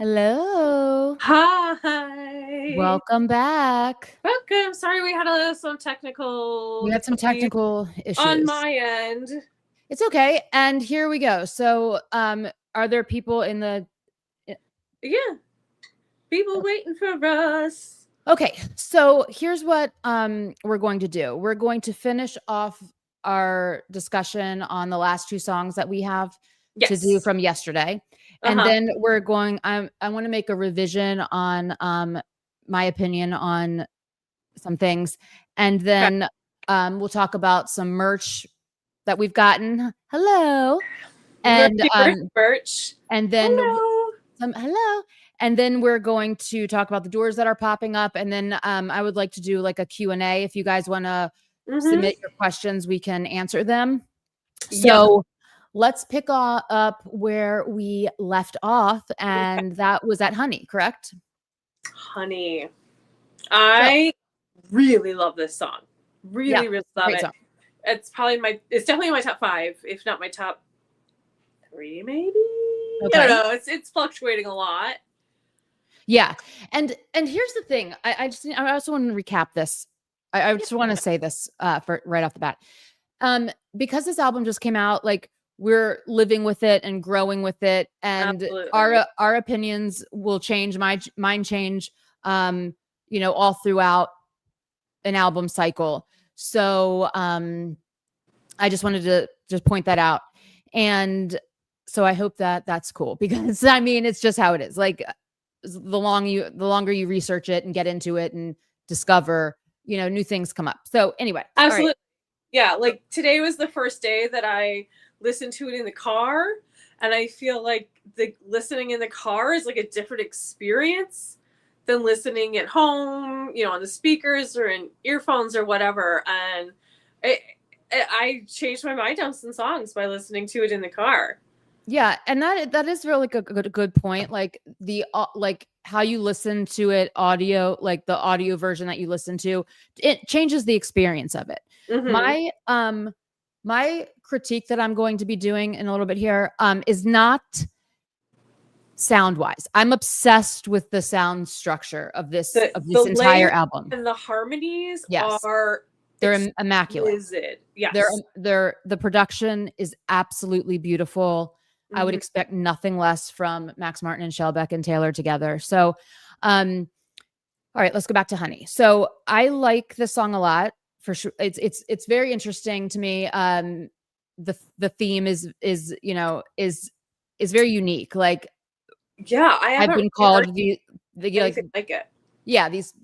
Hello. Hi. Welcome back. Welcome. Sorry we had some We technical had some difficulties technical on issues. my end. It's okay. And here we go. So, are there people in the Yeah, people waiting for us. Okay, so here's what we're going to do. We're going to finish off our discussion on the last two songs that we have to do Yes. from yesterday. And Uh-huh. then we're going I want to make a revision on my opinion on some things. And Okay. then we'll talk about some merch that we've gotten. Hello. And Merch. and then Hello. some hello. And then we're going to talk about the doors that are popping up. And then I would like to do like a Q&A. If you guys want to Mm-hmm. submit your questions, we can answer them. Yep. So let's pick up where we left off. Okay. And that was at Honey, correct? Honey. So, I really love this song. yeah, Really, really love great it. song. It's definitely my top 5, if not my top 3, maybe. I don't Okay. know. It's fluctuating a lot. Yeah. And here's the thing. I also want to recap this. I just want to say this for right off the bat. Because this album just came out, like we're living with it and growing with it, and Absolutely. our opinions will change. Mine change, all throughout an album cycle. So I just wanted to just point that out. And so I hope that that's cool because I mean it's just how it is. Like the longer you research it and get into it and discover, new things come up. So anyway, all right. Absolutely. Yeah, like today was the first day that I listened to it in the car, and I feel like the listening in the car is like a different experience than listening at home, on the speakers or in earphones or whatever. And I changed my mind on some songs by listening to it in the car. Yeah, and that is really a good point. Like the like how you listen to it audio, like the audio version that you listen to, it changes the experience of it. Mm-hmm. My critique that I'm going to be doing in a little bit here is not sound wise. I'm obsessed with the sound structure of this The of the this entire layers album. and the harmonies Yes, are they're immaculate. exquisite. Yes. The production is absolutely beautiful. I would Mm-hmm. expect nothing less from Max Martin and Shellback and Talor together. So, all right, let's go back to Honey. So I like this song a lot for sure. It's very interesting to me. The theme is very unique. Like Yeah, I I've haven't been really heard called like anything like it. yeah, these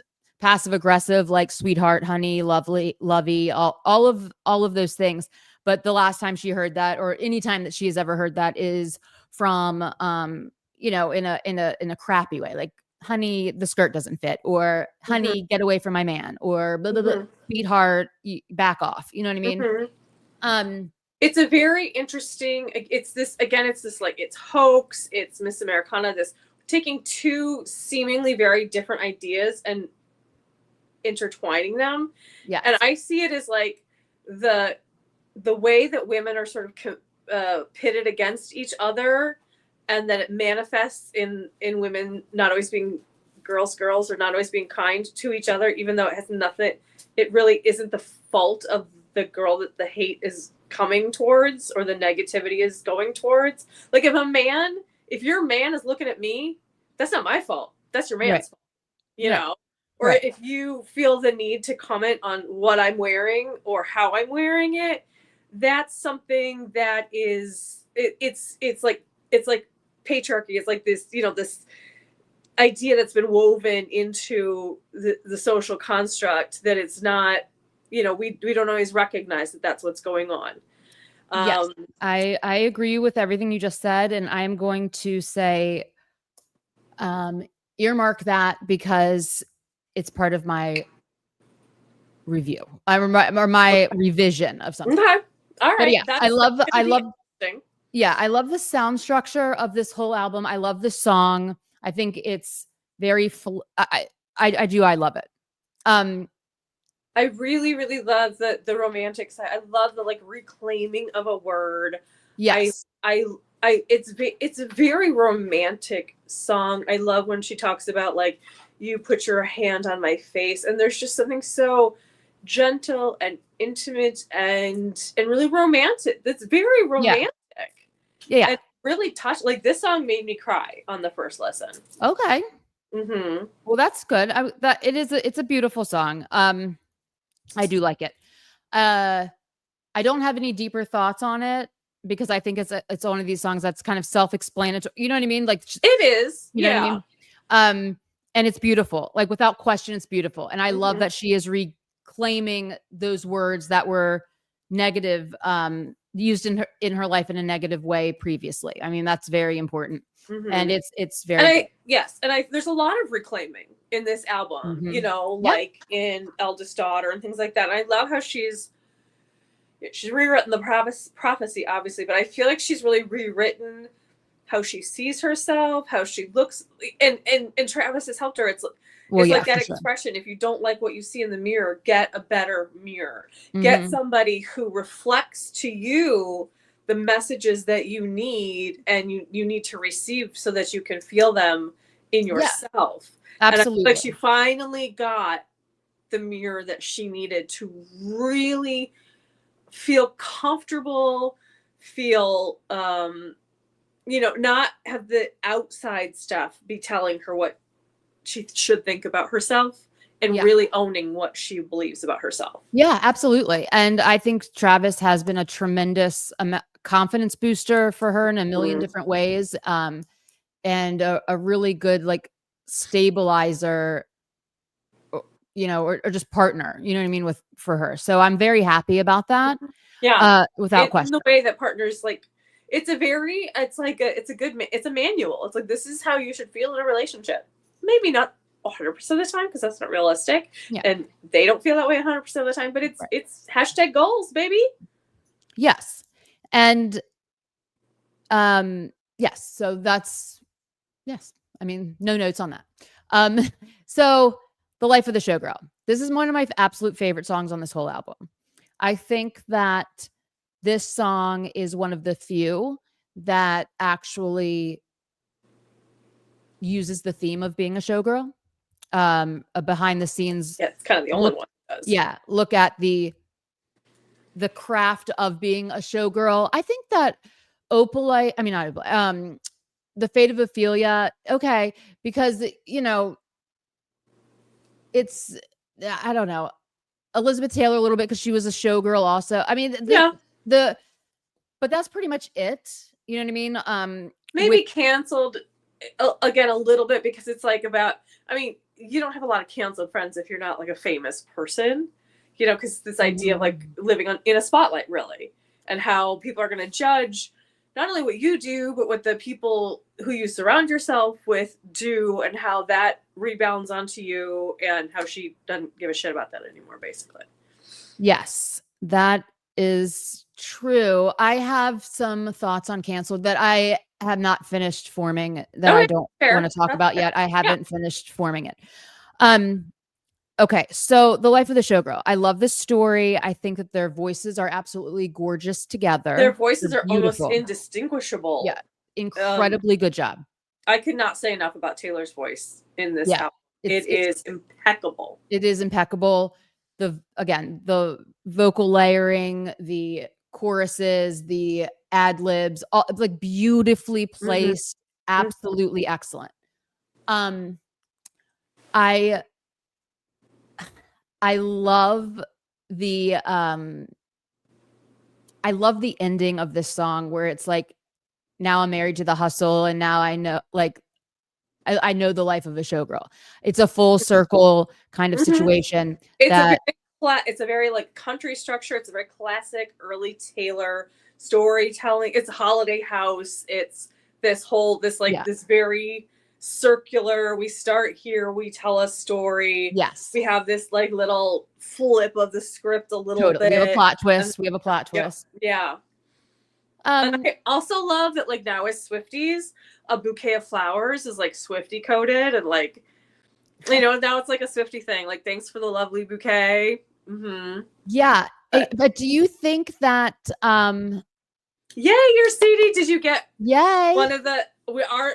passive aggressive, like sweetheart, honey, lovely, lovey, all of those things. But the last time she heard that, or any time that she has ever heard that, is from in a crappy way, like honey, the skirt doesn't fit, or Mm-hmm. honey, get away from my man, or blah, blah, blah, Mm-hmm. sweetheart, back off. You know what I mean? Mm-hmm. Um, It's a very interesting. It's this again. It's this like it's hoax. It's Miss Americana. This taking two seemingly very different ideas and intertwining them, and yes, I see it as like the the way that women are sort of pitted against each other, and that it manifests in women not always being girls or not always being kind to each other, even though it has nothing. It really isn't the fault of the girl that the hate is coming towards or the negativity is going towards. Like if your man is looking at me, that's not my fault. That's your right, man's fault, you right, know. Or right, if you feel the need to comment on what I'm wearing or how I'm wearing it, that's something that is it's like patriarchy. It's like this idea that's been woven into the social construct that it's not, we don't always recognize that that's what's going on. yes. um I agree with everything you just said, and I'm going to say um earmark that because it's part of my review. Or my revision of something. okay, all But right, yeah, that's I gonna be love interesting. yeah, I love the sound structure of this whole album. I love the song. I think it's very I love it. Um I really, really love the romantic side. I love the like reclaiming of a word. I yes. I it's a very romantic song. I love when she talks about like, you put your hand on my face, and there's just something so gentle and intimate and really romantic. That's very romantic. Yeah. And really touched. Like, this song made me cry on the first listen. Okay. Mm-hmm. Well, that's good. It's a beautiful song. I do like it. I don't have any deeper thoughts on it because I think it's one of these songs that's kind of self-explanatory. You know what I mean? Like, it is. You know what I mean? And it's beautiful. Like, without question, it's beautiful. And I love that she is reclaiming those words that were negative, used in her life in a negative way previously. I mean, that's very important. And it's very there's a lot of reclaiming in this album, you know, Yep. like in Eldest Daughter and things like that. And I love how she's rewritten the prophecy, obviously, but I feel like she's really rewritten how she sees herself, how she looks, and Travis has helped her. It's like that expression: if you don't like what you see in the mirror, get a better mirror. Get somebody who reflects to you the messages that you need and you need to receive so that you can feel them in yourself. Absolutely. And I feel like she finally got the mirror that she needed to really feel comfortable, feel you know, not have the outside stuff be telling her what she should think about herself, and really owning what she believes about herself. Yeah, absolutely. And I think Travis has been a tremendous confidence booster for her in a million different ways. And a really good, like, stabilizer, you know, or just partner, you know what I mean, for her. So I'm very happy about that. Yeah. Without question. In the way that partners, like, it's a manual. It's like, this is how you should feel in a relationship. Maybe not 100% of the time, because that's not realistic. Yeah. And they don't feel that way 100% of the time, but it's hashtag goals, baby. Yes. And yes, so that's I mean, no notes on that. So The Life of the Showgirl. This is one of my absolute favorite songs on this whole album. I think that this song is one of the few that actually uses the theme of being a showgirl. A behind the scenes. Yeah, it's kind of the only one that does. Yeah, look at the craft of being a showgirl. I think that The Fate of Ophelia, okay, because, you know, it's, I don't know, Elizabeth Taylor a little bit because she was a showgirl also. I mean, but that's pretty much it. You know what I mean? Maybe canceled again a little bit, because it's like about, I mean, you don't have a lot of canceled friends if you're not like a famous person, you know, because this idea of like living in a spotlight, really, and how people are going to judge not only what you do, but what the people who you surround yourself with do, and how that rebounds onto you, and how she doesn't give a shit about that anymore, basically. Yes, that is true. I have some thoughts on canceled that I have not finished forming, that I don't want to talk about yet. I haven't finished forming it. Okay, so The Life of the Showgirl. I love this story. I think that their voices are absolutely gorgeous together. Their voices are beautiful, almost indistinguishable. Yeah, incredibly good job. I could not say enough about Taylor's voice in this album. It is impeccable. It is impeccable. The vocal layering, the choruses, the ad libs, all like beautifully placed. Absolutely excellent. I love the ending of this song, where it's like, now I'm married to the hustle, and now I know, like, I know the life of a showgirl. It's a full circle kind of situation. It's a very like country structure. It's a very classic early Taylor storytelling. It's a holiday house. It's this very circular, we start here, we tell a story. Yes. We have this like little flip of the script a little bit. We have a plot twist. Yeah. And I also love that, like, now as Swifties, a bouquet of flowers is like Swiftie coded, and like, you know, now it's like a Swiftie thing. Like, thanks for the lovely bouquet. Yeah. But do you think that Yay, your CD. Did you get Yay. one of the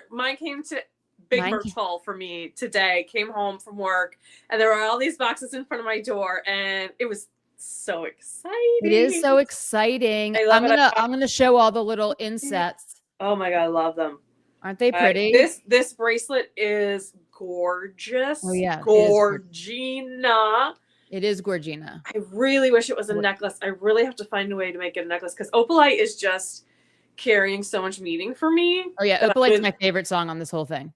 mine came to big merch haul for me today. Came home from work and there were all these boxes in front of my door and it was so exciting. It is so exciting. I'm gonna show all the little insets. Oh my god, I love them. Aren't they pretty? This bracelet is gorgeous. Oh yeah, Gorgina. It is Gorgina. I really wish it was a necklace. I really have to find a way to make it a necklace because Opalite is just carrying so much meaning for me. Oh yeah, Opalite's my favorite song on this whole thing.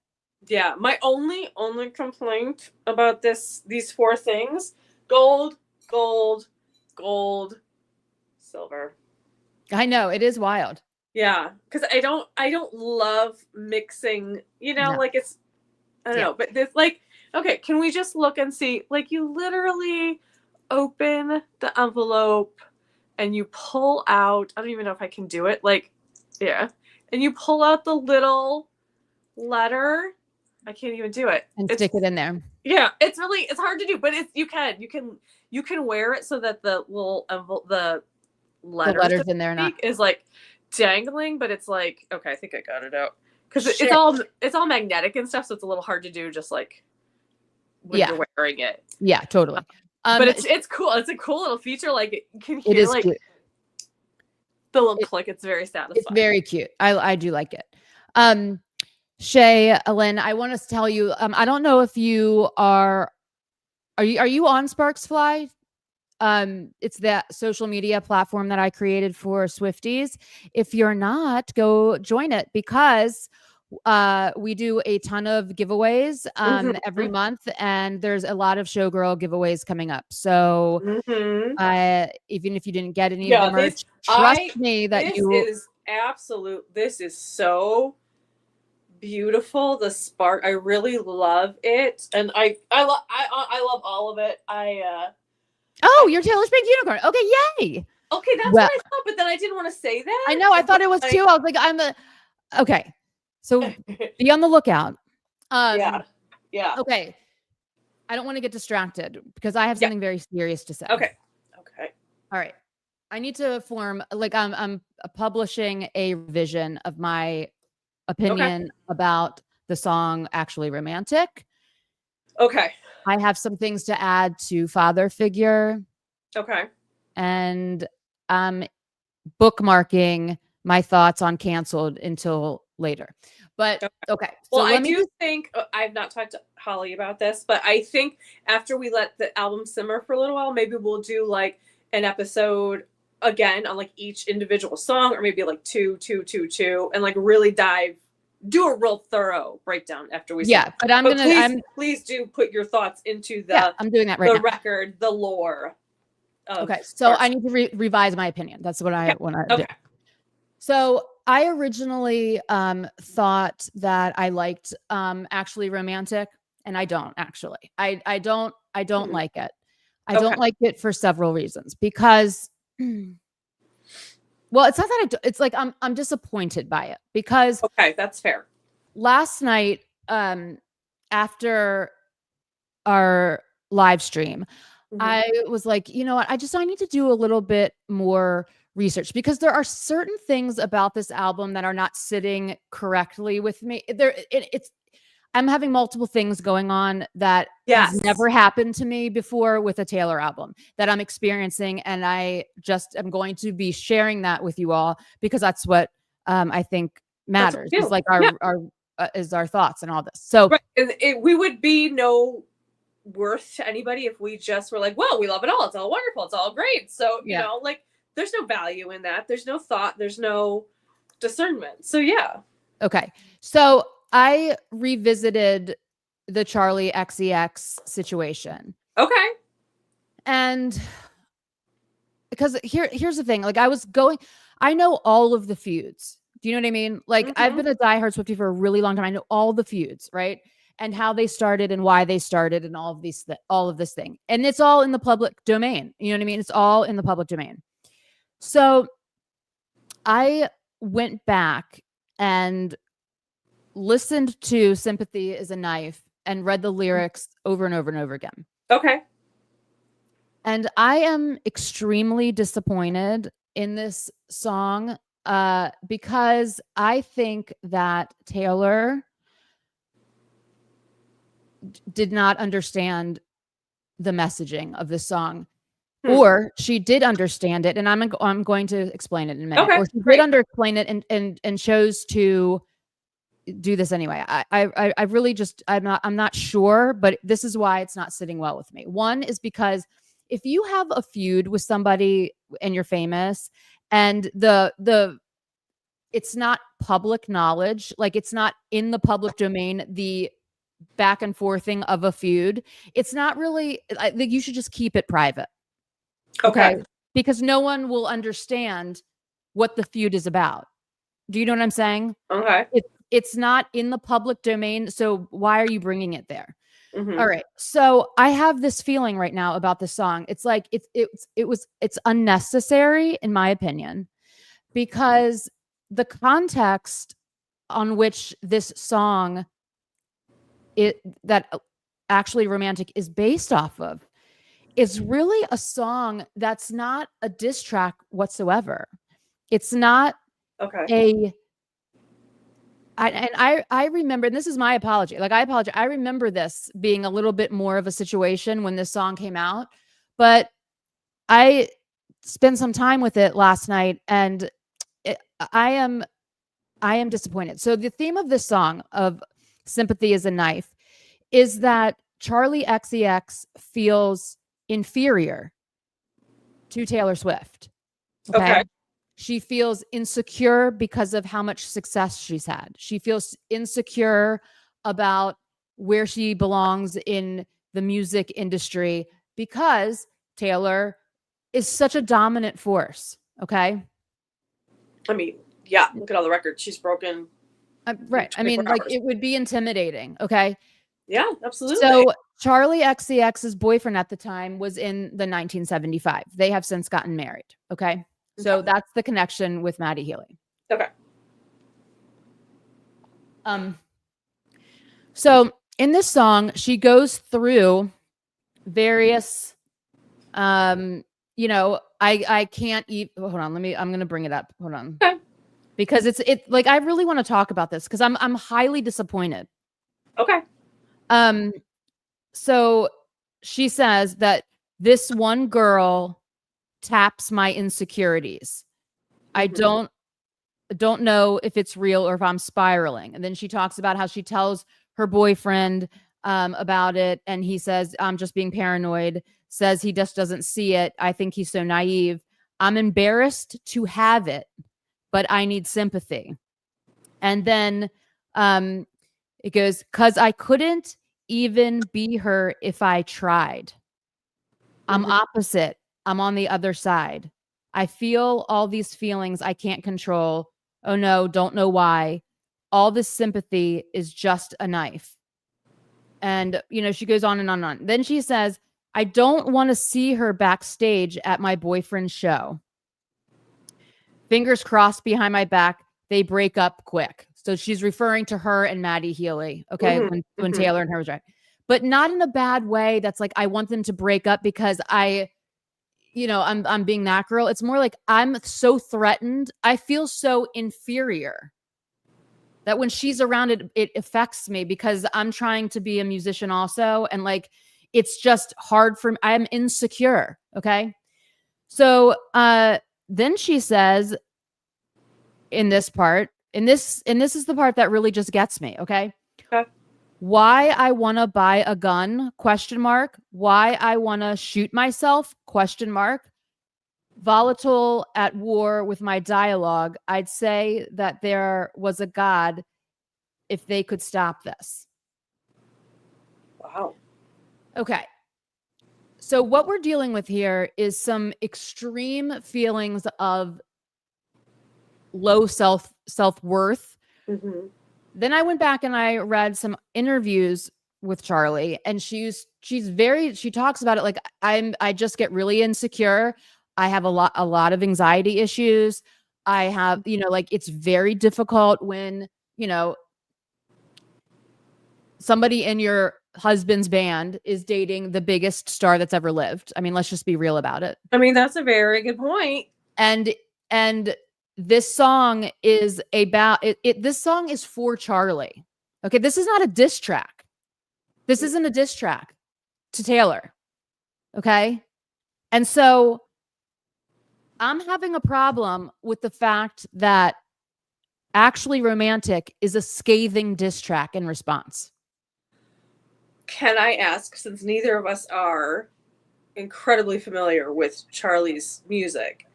Yeah, my only complaint about these 4 things: gold, gold, gold, silver. I know, it is wild. Yeah, because I don't love mixing, like it's, I don't know, but this, like, okay, can we just look and see, like, you literally open the envelope and you pull out, I don't even know if I can do it, like, yeah, and you pull out the little letter. I can't even do it. And stick it in there. Yeah, it's hard to do, but you can wear it so that the little envelope, the letters in there is like dangling, but it's like, okay, I think I got it out because it's all magnetic and stuff, so it's a little hard to do just like when you're wearing it. Yeah, totally. But it's cool. It's a cool little feature. Like you can hear like cute. The little click. It's very satisfying. It's very cute. I do like it. Shay, Lynn, I want to tell you. I don't know if you are you on Sparksfly? It's that social media platform that I created for Swifties. If you're not, go join it because we do a ton of giveaways every month, and there's a lot of Showgirl giveaways coming up. So even if you didn't get any of the merch, trust me that this is so beautiful. The spark, I really love it, and I love all of it. Oh, you're Taylor Swift unicorn. Okay, yay. Okay, that's what I thought, but then I didn't want to say that. I know, I thought it was too. I was like, okay. So be on the lookout. Yeah. Okay. I don't want to get distracted because I have something very serious to say. Okay. All right. I need to form, like, I'm publishing a revision of my opinion about the song Actually Romantic. Okay. I have some things to add to Father Figure. Okay. And bookmarking my thoughts on Canceled until later. But okay. Well, I do think I've not talked to Holly about this, but I think after we let the album simmer for a little while, maybe we'll do like an episode again on like each individual song, or maybe like two, and like really do a real thorough breakdown after we. Yeah, but please do put your thoughts into the. I'm doing that right now. The record, the lore. Okay, so I need to revise my opinion. That's what I want to do. So I originally thought that I liked Actually Romantic, and I don't actually. I don't like it. I don't like it for several reasons. Because, well, it's not that it's like I'm disappointed by it because. Okay, that's fair. Last night, after our live stream, I was like, you know what? I need to do a little bit more research because there are certain things about this album that are not sitting correctly with me. I'm having multiple things going on that has never happened to me before with a Talor album that I'm experiencing. And I just am going to be sharing that with you all because that's what I think matters. It's like our thoughts and all this. So we would be no worth to anybody if we just were like, well, we love it all. It's all wonderful. It's all great. So, you know, like there's no value in that. There's no thought. There's no discernment. So, yeah. Okay. So I revisited the Charlie XCX situation. Okay. And because here's the thing, like I know all of the feuds. Do you know what I mean? Like I've been a diehard Swiftie for a really long time. I know all the feuds, right? And how they started and why they started and all of this thing. And it's all in the public domain. You know what I mean? It's all in the public domain. So I went back and listened to Sympathy is a Knife and read the lyrics over and over and over again. Okay. And I am extremely disappointed in this song because I think that Talor did not understand the messaging of this song. Or she did understand it, and I'm going to explain it in a minute. Okay, or she great. did explain it and chose to do this anyway. I really just I'm not sure, but this is why it's not sitting well with me. One is because if you have a feud with somebody and you're famous, and the it's not public knowledge, like it's not in the public domain, the back and forthing of a feud, it's not really. I think you should just keep it private. Okay. Because no one will understand what the feud is about. Do you know what I'm saying? Okay. It's not in the public domain. So why are you bringing it there? Mm-hmm. All right. So I have this feeling right now about the song. It's like it's unnecessary in my opinion, because the context on which this song that actually romantic is based off of is really a song that's not a diss track whatsoever. It's not I remember, and this is my apology. Like, I apologize. I remember this being a little bit more of a situation when this song came out, but I spent some time with it last night, and I am disappointed. So the theme of this song of Sympathy is a Knife is that Charlie XCX feels inferior to Taylor Swift. Okay. She feels insecure because of how much success she's had. She feels insecure about where she belongs in the music industry because Taylor is such a dominant force. Okay. I mean, yeah, look at all the records she's broken. Right. I mean, like, it would be intimidating. Okay. Yeah, absolutely. So Charlie XCX's boyfriend at the time was in the 1975. They have since gotten married. Okay. So that's the connection with Maddie Healy. Okay. So in this song, she goes through various, you know, I can't eat. Hold on. I'm going to bring it up. Hold on. Okay. Because it's like, I really want to talk about this because I'm highly disappointed. Okay. So she says that this one girl taps my insecurities. I don't know if it's real or if I'm spiraling. And then she talks about how she tells her boyfriend about it, and he says, I'm just being paranoid, says he just doesn't see it. I think he's so naive. I'm embarrassed to have it, but I need sympathy. And then it goes, because I couldn't even be her if I tried. I'm opposite. I'm on the other side. I feel all these feelings I can't control. Oh no, don't know why. All this sympathy is just a knife. And, you know, she goes on and on and on. Then she says, I don't want to see her backstage at my boyfriend's show. Fingers crossed behind my back, they break up quick. So she's referring to her and Maddie Healy. Okay. When Taylor and her was right. But not in a bad way. That's like, I want them to break up because I'm being that girl. It's more like I'm so threatened. I feel so inferior that when she's around, it affects me because I'm trying to be a musician also. And like, it's just hard for me. I'm insecure. Okay. So then she says in this part, and this is the part that really just gets me. Okay. Why I want to buy a gun, ? Why I want to shoot myself, ? Volatile at war with my dialogue. I'd say that there was a God if they could stop this. Wow. Okay. So what we're dealing with here is some extreme feelings of low self-worth. Then I went back and I read some interviews with Charlie, and she talks about it like I just get really insecure. I have a lot of anxiety issues. I have, like, it's very difficult when, somebody in your husband's band is dating the biggest star that's ever lived. I mean, let's just be real about it. I mean, that's a very good point. And this song is about it. This song is for Charlie. Okay, this is not a diss track. This isn't a diss track to Talor. Okay, and so I'm having a problem with the fact that Actually Romantic is a scathing diss track in response. Can I ask, since neither of us are incredibly familiar with Charlie's music,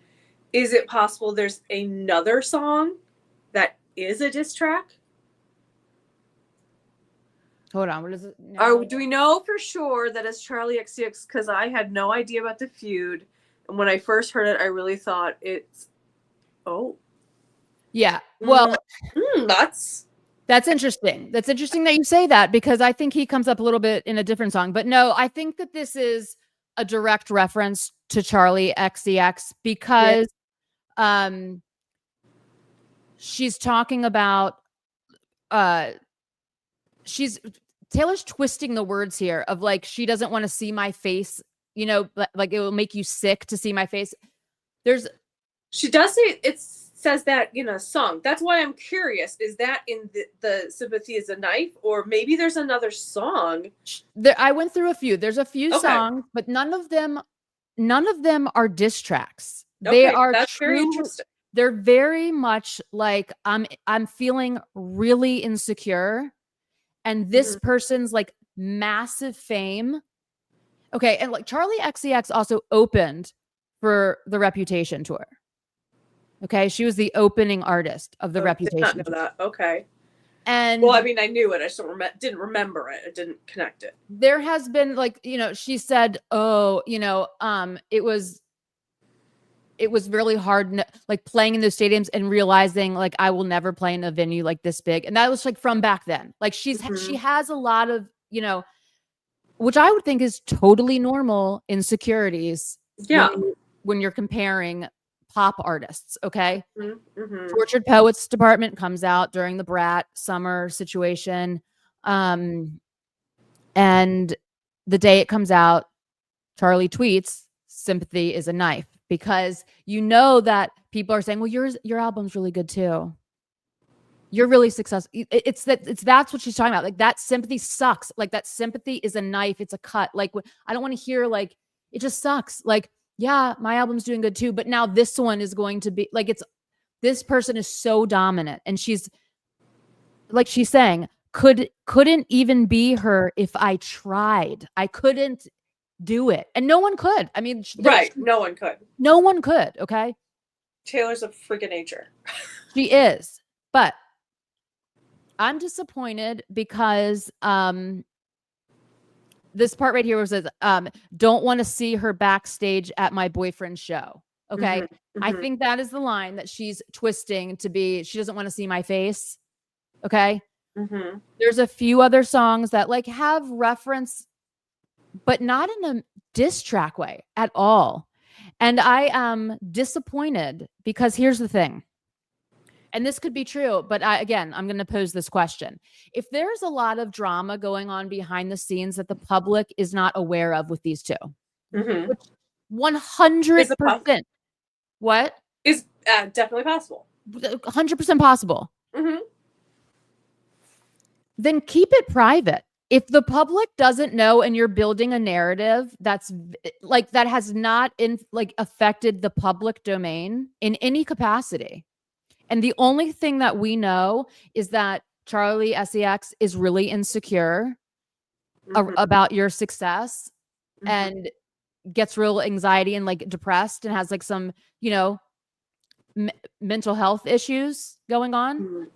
is it possible there's another song that is a diss track? Hold on, what is it? No. Do we know for sure that it's Charlie XCX? Because I had no idea about the feud. And when I first heard it, I really thought it's... Oh. Yeah. Well, that's interesting. That's interesting that you say that, because I think he comes up a little bit in a different song. But no, I think that this is a direct reference to Charlie XCX, because she's talking about Taylor's twisting the words here of like, she doesn't want to see my face, you know, like it will make you sick to see my face. She does say, it says that in a song. That's why I'm curious. Is that in the Sympathy is a Knife, or maybe there's another song? I went through a few. There's a few songs, but none of them are diss tracks. They are that's very interesting. They're very much like, I'm feeling really insecure, and this person's like massive fame. Okay, and like Charlie XCX also opened for the Reputation tour. Okay, she was the opening artist of the Reputation. I did not know that. Okay. And well, I mean, I knew it. I just didn't remember it. I didn't connect it. There has been like, you know, she said, oh, you know, it was really hard, like playing in those stadiums and realizing like I will never play in a venue like this big. And that was like from back then. Like she has a lot of, you know, which I would think is totally normal insecurities. Yeah. When you're comparing pop artists. Okay. Tortured Poets Department comes out during the Brat summer situation. And the day it comes out, Charlie tweets, "Sympathy is a knife," because you know that people are saying, well, your album's really good too. You're really successful. That's what she's talking about. Like, that sympathy sucks. Like, that sympathy is a knife. It's a cut. Like, I don't want to hear like, it just sucks. Like, yeah, my album's doing good too, but now this one is going to be like, this person is so dominant, and she's like, she's saying, couldn't even be her if I tried. I couldn't do it, and no one could. I mean, no one could. No one could. Okay, Taylor's a freak of nature. She is, but I'm disappointed because this part right here was says, don't want to see her backstage at my boyfriend's show. Okay. I think that is the line that she's twisting to be, she doesn't want to see my face. Okay. There's a few other songs that like have reference, but not in a diss track way at all. And I am disappointed because here's the thing. And this could be true, but I'm going to pose this question. If there's a lot of drama going on behind the scenes that the public is not aware of with these two, which 100%, what? Is definitely possible. 100% possible. Then keep it private. If the public doesn't know and you're building a narrative that's like, that has not affected the public domain in any capacity. And the only thing that we know is that Charlie SEX is really insecure about your success and gets real anxiety and like depressed and has like some, you know, mental health issues going on.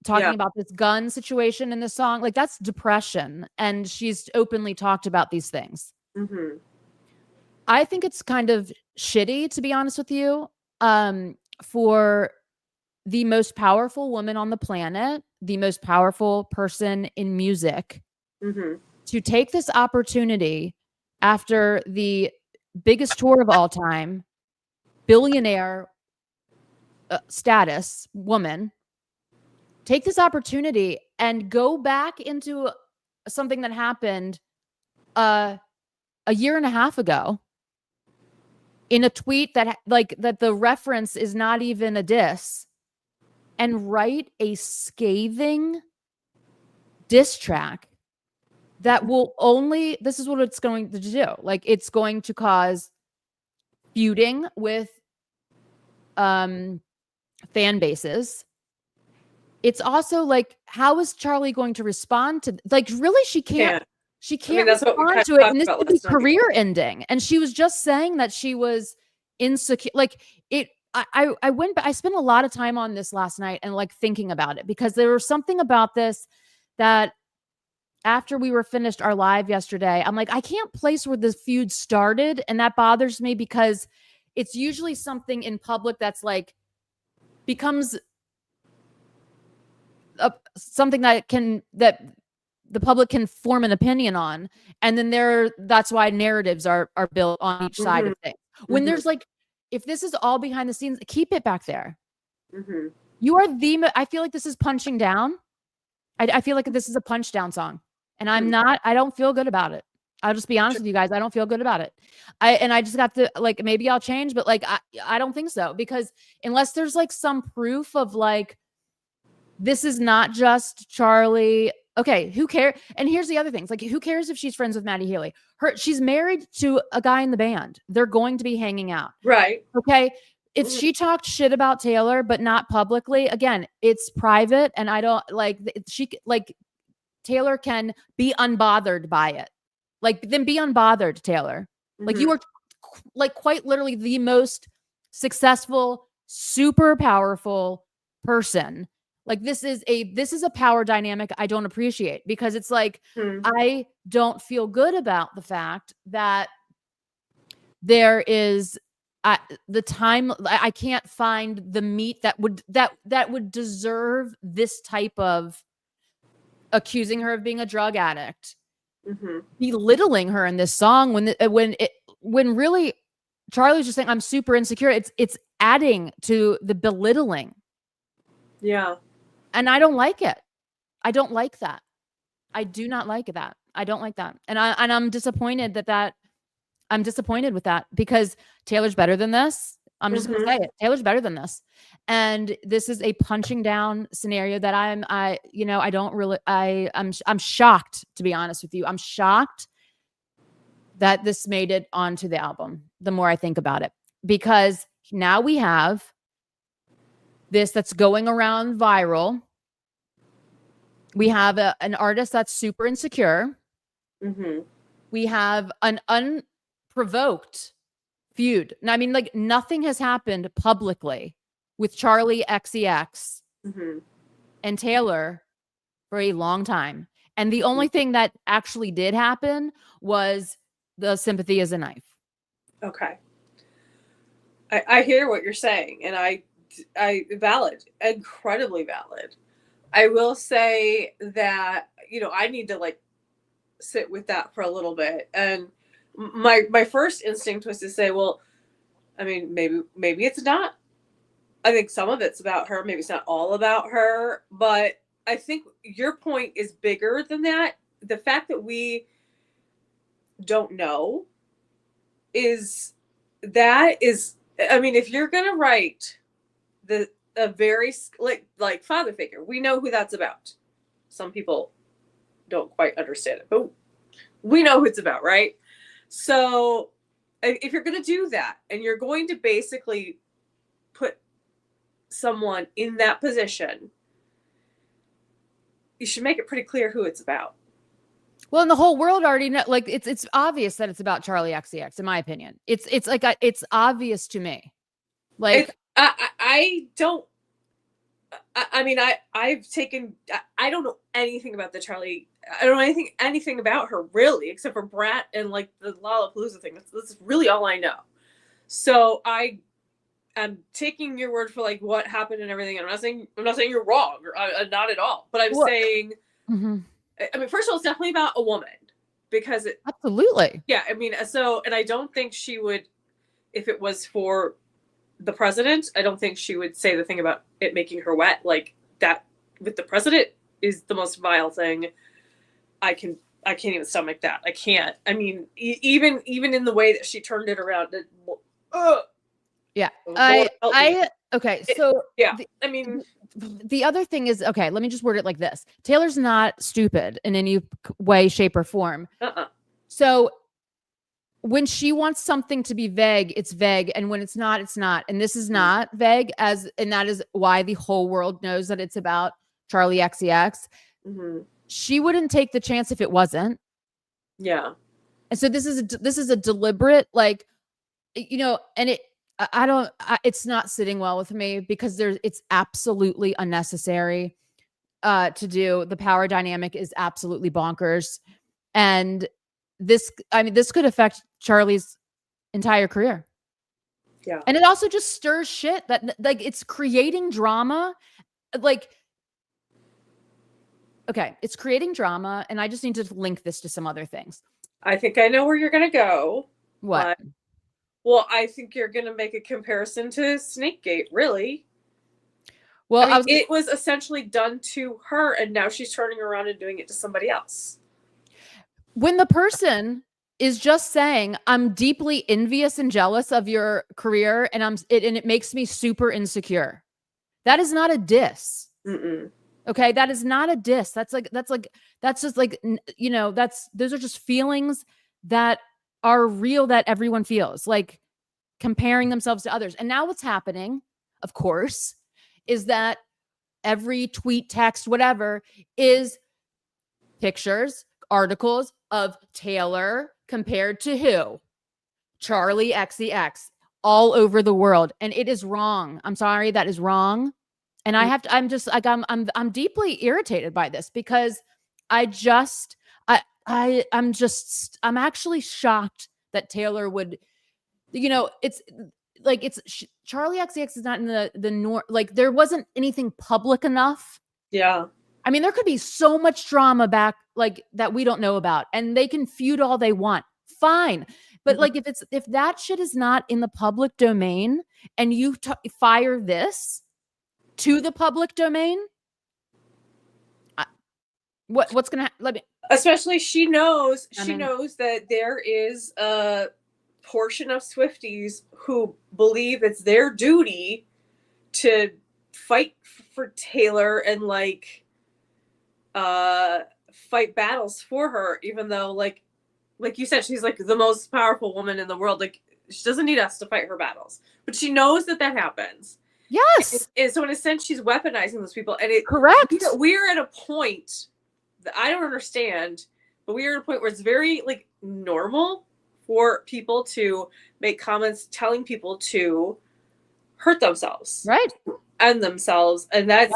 Talking about this gun situation in the song, like that's depression. And she's openly talked about these things. I think it's kind of shitty, to be honest with you. For the most powerful woman on the planet, the most powerful person in music, to take this opportunity after the biggest tour of all time, billionaire status woman, take this opportunity and go back into something that happened a year and a half ago in a tweet that the reference is not even a diss, and write a scathing diss track that will only, this is what it's going to do. Like, it's going to cause feuding with fan bases. It's also like, how is Charlie going to respond to, like, really, she can't that's what we respond to it, and this could be career ending. And she was just saying that she was insecure. Like, I spent a lot of time on this last night and like thinking about it, because there was something about this that after we were finished our live yesterday, I'm like, I can't place where the feud started, and that bothers me, because it's usually something in public that's like becomes something that the public can form an opinion on, and then that's why narratives are built on each side of things. When there's like, if this is all behind the scenes, keep it back there. You are I feel like this is punching down. I feel like this is a punch down song, and I don't feel good about it. I'll just be honest with you guys. I don't feel good about it. I just got to, like, maybe I'll change, but like, I don't think so, because unless there's like some proof of like, this is not just Charlie. Okay, who cares? And here's the other things. Like, who cares if she's friends with Maddie Healy? She's married to a guy in the band. They're going to be hanging out. Right. Okay. If she talked shit about Talor, but not publicly, again, it's private. And I don't like, Talor can be unbothered by it. Like, then be unbothered, Talor. Like, you are like quite literally the most successful, super powerful person. Like, this is a power dynamic I don't appreciate, because it's like, I don't feel good about the fact that there is the time. I can't find the meat that would deserve this type of accusing her of being a drug addict, belittling her in this song, when really Charlie's just saying, I'm super insecure. It's adding to the belittling. Yeah. And I don't like it. I don't like that. I do not like that. I don't like that. And I'm disappointed I'm disappointed with that, because Taylor's better than this. I'm just going to say it. Taylor's better than this. And this is a punching down scenario that I'm shocked, to be honest with you. I'm shocked that this made it onto the album, the more I think about it, because now we have this that's going around viral. We have an artist that's super insecure. We have an unprovoked feud. And I mean, like, nothing has happened publicly with Charlie XCX and Talor for a long time. And the only thing that actually did happen was the sympathy is a knife. Okay. I hear what you're saying, and I valid, incredibly valid. I will say that, I need to like sit with that for a little bit. And my first instinct was to say, well, I mean, maybe it's not. I think some of it's about her. Maybe it's not all about her, but I think your point is bigger than that. The fact that we don't know I mean, if you're going to write a very like father figure, we know who that's about. Some people don't quite understand it, but we know who it's about, right? So if you're going to do that, and you're going to basically put someone in that position, you should make it pretty clear who it's about. Well, and the whole world already know. Like, it's obvious that it's about Charlie XCX, in my opinion. It's obvious to me. Like, I don't. I mean, I don't know anything about the Charlie. I don't know anything about her, really, except for Brat and like the Lollapalooza thing. That's really all I know. So I'm taking your word for like what happened and everything. I'm not saying you're wrong, or not at all. But I'm saying, I mean, first of all, it's definitely about a woman, because absolutely. Yeah, I mean, and I don't think she would, if it was for the president, I don't think she would say the thing about it making her wet. Like, that with the president is the most vile thing. I can't even stomach that. I can't. I mean, even in the way that she turned it around, Yeah. Lord help me. Okay. So Yeah. I mean, the other thing is, okay, let me just word it like this. Taylor's not stupid in any way, shape, or form. So when she wants something to be vague, it's vague. And when it's not, it's not. And this is not vague, and that is why the whole world knows that it's about Charlie XCX. She wouldn't take the chance if it wasn't. Yeah. And so this is a deliberate, like, you know, and it's not sitting well with me because it's absolutely unnecessary to do. The power dynamic is absolutely bonkers. And this could affect Charlie's entire career. Yeah. And it also just stirs shit that, like, it's creating drama. Like, okay, it's creating drama. And I just need to link this to some other things. I think I know where you're going to go. What? Well, I think you're going to make a comparison to Snakegate, really. Well, I mean, it was essentially done to her, and now she's turning around and doing it to somebody else. When the person is just saying, I'm deeply envious and jealous of your career, and it makes me super insecure. That is not a diss. Okay, that is not a diss. That's just like, you know, those are just feelings that are real, that everyone feels, like comparing themselves to others. And now what's happening, of course, is that every tweet, text, whatever, is pictures, articles of Taylor compared to who? Charlie XCX, all over the world. And it is wrong. I'm sorry, that is wrong. And I'm just like, I'm deeply irritated by this because I'm actually shocked that Taylor would, you know, it's like, Charlie XCX is not in the norm. Like, there wasn't anything public enough. Yeah. I mean, there could be so much drama back, like, that we don't know about, and they can feud all they want. Fine. But like, if that shit is not in the public domain and you fire this to the public domain, what's gonna happen? Especially she knows that there is a portion of Swifties who believe it's their duty to fight for Taylor and like fight battles for her, even though like you said, she's like the most powerful woman in the world. Like, she doesn't need us to fight her battles, but she knows that happens. Yes. And so in a sense, she's weaponizing those people. And correct. We're at a point that I don't understand, but we are at a point where it's very like normal for people to make comments telling people to hurt themselves, right, and themselves, and that's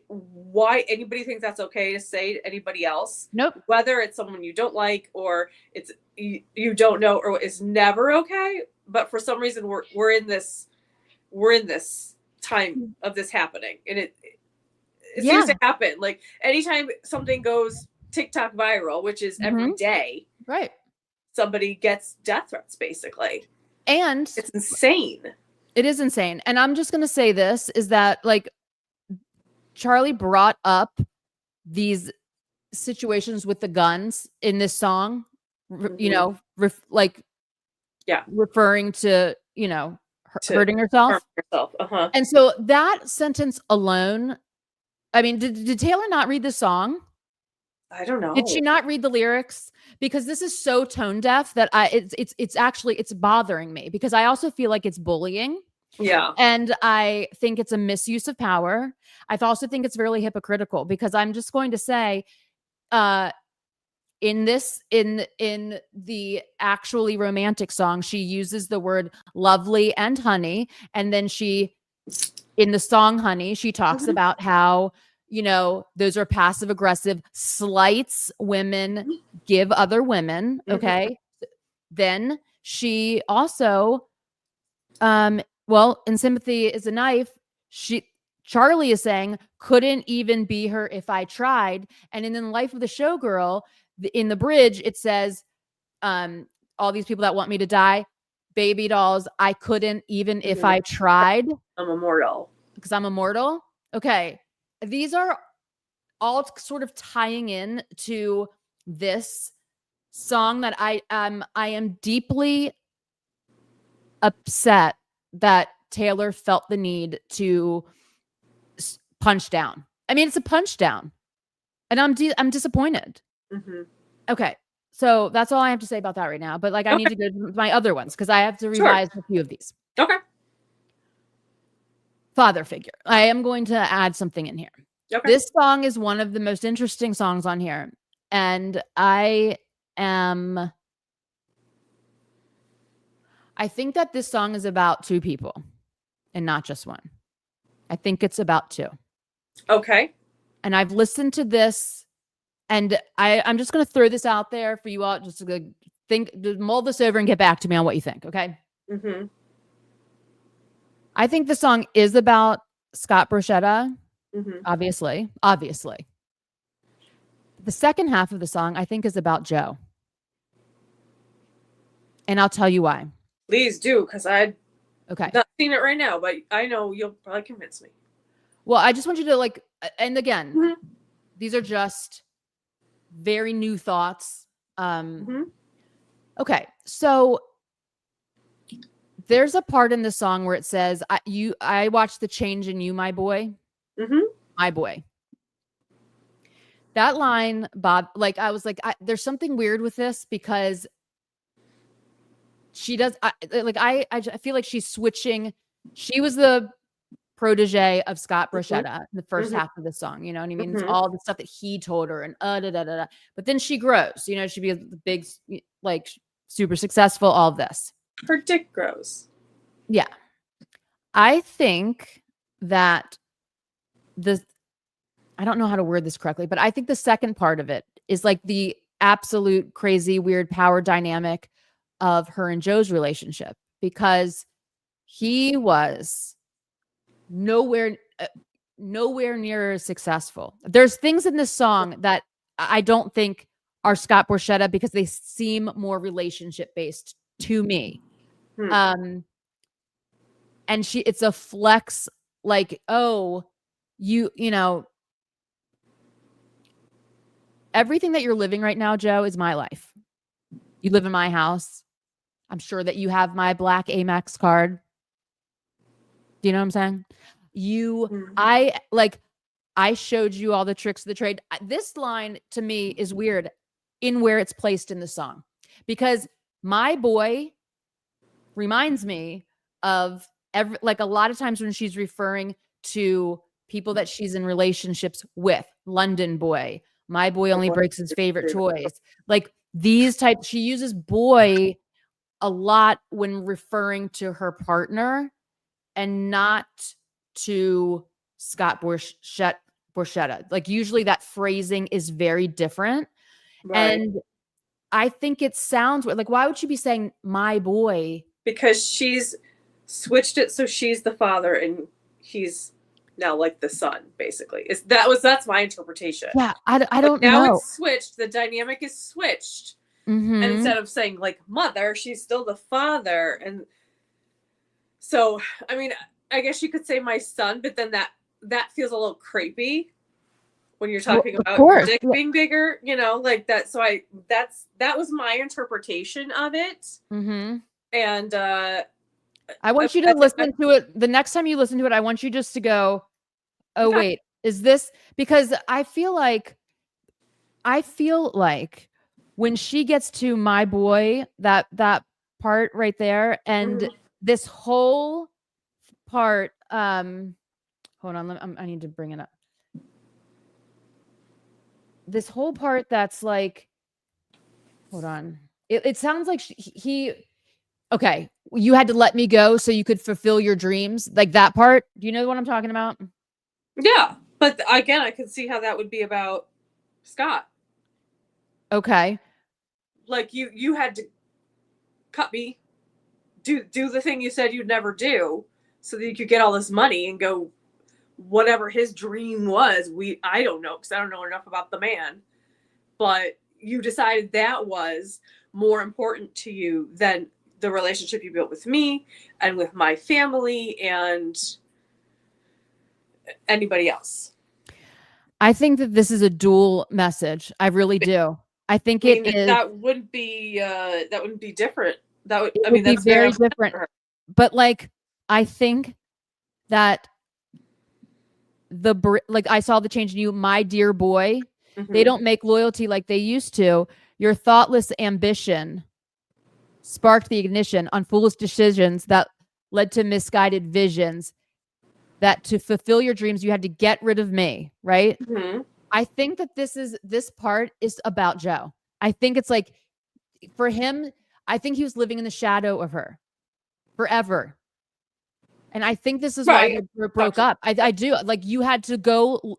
why anybody thinks that's okay to say to anybody else. Nope. Whether it's someone you don't like or it's you don't know, or is never okay. But for some reason, we're in this time of this happening, and it seems to happen like anytime something goes TikTok viral, which is every day, right? Somebody gets death threats, basically, and it's insane. It is insane. And I'm just gonna say this is that, like, Charlie brought up these situations with the guns in this song, you know, referring to, you know, hurting herself. And so that sentence alone, I mean, did Taylor not read the song? I don't know. Did she not read the lyrics? Because this is so tone deaf that it's bothering me, because I also feel like it's bullying. Yeah. And I think it's a misuse of power. I also think it's really hypocritical, because I'm just going to say, in the actually romantic song, she uses the word lovely and honey. And then in the song Honey, she talks about how, you know, those are passive aggressive slights women give other women. Okay. Then she also, well, in Sympathy is a Knife, Charlie is saying, couldn't even be her if I tried. And in The Life of the Showgirl, in the bridge, it says, all these people that want me to die, baby dolls, I couldn't even if I tried. I'm immortal. Because I'm immortal. Okay. These are all sort of tying in to this song that I am deeply upset that Talor felt the need to punch down. I mean, it's a punch down, and I'm disappointed. Mm-hmm. Okay, so that's all I have to say about that right now. But like, I need to go to my other ones because I have to revise a few of these. Okay. Father figure. I am going to add something in here. Okay. This song is one of the most interesting songs on here, and I think that this song is about two people and not just one. I think it's about two. Okay. And I've listened to this, and I'm just going to throw this out there for you all just to mull this over and get back to me on what you think, okay? Mm-hmm. I think the song is about Scott Borchetta, Mm-hmm. obviously. The second half of the song, I think, is about Joe. And I'll tell you why. Please do, because I've Okay. not seen it right now, but I know you'll probably convince me. Well, I just want you to like, and again, Mm-hmm. these are just very new thoughts. Mm-hmm. Okay. So there's a part in the song where it says, I watched the change in you, my boy. Mm-hmm. My boy. That line, Bob, like, I was like, there's something weird with this because she does, I feel like she's switching. She was the protege of Scott Borchetta in the first half of the song. You know what I mean? It's all the stuff that he told her and da da da. But then she grows. You know, she'd be a big, like, super successful. All of this. Her dick grows. Yeah, I think that I don't know how to word this correctly, but I think the second part of it is like the absolute crazy, weird power dynamic of her and Joe's relationship, because he was nowhere near as successful. There's things in this song that I don't think are Scott Borchetta because they seem more relationship based to me. And it's a flex, like, oh, you know, everything that you're living right now, Joe, is my life. You live in my house. I'm sure that you have my black Amex card. Do you know what I'm saying? I showed you all the tricks of the trade. This line to me is weird in where it's placed in the song, because my boy reminds me of like a lot of times when she's referring to people that she's in relationships with. London boy, my boy only breaks his favorite toys. Like these types, she uses boy a lot when referring to her partner and not to Scott Borchetta. Like usually that phrasing is very different. Right. And I think it sounds like, why would she be saying my boy? Because she's switched it so she's the father and he's now like the son, basically. That's my interpretation. Yeah, I don't know. Now it's switched. The dynamic is switched. Mm-hmm. And instead of saying like mother, she's still the father. And so, I mean, I guess you could say my son, but then that feels a little creepy when you're talking about your dick being bigger, you know, like that. So that was my interpretation of it. Mm-hmm. And I want you to listen to it. The next time you listen to it, I want you just to go, oh, wait, is this? Because I feel like when she gets to my boy, that part right there, and this whole part, hold on, I need to bring it up. This whole part that's like, hold on. It sounds like he okay, you had to let me go so you could fulfill your dreams. Like that part. Do you know what I'm talking about? Yeah. But again, I can see how that would be about Scott. Okay. Like you had to cut me, do the thing you said you'd never do so that you could get all this money and go whatever his dream was. I don't know, because I don't know enough about the man. But you decided that was more important to you than the relationship you built with me and with my family and anybody else. I think that this is a dual message. I really do. I think it is. That wouldn't be different. That would. That's very different. but like, I think that I saw the change in you, my dear boy. They don't make loyalty like they used to. Your thoughtless ambition sparked the ignition on foolish decisions that led to misguided visions, that to fulfill your dreams, you had to get rid of me, right? I think that this part is about Joe. I think it's like, for him, I think he was living in the shadow of her forever. And I think this is why they broke up. I do. Like, you had to go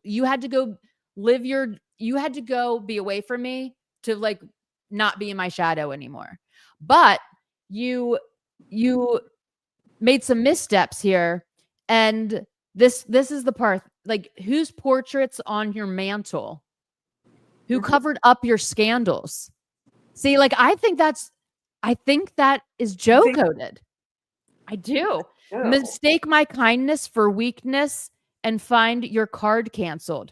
be away from me to like not be in my shadow anymore. But you made some missteps here. And this is the part, like, whose portraits on your mantle? Who covered up your scandals? See, like, I think that is Joe coded. I do. Oh. Mistake my kindness for weakness and find your card canceled.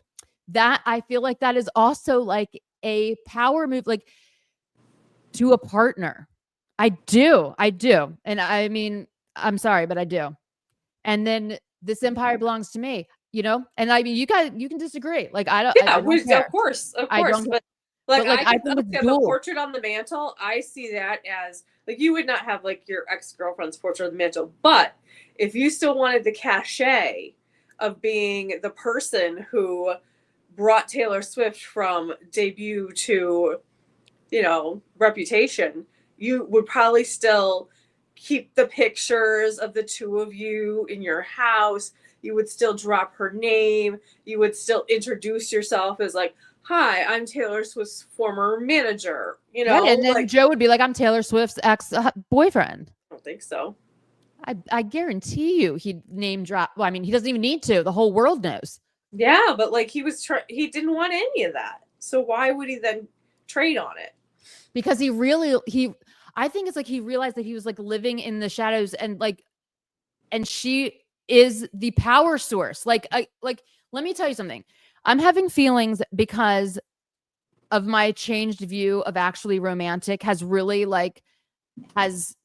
That, I feel like that is also like a power move, like, to a partner. I do. And I mean, I'm sorry, but I do. And then this empire belongs to me, you know? And I mean, you can disagree. Like, I don't. Yeah, I don't care. Of course. But like I think the portrait on the mantle, I see that as, like, you would not have like your ex-girlfriend's portrait on the mantle, but if you still wanted the cachet of being the person who brought Taylor Swift from debut to, you know, reputation, you would probably still keep the pictures of the two of you in your house. You would still drop her name. You would still introduce yourself as like, hi, I'm Taylor Swift's former manager, you know? Right, and then like, Joe would be like, I'm Taylor Swift's ex-boyfriend. I don't think so. I guarantee you he'd name drop. Well, I mean, he doesn't even need to. The whole world knows. Yeah, but like, he didn't want any of that. So why would he then trade on it? Because I think it's like he realized that he was like living in the shadows, and she is the power source. Like, let me tell you something. I'm having feelings because of my changed view of actually romantic has really like has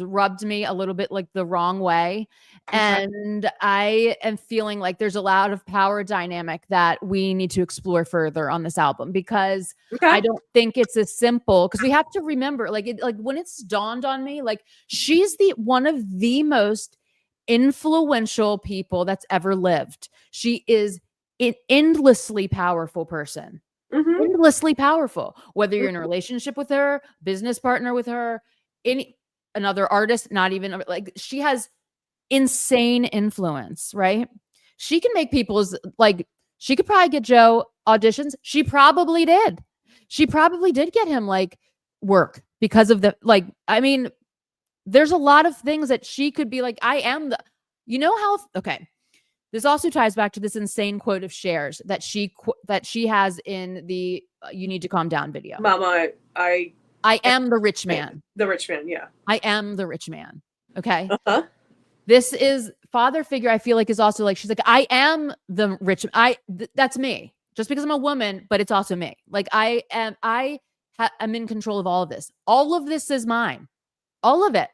rubbed me a little bit like the wrong way. And I am feeling like there's a lot of power dynamic that we need to explore further on this album, because I don't think it's as simple, because we have to remember, like, when it's dawned on me, like, she's one of the most influential people that's ever lived. She is an endlessly powerful person. Endlessly powerful, whether you're in a relationship with her, business partner with her, another artist, not even, like, she has insane influence, right? She can make people's, like, she could probably get Joe auditions. She probably did get him like work because of the, like, I mean, there's a lot of things that she could be like, I am the, you know how, okay. This also ties back to this insane quote of Cher's that she has in the "You Need to Calm Down" video. Mama, I am the rich man. The rich man, yeah. I am the rich man. Okay. This is father figure. I feel like is also like, she's like, I am the rich. That's me. Just because I'm a woman, but it's also me. Like, I'm in control of all of this. All of this is mine. All of it.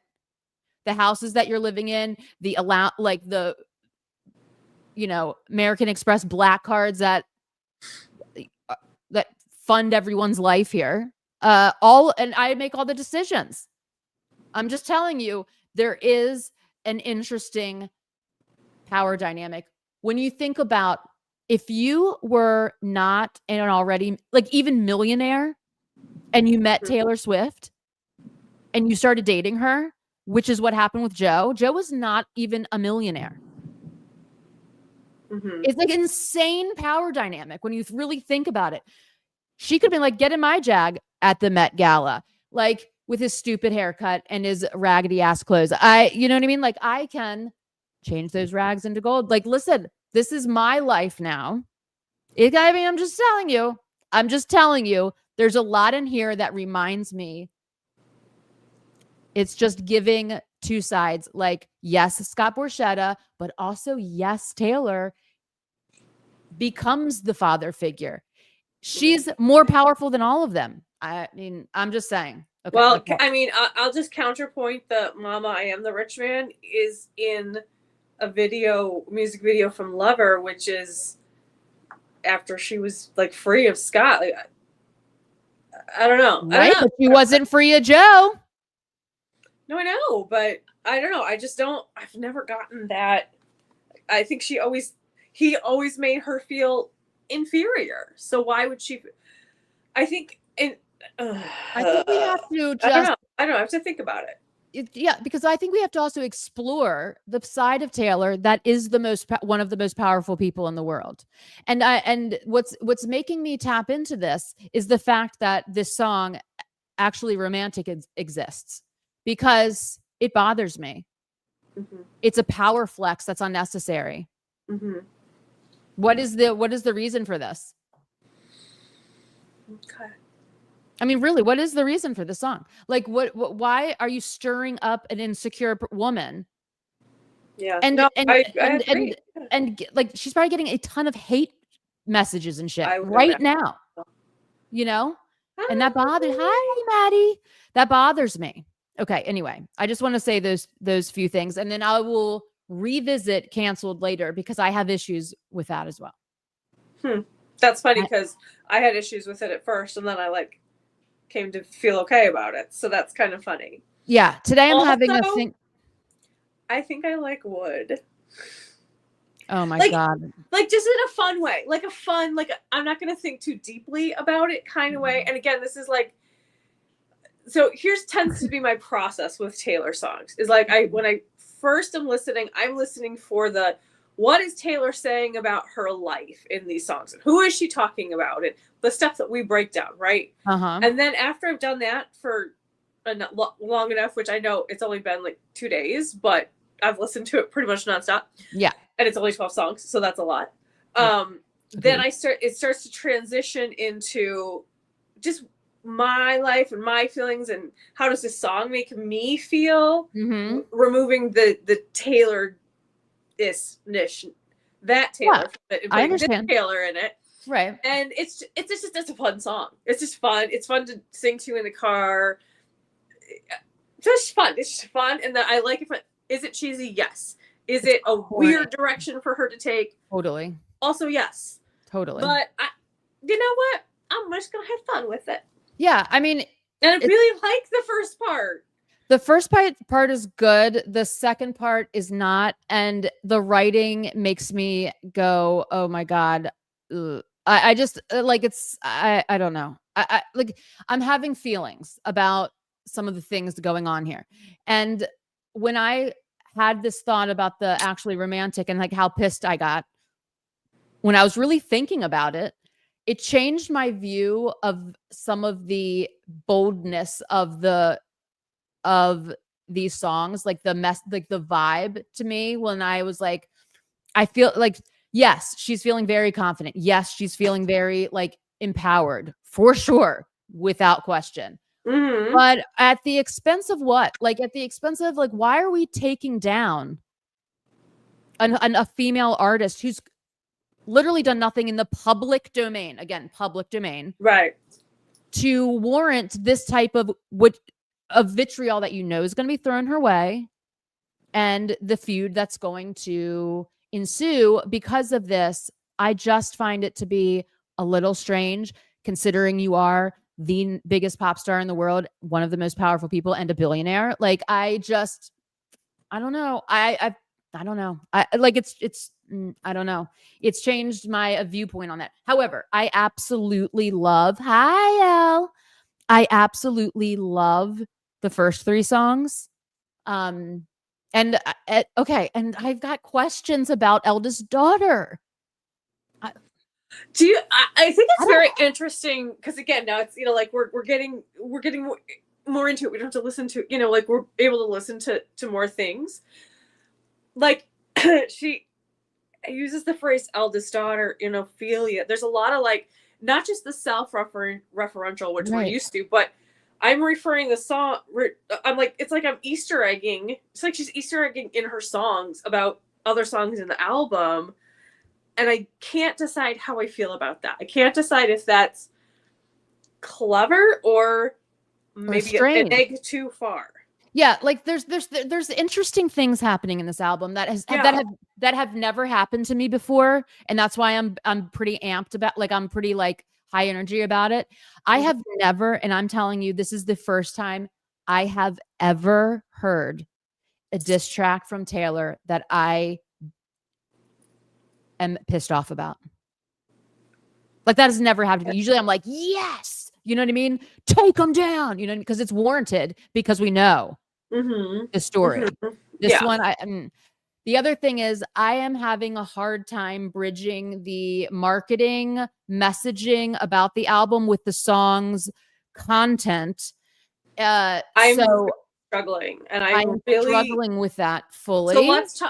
The houses that you're living in, the you know, American Express black cards that fund everyone's life here. And I make all the decisions. I'm just telling you, there is an interesting power dynamic when you think about, if you were not an already, like, even millionaire, and you met Taylor Swift and you started dating her, which is what happened with Joe. Joe was not even a millionaire. It's like insane power dynamic when you really think about it. She could have been like, get in my Jag at the Met Gala, like, with his stupid haircut and his raggedy ass clothes. You know what I mean? Like, I can change those rags into gold. Like, listen, this is my life now. I'm just telling you, there's a lot in here that reminds me. It's just giving two sides. Like, yes, Scott Borchetta, but also, yes, Taylor becomes the father figure. She's more powerful than all of them. I mean, I'm just saying. Okay. Well, I mean, I'll just counterpoint the "Mama, I Am the Rich Man" is in a music video from Lover, which is after she was like free of Scott. Like, I don't know. Right, but she wasn't free of Joe. No, I know, but I don't know. I just don't. I've never gotten that. I think he always made her feel inferior. So why would she? I think, and I think we have to just. I don't know. I have to think about it. Yeah, because I think we have to also explore the side of Talor that is one of the most powerful people in the world. And what's making me tap into this is the fact that this song, Actually Romantic, exists, because it bothers me. Mm-hmm. It's a power flex that's unnecessary. Mm-hmm. What is the reason for this? Okay. I mean, really, what is the reason for the song? Like, why are you stirring up an insecure woman? Yeah. And no, and I agree. and like, she's probably getting a ton of hate messages and shit right now, you know? And that bothers, hi, Maddie. That bothers me. Okay. Anyway, I just want to say those few things, and then I will revisit Canceled later, because I have issues with that as well. That's funny, because I had issues with it at first, and then I came to feel okay about it. So that's kind of funny. Yeah. Today I'm having a thing. I think I like Wood. Oh my God. Like, just in a fun way, I'm not going to think too deeply about it kind of way. And again, this is so here's tends to be my process with Talor songs is when I first am listening, I'm listening for what is Talor saying about her life in these songs, and who is she talking about, and the stuff that we break down, right? And then after I've done that for long enough, which I know it's only been 2 days, but I've listened to it pretty much nonstop. Yeah. And it's only 12 songs, so that's a lot. Then it starts to transition into just my life and my feelings, and how does this song make me feel? Mm-hmm. Removing the Talor niche, that Talor, I understand Talor in it, right? And it's a fun song. It's just fun. It's fun to sing to in the car. Just fun. It's just fun, and I like it. Is it cheesy? Yes. Is it a weird direction for her to take? Totally. Also, yes. Totally. But you know what? I'm just gonna have fun with it. Yeah, I mean, and I really like the first part. The first part is good. The second part is not, and the writing makes me go, "Oh my God!" I just I don't know. I'm having feelings about some of the things going on here, and when I had this thought about the Actually Romantic and how pissed I got when I was really thinking about it, it changed my view of some of the boldness of these songs, the vibe to me, when I was I feel yes, she's feeling very confident. Yes, she's feeling very empowered, for sure, without question. Mm-hmm. But at the expense of what? At the expense of why are we taking down a female artist who's literally done nothing in the public domain, again, public domain, right, to warrant this type of vitriol that is going to be thrown her way, and the feud that's going to ensue because of this? I just find it to be a little strange, considering you are the biggest pop star in the world, one of the most powerful people, and a billionaire. I don't know. I don't know. I don't know. It's changed my viewpoint on that. However, I absolutely love, hi, Elle. I absolutely love the first 3 songs. And okay. And I've got questions about Eldest Daughter. I think it's very interesting, because again, now it's we're getting more into it. We don't have to listen to we're able to listen to more things. She uses the phrase eldest daughter in Ophelia. There's a lot of not just the self-referential, which we're used to, but I'm referring the song. I'm it's I'm Easter egging. It's she's Easter egging in her songs about other songs in the album. And I can't decide how I feel about that. I can't decide if that's clever or maybe an egg too far. Yeah, like there's interesting things happening in this album that have never happened to me before, and that's why I'm pretty amped about, like, I'm pretty like high energy about it. I have never, and I'm telling you, this is the first time I have ever heard a diss track from Talor that I am pissed off about. Like, that has never happened to me. Usually I'm like, yes, you know what I mean? Take them down, you know, because it's warranted, because we know the story. This one, the other thing is, I am having a hard time bridging the marketing messaging about the album with the song's content. I'm struggling, and I'm really struggling with that fully. So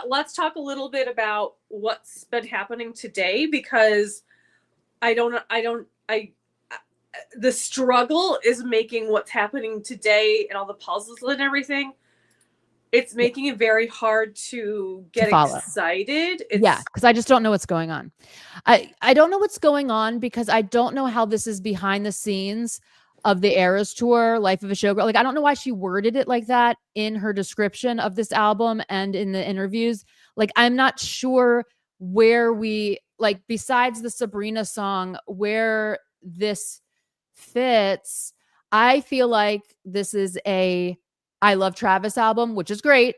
let's talk a little bit about what's been happening today, because the struggle is making what's happening today and all the puzzles and everything, it's making it very hard to get excited. Because I just don't know what's going on. I don't know what's going on, because I don't know how this is behind the scenes of the Eras tour, Life of a Showgirl. Like, I don't know why she worded it like that in her description of this album and in the interviews. Like, I'm not sure where we, like, besides the Sabrina song, where this fits. I feel like this is a I Love Travis album, which is great.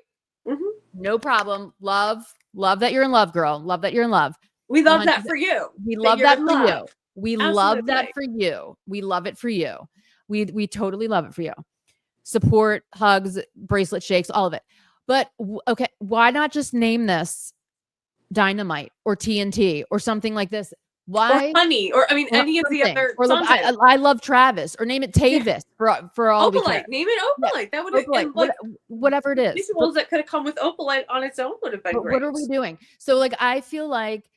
No problem. Love that you're in love, girl. Love that you're in love. We love that for you. We love that for you. We love that for you. We love it for you. We totally love it for you. Support, hugs, bracelet shakes, all of it. But okay, why not just name this Dynamite or TNT or something like this? Why? Or Honey, or I mean, any of the other songs. I Love Travis, or name it Tayvis for all Opalite. Name it Opalite. That would have like, whatever it is. Visuals that could have come with Opalite on its own would have been great. What are we doing? So, like, I feel like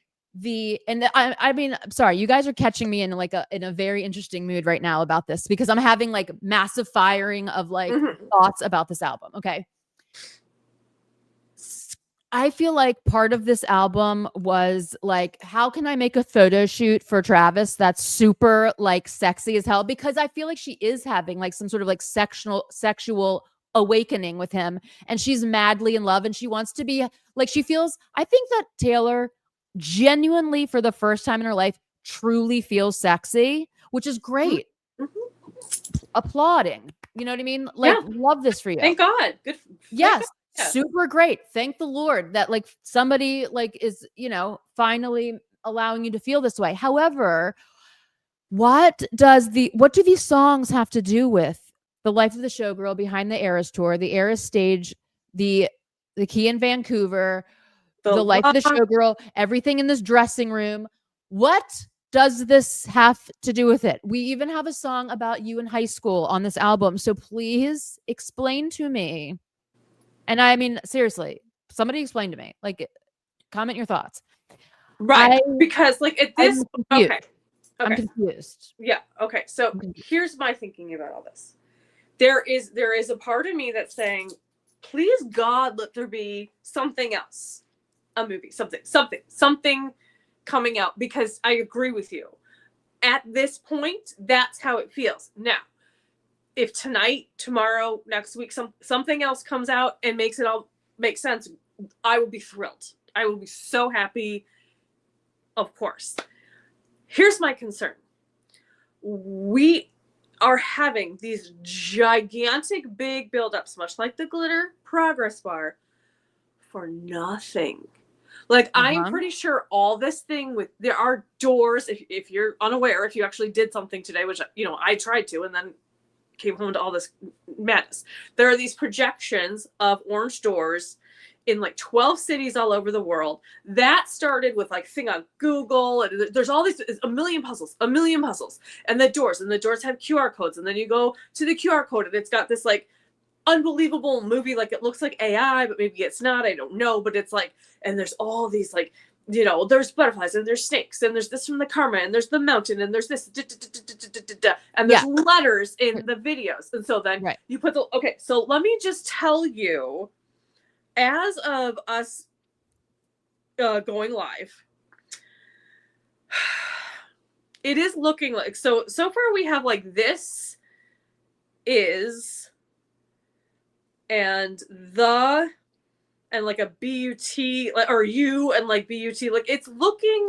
I mean, I'm sorry, you guys are catching me in a very interesting mood right now about this, because I'm having like massive firing of like thoughts about this album. Okay. I feel like part of this album was like, how can I make a photo shoot for Travis that's super like sexy as hell? Because I feel like she is having like some sort of like sexual awakening with him, and she's madly in love, and she wants to be like, she feels, I think that Talor genuinely, for the first time in her life, truly feels sexy, which is great. Applauding, you know what I mean? Like, love this for you. Thank God. Good. Yes. Super great. Thank the Lord that like somebody like is, you know, finally allowing you to feel this way. However, what do these songs have to do with the Life of the Showgirl, Behind the Eras tour, the Eras stage, the key in Vancouver, the Life of the Showgirl, everything in this dressing room? What does this have to do with it? We even have a song about you in high school on this album. So please explain to me. And I mean, seriously, somebody explain to me. Like, comment your thoughts. Right. Because like at this, okay. I'm confused. Yeah. Okay. So here's my thinking about all this. There is a part of me that's saying, please God, let there be something else. A movie, something coming out, because I agree with you. At this point, that's how it feels. Now, if tonight, tomorrow, next week, something else comes out and makes it all make sense, I will be thrilled. I will be so happy. Of course. Here's my concern. We are having these gigantic big buildups, much like the glitter progress bar, for nothing. Like, I'm pretty sure all this thing with, there are doors, if you're unaware, if you actually did something today, which, you know, I tried to, and then came home to all this madness. There are these projections of orange doors in like 12 cities all over the world. That started with like thing on Google, and there's all these, a million puzzles, and the doors have QR codes. And then you go to the QR code and it's got this like unbelievable movie. Like, it looks like AI, but maybe it's not, I don't know. But it's like, and there's all these like, you know, there's butterflies and there's snakes and there's this from the karma and there's the mountain and there's this and there's letters in the videos. And so then you put okay, so let me just tell you, as of us going live, it is looking like, so far we have like this is and the and like a B-U-T or you and like B-U-T, like it's looking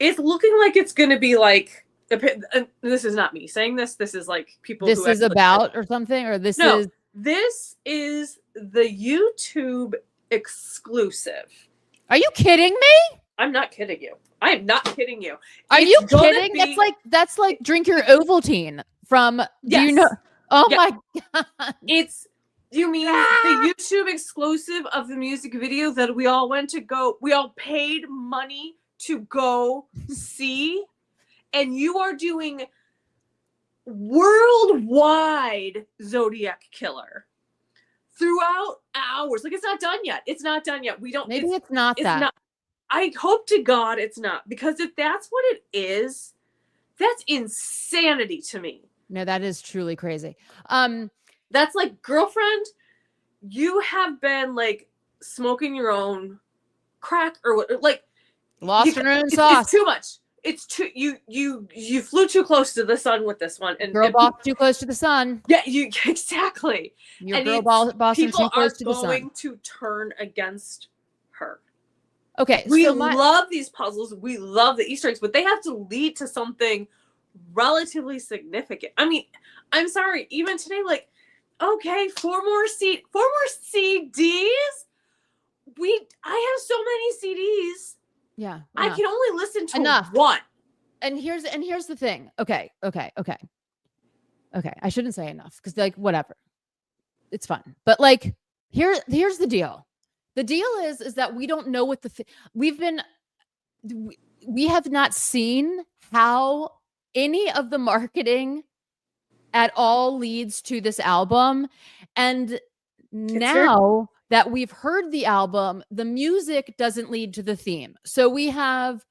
like it's gonna be like, this is not me saying this. This is like people This who is about or something, or this is this is the YouTube exclusive. Are you kidding me? I'm not kidding you. I am not kidding you. Are you kidding? That's like drink your Ovaltine from. Do you know? Oh my god! You mean the YouTube exclusive of the music video that we all paid money to go see, and you are doing worldwide Zodiac Killer throughout hours. Like, it's not done yet. It's not done yet. Maybe it's not that. Not. I hope to God it's not, because if that's what it is, that's insanity to me. No, that is truly crazy. That's like, girlfriend, you have been like smoking your own crack or what? Like, lost in her own sauce. It's too much. It's too you flew too close to the sun with this one, and girl boss too close to the sun. Yeah, exactly. Your and girl boss too close to the sun. People are going to turn against her. Okay, we love these puzzles. We love the Easter eggs, but they have to lead to something relatively significant. I mean, I'm sorry. Even today, like, okay, 4 more CDs. I have so many CDs. Yeah, I can only listen to enough. One. And here's the thing. Okay. I shouldn't say enough because, like, whatever, it's fun. But like, here's the deal. The deal is that we don't know what we have not seen how any of the marketing at all leads to this album. And now that we've heard the album, the music doesn't lead to the theme. So we have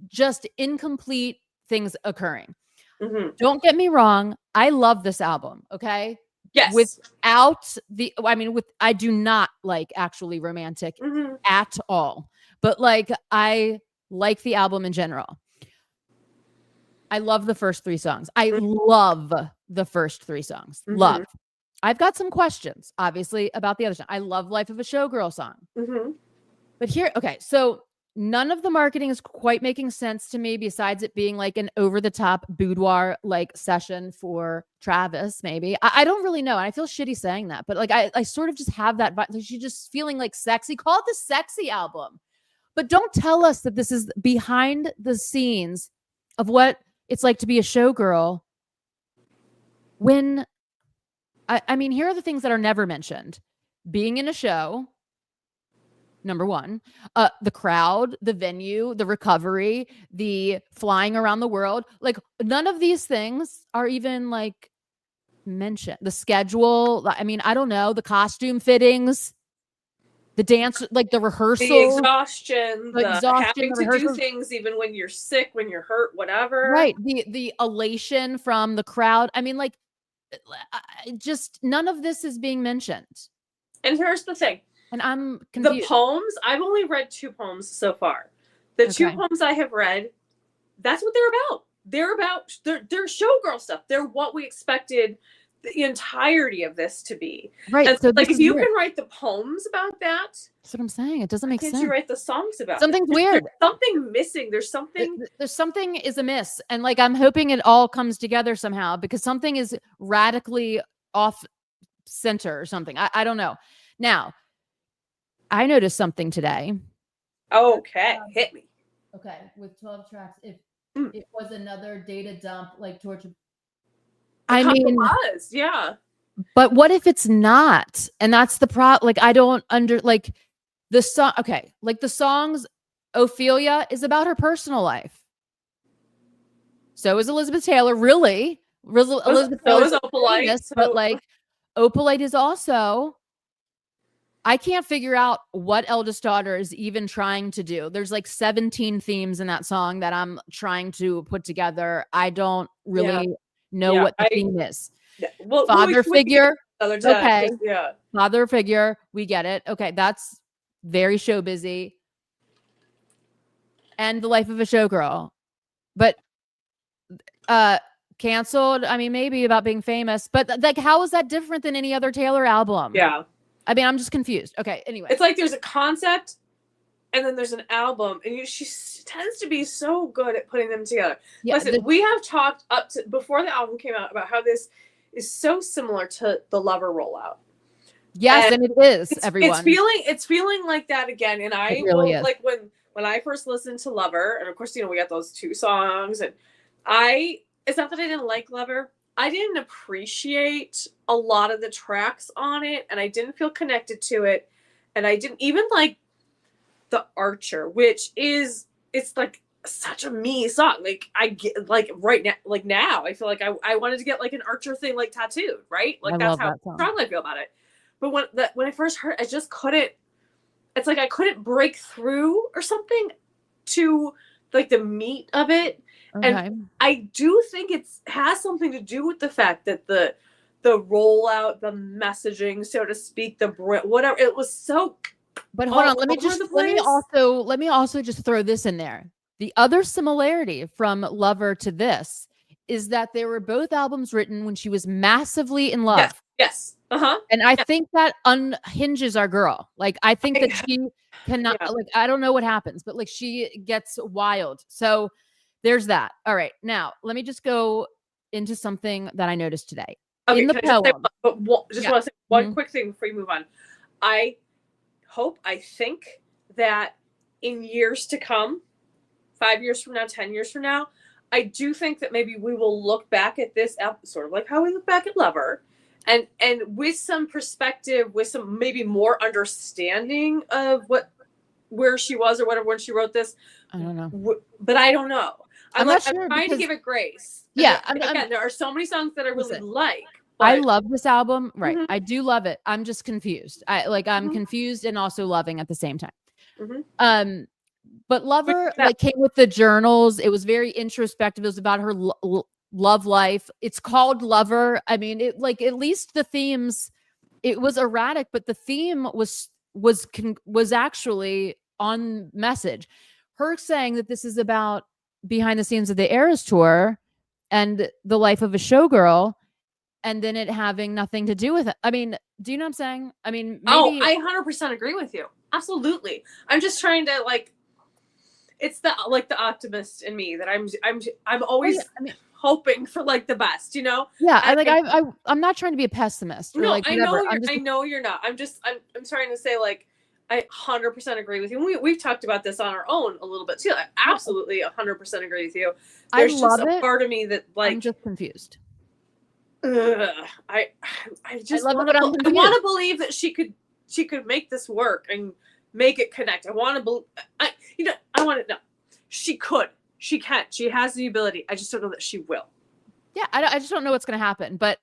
just incomplete things occurring. Mm-hmm. Don't get me wrong. I love this album. Okay. Yes. I do not like Actually Romantic at all, but like, I like the album in general. I love the first 3 songs. I love the first 3 songs. Love. I've got some questions, obviously, about the other song. I love Life of a Showgirl song. But here, okay, so none of the marketing is quite making sense to me, besides it being like an over-the-top boudoir like session for Travis, maybe. I don't really know. And I feel shitty saying that, but like, I sort of just have that vibe. Like, she's just feeling like sexy. Call it the sexy album. But don't tell us that this is behind the scenes of what it's like to be a showgirl, when I mean, here are the things that are never mentioned. Being in a show, number 1, the crowd, the venue, the recovery, the flying around the world. Like, none of these things are even like mentioned. The schedule, I mean, I don't know, the costume fittings, the dance, like the rehearsal, the exhaustion, having to do things even when you're sick, when you're hurt, whatever. Right. The elation from the crowd. I mean, like, just none of this is being mentioned. And here's the thing. And I'm confused. The poems, I've only read 2 poems so far. The 2 poems I have read, that's what they're about. They're showgirl stuff. They're what we expected the entirety of this to be. Right. And so like, if you can write the poems about that, that's what I'm saying. It doesn't make sense. You write the songs about something's weird. There's something missing. There's something is amiss. And like, I'm hoping it all comes together somehow, because something is radically off center or something. I don't know. Now, I noticed something today. Okay. Hit me. Okay. With 12 tracks, if it was another data dump, like Torture. I mean, yeah. But what if it's not? And that's the problem. Like, I don't like the song. Okay. Like, the songs, Ophelia is about her personal life. So is Elizabeth Taylor. Really? Elizabeth Taylor is Opalite. But like, Opalite is also, I can't figure out what Eldest Daughter is even trying to do. There's like 17 themes in that song that I'm trying to put together. I don't really know what the theme is. Well, father figure. Okay. Yeah. Father figure. We get it. Okay. That's very show busy. And The Life of a Showgirl. But can canceled. I mean, maybe about being famous, but like, how is that different than any other Taylor album? Yeah. I mean, I'm just confused. Okay. Anyway, It's like there's a concept and then there's an album, and she tends to be so good at putting them together. yeah, Listen, we have talked up to before the album came out about how this is so similar to the Lover rollout. yes, and it is, everyone. It's feeling like that again. And I really is. like when I first listened to Lover, and of course, we got those 2 songs, and it's not that I didn't like Lover. I didn't appreciate a lot of the tracks on it, and I didn't feel connected to it. And I didn't even like The Archer, which it's like such a me song. Like I get like right now, like now I feel like I wanted to get like an Archer thing like tattooed, right? Like that's how strongly I feel about it. But when I first heard, I just couldn't. It's like I couldn't break through or something to like the meat of it. Okay. And I do think it has something to do with the fact that the rollout, the messaging, so to speak, whatever, it was so. But hold on, let me also just throw this in there. The other similarity from Lover to this is that they were both albums written when she was massively in love. Yes. And I think that unhinges our girl. Like, I think that she cannot, like, I don't know what happens, but like she gets wild. So there's that. All right. Now, let me just go into something that I noticed today. Okay, in the poem. Want to say one quick thing before you move on. I think that in years to come, 5 years from now, 10 years from now, I do think that maybe we will look back at this sort of like how we look back at Lover, and with some perspective, with some maybe more understanding of where she was or whatever when she wrote this. I don't know, but I don't know. I'm not sure, I'm trying to give it grace. Yeah, again, there are so many songs that I really like. But I love this album. Right. I do love it. I'm just confused. I'm confused and also loving at the same time. But Lover like came with the journals. It was very introspective. It was about her love life. It's called Lover. I mean, it like at least the themes, it was erratic, but the theme was actually on message. Her saying that this is about behind the scenes of the Eras tour and the life of a showgirl, and then it having nothing to do with it. I mean, do you know what I'm saying? I mean, maybe... I 100% agree with you. Absolutely. I'm just trying to like, it's the optimist in me that I'm always hoping for like the best, Yeah. I'm not trying to be a pessimist. Or no, like, I know you're not. I'm trying to say like, I 100% agree with you. We've talked about this on our own a little bit too. I absolutely 100% agree with you. There's just a part of me that like, I'm just confused. I just want to believe that she could make this work and make it connect. I want to believe. I want to know. She could. She can. She has the ability. I just don't know that she will. Yeah, I just don't know what's going to happen. But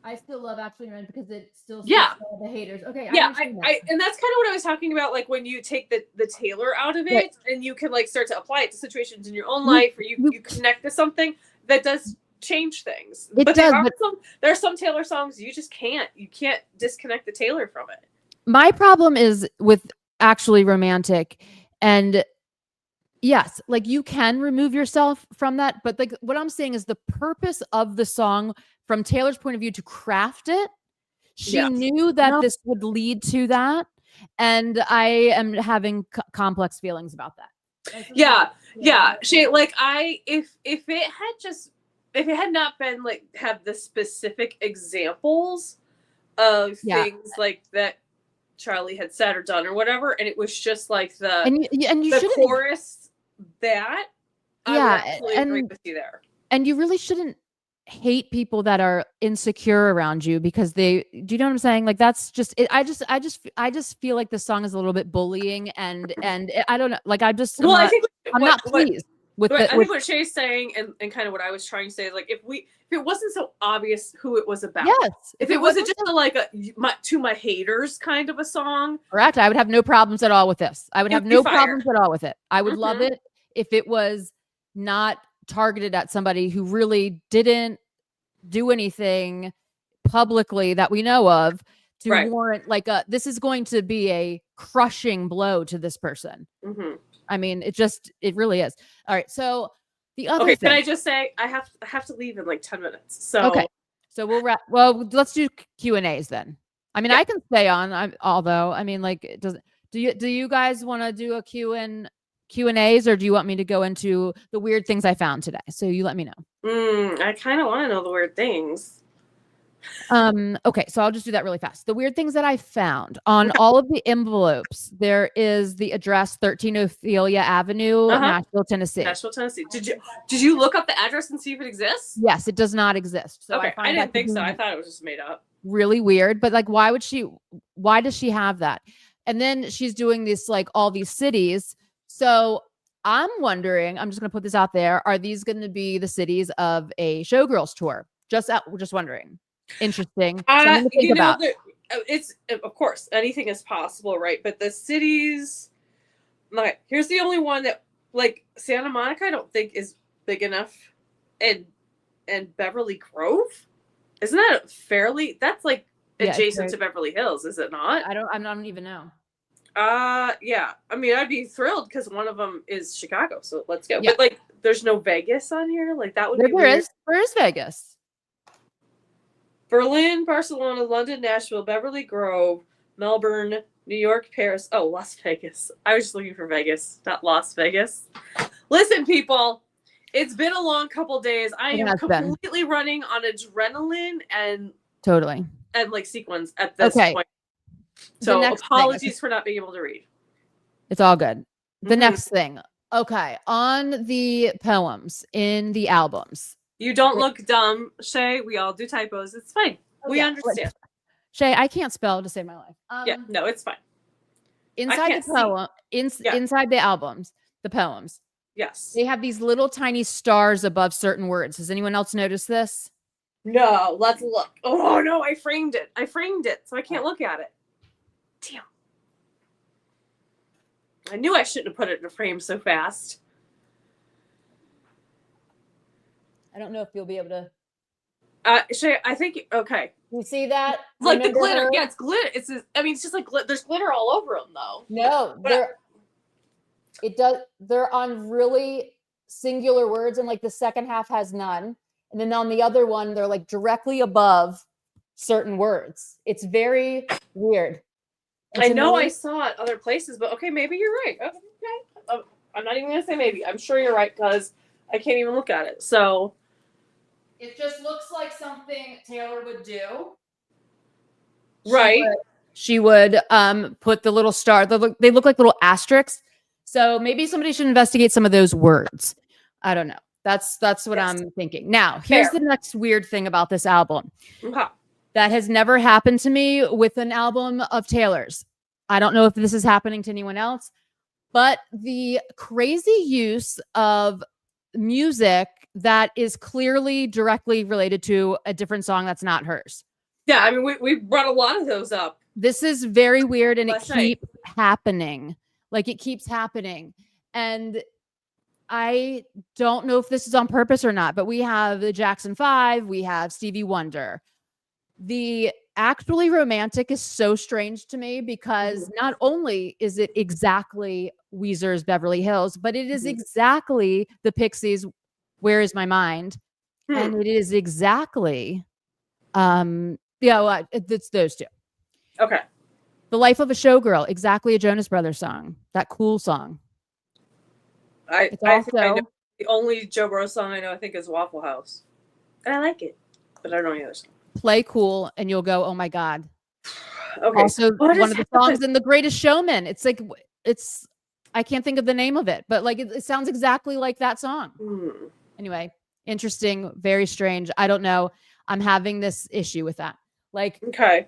I still love Actually Run because it still all the haters. Okay. Yeah, and that's kind of what I was talking about. Like when you take the Taylor out of it, and you can like start to apply it to situations in your own life, or you connect to something that does change things. There are some Taylor songs you can't disconnect the Taylor from it. My problem is with Actually Romantic, and yes, like you can remove yourself from that, but like what I'm saying is the purpose of the song from Taylor's point of view to craft it, she knew that this would lead to that, and I am having complex feelings about that. Yeah. She like if it had not been like have the specific examples of things like that Charlie had said or done or whatever, and it was just like the chorus that I would absolutely agree with you there. And you really shouldn't hate people that are insecure around you because do you know what I'm saying? Like that's just it. I just feel like the song is a little bit bullying and I don't know. Like I'm not pleased. I think what Shay's saying and kind of what I was trying to say is like if it wasn't so obvious who it was about, if it wasn't just to my haters kind of a song, correct, I would have no problems at all with this. I would have no problems at all with it. I would love it if it was not targeted at somebody who really didn't do anything publicly that we know of to warrant like this is going to be a crushing blow to this person. I mean, it really is. All right. So The other Okay, thing. can I just say I have to leave in like 10 minutes. So okay, so we'll wrap. Well, let's do Q&As then. I mean, Yeah. I can stay on. Although, I mean, like, it doesn't. Do you guys want to do a Q&As, or do you want me to go into the weird things I found today? So you let me know. I kind of want to know the weird things. Okay, so I'll just do that really fast. The weird things that I found on all of the envelopes, there is the address 13 Ophelia Avenue, Nashville, Tennessee. Nashville, Tennessee. Did you look up the address and see if it exists? Yes, it does not exist. So okay, I find didn't that think so. I thought it was just made up. really weird, but like, why does she have that? And then she's doing this, like, all these cities. So I'm wondering, I'm just going to put this out there. Are these going to be the cities of a Showgirls tour? Just wondering. Interesting. Something to think about. It's, of course, anything is possible, right? But the cities, like, here's the only one that, like, Santa Monica, I don't think is big enough, and Beverly Grove, isn't that fairly? That's like adjacent to Beverly Hills, is it not? I don't even know. Yeah. I mean, I'd be thrilled because one of them is Chicago, so let's go. Yeah. But like, there's no Vegas on here. Like, that would be Where weird. is Vegas? Berlin, Barcelona, London, Nashville, Beverly Grove, Melbourne, New York, Paris. Oh, Las Vegas. I was just looking for Vegas, not Las Vegas. Listen, people, it's been a long couple days. I am completely running on adrenaline and like sequins at this point. So apologies for not being able to read. It's all good. The next thing. Okay. On the poems in the albums. You don't look dumb, Shay. We all do typos. It's fine. We understand. Shay, I can't spell to save my life. Yeah, no, it's fine. Inside the albums, the poems. Yes. They have these little tiny stars above certain words. Has anyone else noticed this? No, let's look. Oh no, I framed it, so I can't look at it. Damn. I knew I shouldn't have put it in a frame so fast. I don't know if you'll be able to. Shay, I think okay. You see that? Like the glitter. Yeah, it's glitter. It's just like there's glitter all over them, though. No, they're on really singular words, and like the second half has none, and then on the other one they're like directly above certain words. It's very weird. I know I saw it other places, but okay, maybe you're right. Okay. I'm not even gonna say maybe. I'm sure you're right because I can't even look at it. So it just looks like something Talor would do. Right. She would put the little star. They look like little asterisks. So maybe somebody should investigate some of those words. I don't know. That's what I'm thinking. Now, here's the next weird thing about this album. That has never happened to me with an album of Talor's. I don't know if this is happening to anyone else, but the crazy use of music that is clearly directly related to a different song that's not hers. Yeah, I mean, we brought a lot of those up. This is very weird, and it keeps happening. Like, it keeps happening. And I don't know if this is on purpose or not, but we have the Jackson 5, we have Stevie Wonder. The Actually Romantic is so strange to me because not only is it exactly Weezer's Beverly Hills, but it is exactly the Pixies' Where Is My Mind? And it is exactly it's those two. Okay. The Life of a Showgirl, exactly a Jonas Brothers song. That cool song. I think I know the only Joe Bro song I know I think is Waffle House. And I like it, but I don't know any other song. Play Cool and you'll go, oh my God. Okay. Also, one of the songs in The Greatest Showman. It's like, I can't think of the name of it, but like it sounds exactly like that song. Anyway, interesting, very strange. I don't know. I'm having this issue with that. Like, okay.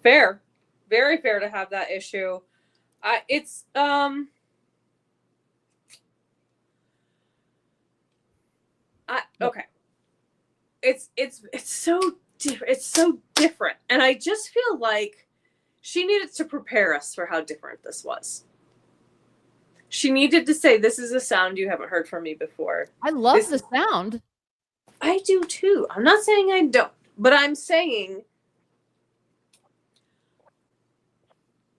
Fair. Very fair to have that issue. It's okay. It's so different, and I just feel like she needed to prepare us for how different this was. She needed to say, "This is a sound you haven't heard from me before." I love the sound. I do too. I'm not saying I don't, but I'm saying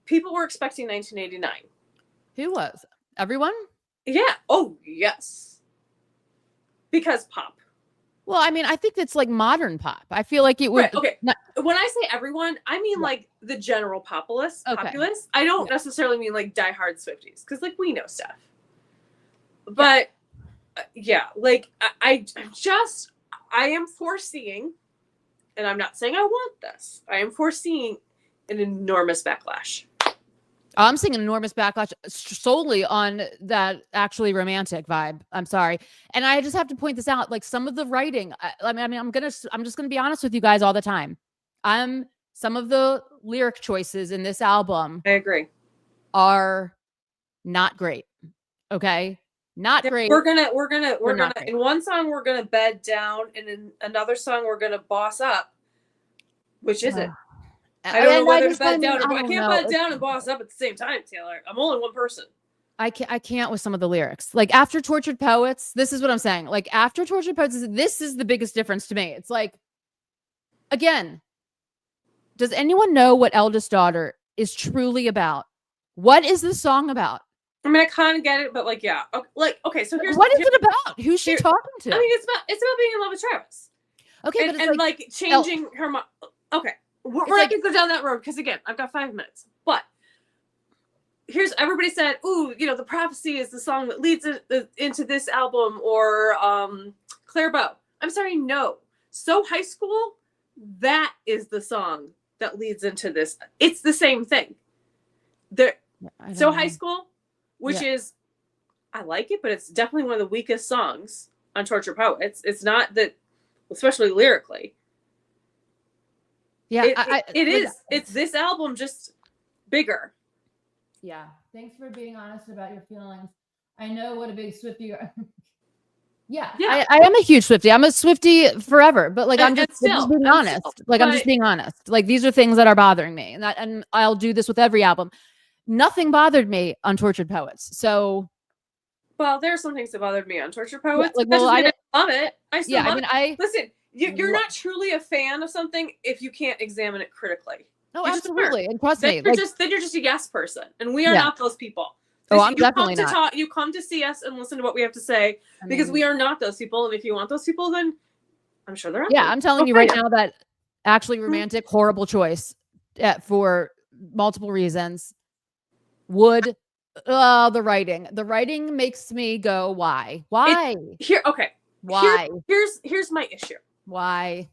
people were expecting 1989. Who was? Everyone? Yeah. Oh, yes. Because pop. Well, I mean, I think it's like modern pop. I feel like it would. Right, okay. When I say everyone, I mean like the general populace. I don't necessarily mean like diehard Swifties, because like we know stuff. But like I am foreseeing, and I'm not saying I want this, I am foreseeing an enormous backlash. I'm seeing an enormous backlash solely on that actually romantic vibe. I'm sorry. And I just have to point this out. Like some of the writing, I mean, I'm just going to be honest with you guys all the time. Some of the lyric choices in this album, I agree, are not great. Okay. Not great. We're gonna in one song we're gonna bed down, and in another song we're gonna boss up. Which is it? I don't know whether to bed down or I can't bed down and boss up at the same time, Taylor. I'm only one person. I can't with some of the lyrics. Like after Tortured Poets, this is what I'm saying. Like after Tortured Poets, this is the biggest difference to me. It's like, again, does anyone know what Eldest Daughter is truly about? What is this song about? I mean, I kind of get it, but like, yeah. Okay, so here's what is it about? Who's she talking to? I mean, it's about being in love with Travis. Okay, and, but it's like changing her mind. Okay. We're not going to go down that road because, again, I've got 5 minutes. But here's, everybody said, ooh, you know, The Prophecy is the song that leads into this album, or Claire Bow. I'm sorry, no. So High School, that is the song that leads into this. It's the same thing. High School, which is, I like it, but it's definitely one of the weakest songs on Tortured Poets. It's not that, especially lyrically. Yeah, it is. It's this album, just bigger. Yeah. Thanks for being honest about your feelings. I know what a big Swiftie you are. Yeah. I am a huge Swiftie. I'm a Swiftie forever. But like, I'm just being honest. I'm just being honest. Like these are things that are bothering me, and I'll do this with every album. Nothing bothered me on Tortured Poets. So. Well, there are some things that bothered me on Tortured Poets. Yeah, like, I love it. I still love it. Listen. You're not truly a fan of something if you can't examine it critically. No, absolutely. And trust me. Then you're just a yes person. And we are not those people. I'm definitely not. You come to see us and listen to what we have to say, because we are not those people. And if you want those people, then I'm sure they're out there. I'm telling you right now that actually romantic, horrible choice for multiple reasons. The writing makes me go, why? Why? Why? Here's my issue. Why?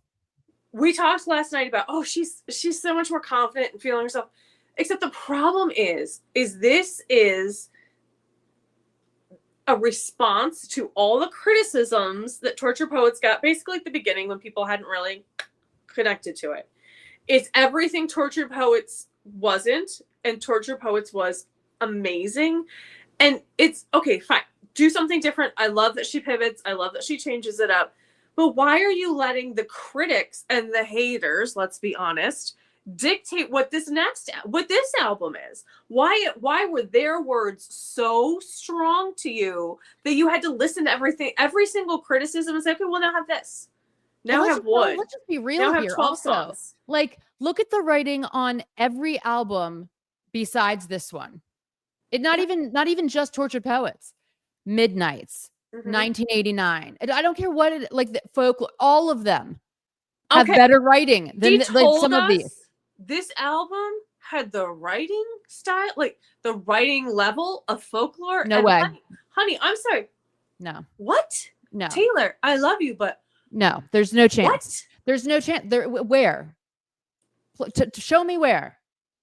We talked last night about, she's so much more confident and feeling herself. Except the problem is this is a response to all the criticisms that Tortured Poets got basically at the beginning when people hadn't really connected to it. It's everything Tortured Poets wasn't, and Tortured Poets was amazing. And it's okay, fine. Do something different. I love that she pivots. I love that she changes it up. But why are you letting the critics and the haters, let's be honest, dictate what this album is? Why were their words so strong to you that you had to listen to every single criticism and say, okay, well, now have this. Now have one. Let's just be real here. 12 also, songs. Like, look at the writing on every album besides this one. Not even just Tortured Poets. Midnights, 1989. I don't care what it, like the folklore, all of them have better writing than some of these. This album had the writing style, like the writing level of folklore. No way. Honey, I'm sorry. No. What? No. Taylor, I love you, but no, there's no chance. What? There's no chance. Where? Show me where.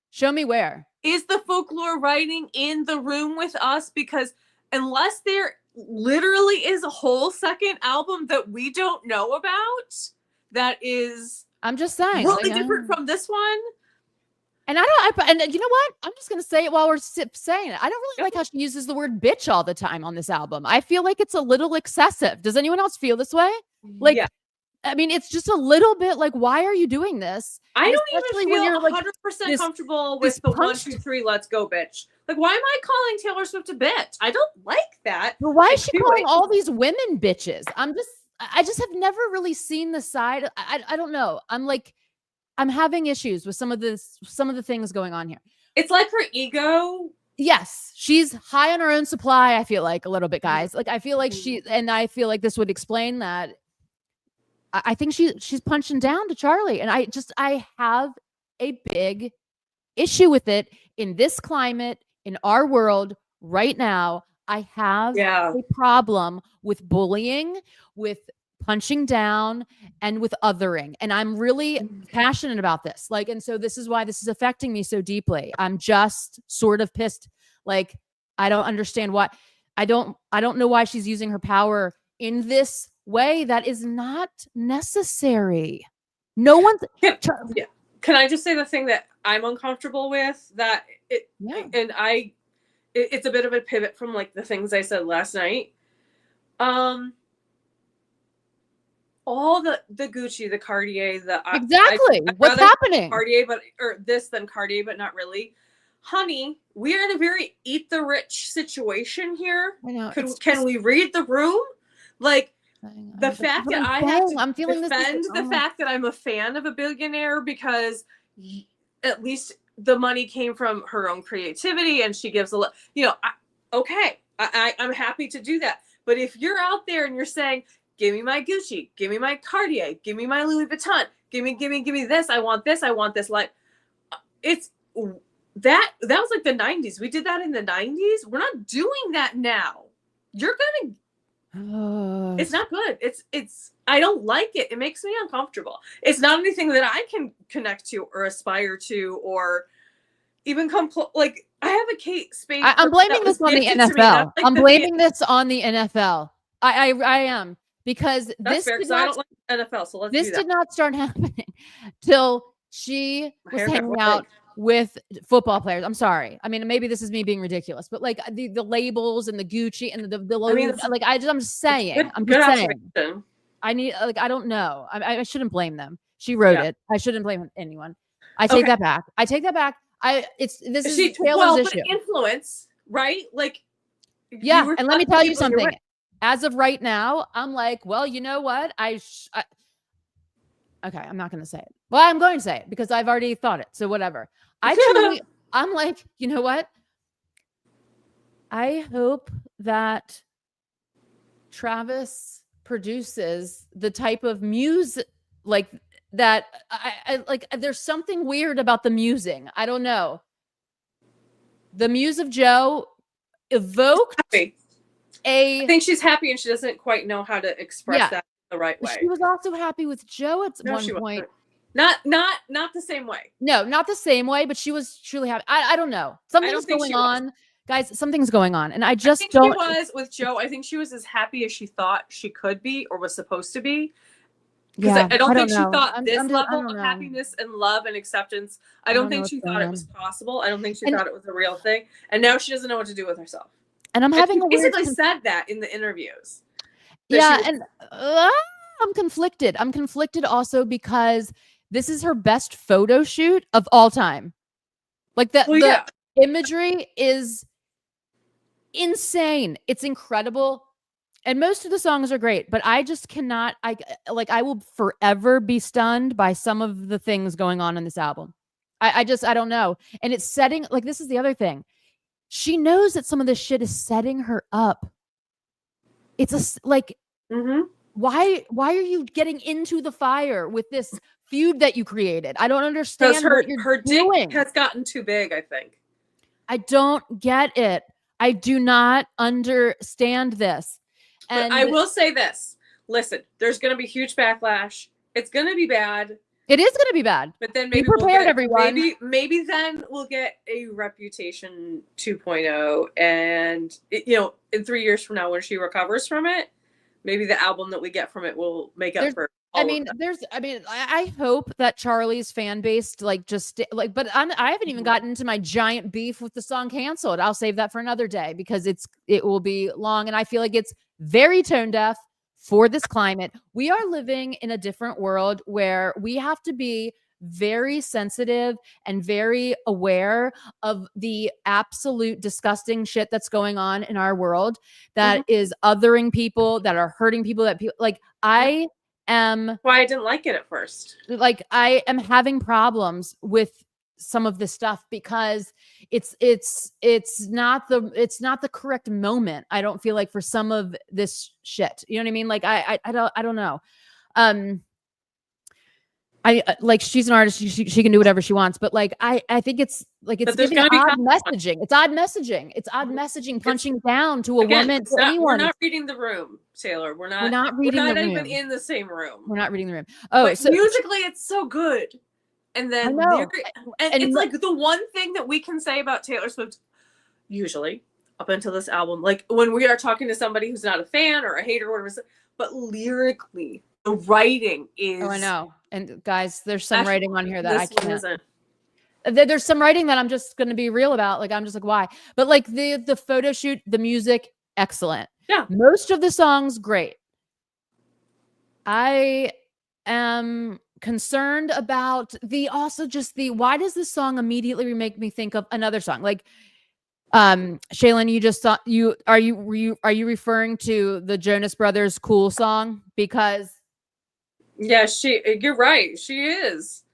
Show me where. Is the folklore writing in the room with us? Because unless there literally is a whole second album that we don't know about, that is, I'm just saying, really different from this one. And and you know what? I'm just going to say it while we're saying it. I don't really like how she uses the word bitch all the time on this album. I feel like it's a little excessive. Does anyone else feel this way? Like, I mean, it's just a little bit like, why are you doing this? I don't even feel 100% comfortable with the 1, 2, 3, let's go, bitch. Like, why am I calling Taylor Swift a bitch? I don't like that. But why is she calling all these women bitches? I just have never really seen the side. I don't know. I'm having issues with some of the things going on here. It's like her ego Yes, she's high on her own supply, I feel like, a little bit, guys. Like, I feel like I feel like this would explain that. I think she's punching down to Charlie. And I have a big issue with it in this climate, in our world right now. I have a problem with bullying, with punching down, and with othering. And I'm really passionate about this. Like, and so this is why this is affecting me so deeply. I'm just sort of pissed. Like, I don't understand why. I don't know why she's using her power in this way that is not necessary. No one's. Can I just say the thing that I'm uncomfortable with? That it's a bit of a pivot from like the things I said last night. All the Gucci, the Cartier, exactly what's happening. Cartier, than Cartier, but not really. Honey, we are in a very eat the rich situation here. I know. Can we read the room? Like, the fact that I have to defend the fact that I'm a fan of a billionaire because at least the money came from her own creativity and she gives a lot, I'm happy to do that. But if you're out there and you're saying, give me my Gucci, give me my Cartier, give me my Louis Vuitton, give me this, I want this, like, it's that was like the 90s. We did that in the 90s. We're not doing that now. You're gonna it's not good. It's I don't like it. It makes me uncomfortable. It's not anything that I can connect to or aspire to or even like I have a Kate Spade. I'm blaming this on the NFL. I'm blaming this on the NFL. I am, because this did not, I don't like NFL, so this did not start happening till she was hanging out with football players. I'm sorry. I mean, maybe this is me being ridiculous, but like the labels and the Gucci and the logo, I'm just saying. I'm just saying. I don't know. I shouldn't blame them. She wrote it. I shouldn't blame anyone. I take that back. This is Taylor's issue. Influence, right? Like, yeah. And let me tell you something. As of right now, I'm like, well, you know what? Okay, I'm not going to say it. Well, I'm going to say it because I've already thought it. So whatever. I'm like, you know what? I hope that Travis produces the type of music like that. I like, there's something weird about the musing. I don't know. The muse of Joe evoked I think she's happy and she doesn't quite know how to express that the right way. She was also happy with Joe at one point. Not the same way. No, not the same way, but she was truly happy. I don't know. Something's going on. Guys, something's going on. And I think she was with Joe. I think she was as happy as she thought she could be or was supposed to be. Because I don't think she thought this level of happiness and love and acceptance. I don't think she thought it was possible. I don't think she thought it was a real thing. And now she doesn't know what to do with herself. And I'm having a basically said that in the interviews. Yeah, and I'm conflicted. I'm conflicted also because this is her best photo shoot of all time. Like the imagery is insane. It's incredible. And most of the songs are great, but I just cannot, I will forever be stunned by some of the things going on in this album. I don't know. And it's setting, like, this is the other thing. She knows that some of this shit is setting her up. It's why are you getting into the fire with this feud that you created? I don't understand what you're doing. Dick has gotten too big, I think. I don't get it. I do not understand this. And but I will say this. Listen, there's going to be huge backlash. It's going to be bad. It is going to be bad. But then maybe be prepared, everyone. Maybe then we'll get a Reputation 2.0, and in 3 years from now, when she recovers from it, maybe the album that we get from it will make up for. I hope that Charlie's fan base but I haven't even gotten into my giant beef with the song Canceled. I'll save that for another day because it will be long, and I feel like it's very tone deaf for this climate. We are living in a different world where we have to be very sensitive and very aware of the absolute disgusting shit that's going on in our world that is othering people, that are hurting people, why I didn't like it at first. Like, I am having problems with some of this stuff because it's not the correct moment. I don't feel like for some of this shit, you know what I mean? Like I don't know. I like she's an artist. She can do whatever she wants, but like I think it's like it's giving odd messaging. It's odd messaging. It's odd messaging, punching down to a woman, to anyone. We're not reading the room, Taylor. We're not even in the same room. We're not reading the room. Oh, but so musically, it's so good. And then and it's like the one thing that we can say about Taylor Swift, usually up until this album, like when we are talking to somebody who's not a fan or a hater or whatever, but lyrically, the writing is. Oh, I know. And guys, there's some writing on here that I can't. There's some writing that I'm just going to be real about. Like, I'm just like, why? But like the photo shoot, the music, excellent. Yeah. Most of the songs, great. I am concerned about why does this song immediately make me think of another song? Like, Shaylin, you just thought are you referring to the Jonas Brothers Cool song? Because yeah, you're right. She is.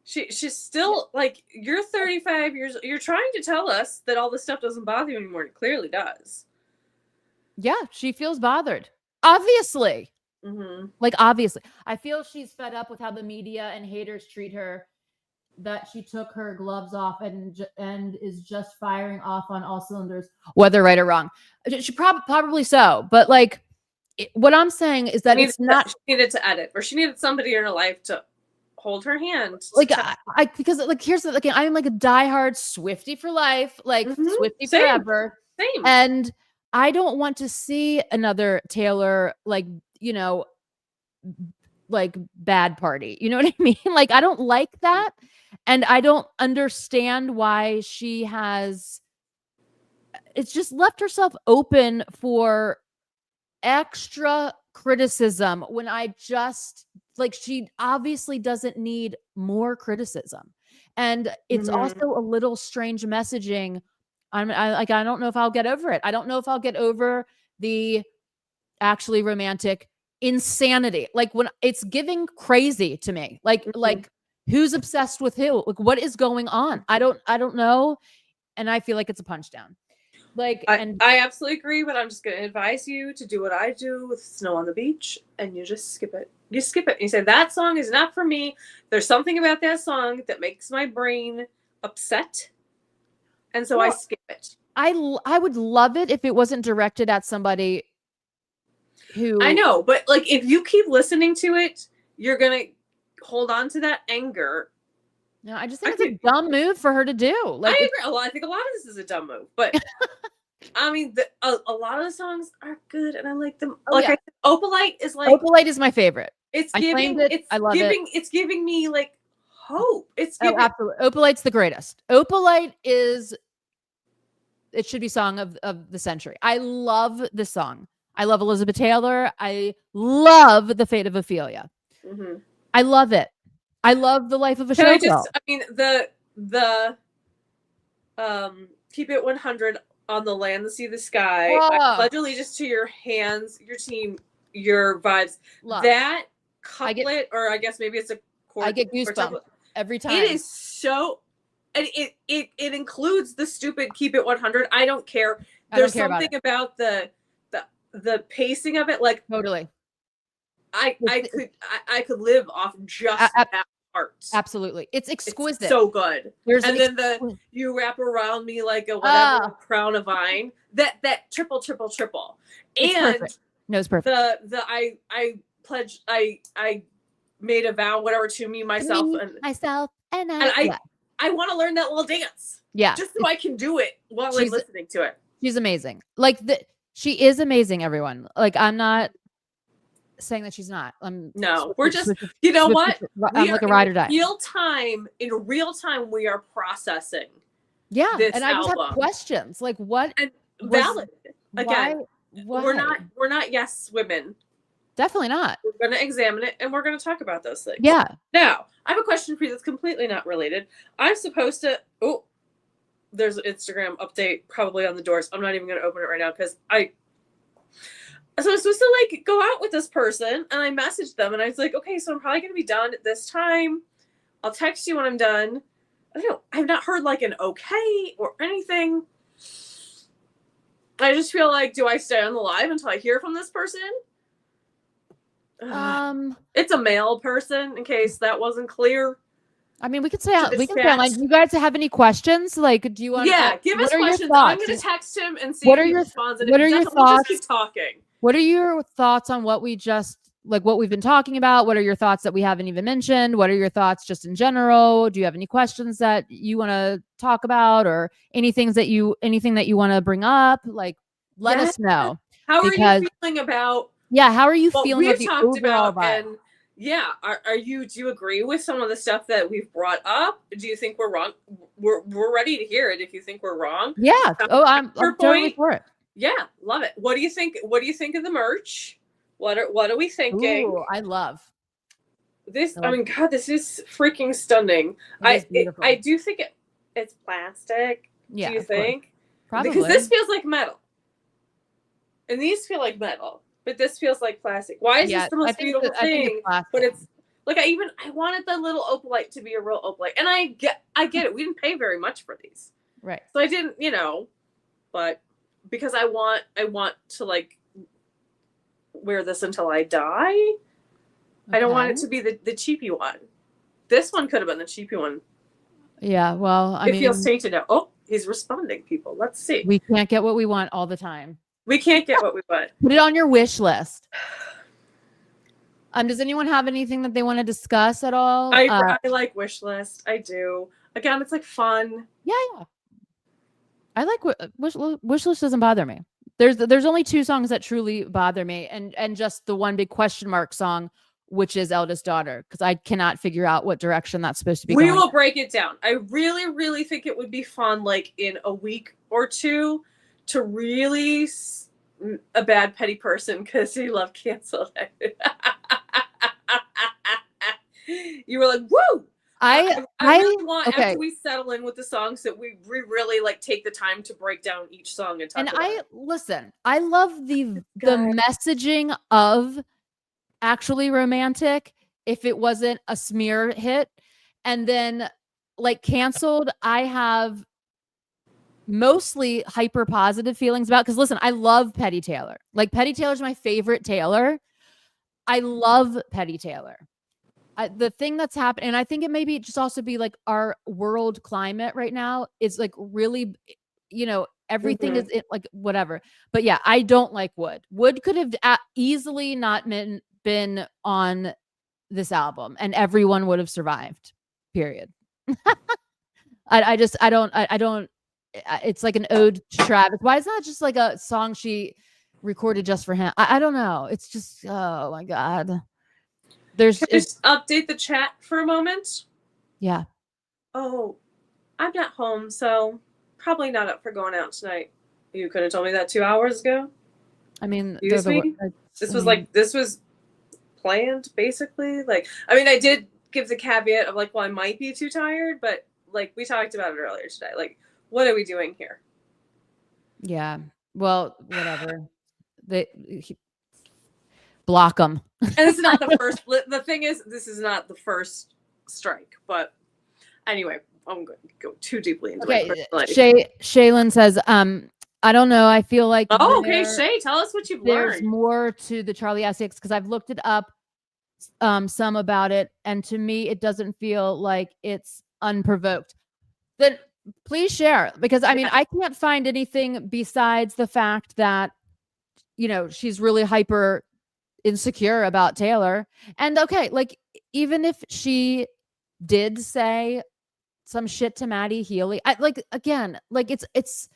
She's still like, you're 35 years. You're trying to tell us that all this stuff doesn't bother you anymore. It clearly does. Yeah, she feels bothered. Obviously. Mm-hmm. Like, obviously. I feel she's fed up with how the media and haters treat her, that she took her gloves off and is just firing off on all cylinders, whether right or wrong. She probably so. But like, what I'm saying is that it's not. She needed to edit, or she needed somebody in her life to hold her hand. Like, because like, here's the thing. I'm like a diehard Swiftie for life, like Swiftie forever. Same. And I don't want to see another Taylor, like, you know, like bad party. You know what I mean? Like, I don't like that. And I don't understand why she has. It's just left herself open for extra criticism when I just like, she obviously doesn't need more criticism. And it's also a little strange messaging. I don't know if I'll get over it. I don't know if I'll get over the actually romantic insanity. Like, when it's giving crazy to me, like who's obsessed with who? Like, what is going on? I don't know. And I feel like it's a punch down. Like, I absolutely agree, but I'm just going to advise you to do what I do with Snow on the Beach, and you just skip it. You skip it. You say, that song is not for me. There's something about that song that makes my brain upset. And so I skip it. I would love it if it wasn't directed at somebody who. I know, but like, if you keep listening to it, you're going to hold on to that anger. No, I just think it's a dumb move for her to do. Like, I agree. I think a lot of this is a dumb move, but I mean, a lot of the songs are good, and I like them. Opalite is like. Opalite is my favorite. It's giving. I love it. It's giving me like hope. It's giving. Oh, absolutely. Opalite's the greatest. Opalite is. It should be song of the century. I love this song. I love Elizabeth Taylor. I love The Fate of Ophelia. Mm-hmm. I love it. I love The Life of a Showgirl. I mean, the Keep It 100 on the Land, the Sea, the Sky. I pledge allegiance to your hands, your team, your vibes. Love. That couplet, or I guess maybe it's a chord. I get goosebumps every time. It is so, and it includes the stupid Keep It 100. I don't care. There's something about the pacing of it, like totally. I could live off just that part. Absolutely. It's exquisite. It's so good. And then you wrap around me like a whatever crown of vine. That triple. It's and perfect. No, it's perfect. I pledge, I made a vow, whatever, to me, myself, and I want to learn that little dance. Yeah. Just so I can do it while I'm listening to it. She's amazing. Like, she is amazing, everyone. Like, I'm not saying that she's not. We're just, you know what? I'm like a ride or die. In real time, we are processing. Yeah. And I just have questions. Like, what? And valid. Again, we're not yes women. Definitely not. We're going to examine it, and we're going to talk about those things. Yeah. Now, I have a question for you that's completely not related. I'm supposed to, there's an Instagram update probably on the doors. I'm not even going to open it right now because so I'm supposed to like go out with this person, and I messaged them, and I was like, okay, so I'm probably going to be done at this time. I'll text you when I'm done. I don't know. I've not heard like an okay or anything. I just feel like, do I stay on the live until I hear from this person? It's a male person, in case that wasn't clear. I mean, we could say online. Do you guys have any questions? Like, do you want? Yeah, give us questions. I'm going to text him and see if he responds. What are your thoughts? We'll just keep talking. What are your thoughts on what we just what we've been talking about? What are your thoughts that we haven't even mentioned? What are your thoughts just in general? Do you have any questions that you want to talk about, or anything that you want to bring up? Like, let us know. How are you feeling about? Yeah, how are you feeling we've talked about? And yeah, do you agree with some of the stuff that we've brought up? Do you think we're wrong? We're ready to hear it if you think we're wrong. Yeah. I'm totally for it. Yeah, love it. What do you think? What do you think of the merch? What are we thinking? Ooh, I love this. I mean, God, this is freaking stunning. I do think it's plastic. Yeah. Do you think? Probably. Because this feels like metal. And these feel like metal. But this feels like plastic. Why is this the most beautiful thing? But it's like I wanted the little opalite to be a real opalite. And I get it. We didn't pay very much for these. Right. So I didn't, but because I want to like wear this until I die. Okay. I don't want it to be the cheapy one. This one could have been the cheapy one. Yeah, well, I mean, it feels tainted now. Oh, he's responding, people. Let's see. We can't get what we want all the time. We can't get what we want. Put it on your wish list. Does anyone have anything that they want to discuss at all? I like wish list. I do. Again, it's like fun. Yeah. I like wish list doesn't bother me. There's only 2 songs that truly bother me, and just the one big question mark song, which is Eldest Daughter, because I cannot figure out what direction that's supposed to be. We will break it down. I really, really think it would be fun, like in a week or two, to really a bad petty person because he loved cancel. You were like, woo! I really want after we settle in with the songs that we really like take the time to break down each song and talk about it. Listen, I love the messaging of Actually Romantic if it wasn't a smear hit. And then like Canceled, I have mostly hyper positive feelings about, because listen, I love Petty Taylor. Like Petty Taylor's my favorite Taylor. I love Petty Taylor. The thing that's happened, and I think it maybe just also be like our world climate right now is like really, everything is like whatever. But yeah, I don't like Wood. Wood could have easily not been on this album, and everyone would have survived. Period. I don't. It's like an ode to Travis. Why is that just like a song she recorded just for him? I don't know. It's just, oh my God. Can I just update the chat for a moment? Yeah. Oh, I'm not home, so probably not up for going out tonight. You could have told me that 2 hours ago. I mean, this was planned, basically. Like, I mean, I did give the caveat of like, well, I might be too tired, but like we talked about it earlier today. Like, what are we doing here? Yeah. Well, whatever. Block them. And this is not the first. The thing is, this is not the first strike. But anyway, I'm going to go too deeply into my personality. Shaylin says, I don't know. I feel like. Oh, okay, Shay, tell us what you've learned. There's more to the Charlie Essex because I've looked it up, some about it, and to me, it doesn't feel like it's unprovoked. Then please share, because I mean, I can't find anything besides the fact that she's really hyper insecure about Taylor. And okay, like even if she did say some shit to Maddie Healy, it's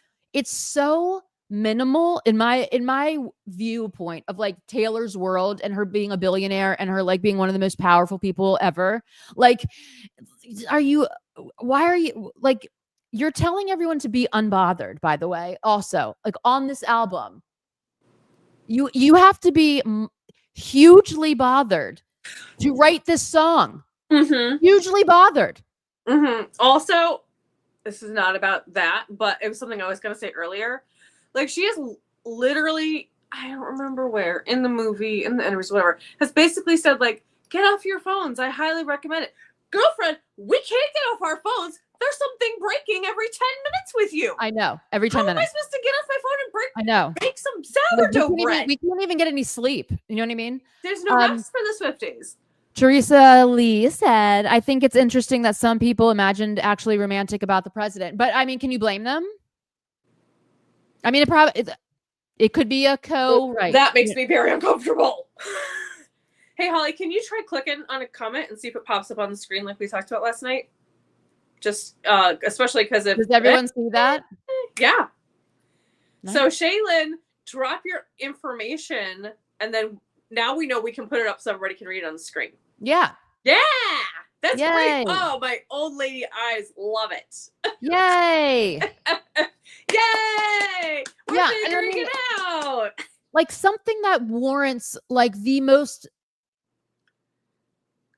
so minimal in my viewpoint of like Taylor's world and her being a billionaire and her like being one of the most powerful people ever. Like, why are you like, you're telling everyone to be unbothered, by the way. Also, like on this album, you have to be hugely bothered to write this song. Hugely bothered. Also, this is not about that, but it was something I was going to say earlier. Like, she is literally, I don't remember where, in the movie, in the interviews, whatever, has basically said, like, get off your phones. I highly recommend it. Girlfriend, we can't get off our phones there's something breaking every 10 minutes with you. I know. Every 10 How am I minutes. supposed to get off my phone and I know. make some Like, sourdough bread? we can't even get any sleep. You know what I mean? There's no rest for the Swifties. Teresa Lee said, I think it's interesting that some people imagined actually romantic about the president. But I mean, can you blame them? I mean, it could be a co-right. That makes me very uncomfortable. Hey, Holly, can you try clicking on a comment and see if it pops up on the screen like we talked about last night? Just especially because if does everyone see that? Yeah. Nice. So Shaylin, drop your information, and then now we know we can put it up so everybody can read it on the screen. Yeah. Yeah. That's Yay. great. Oh, my old lady eyes love it. Yay. Yay. We're figuring it out. Like something that warrants like the most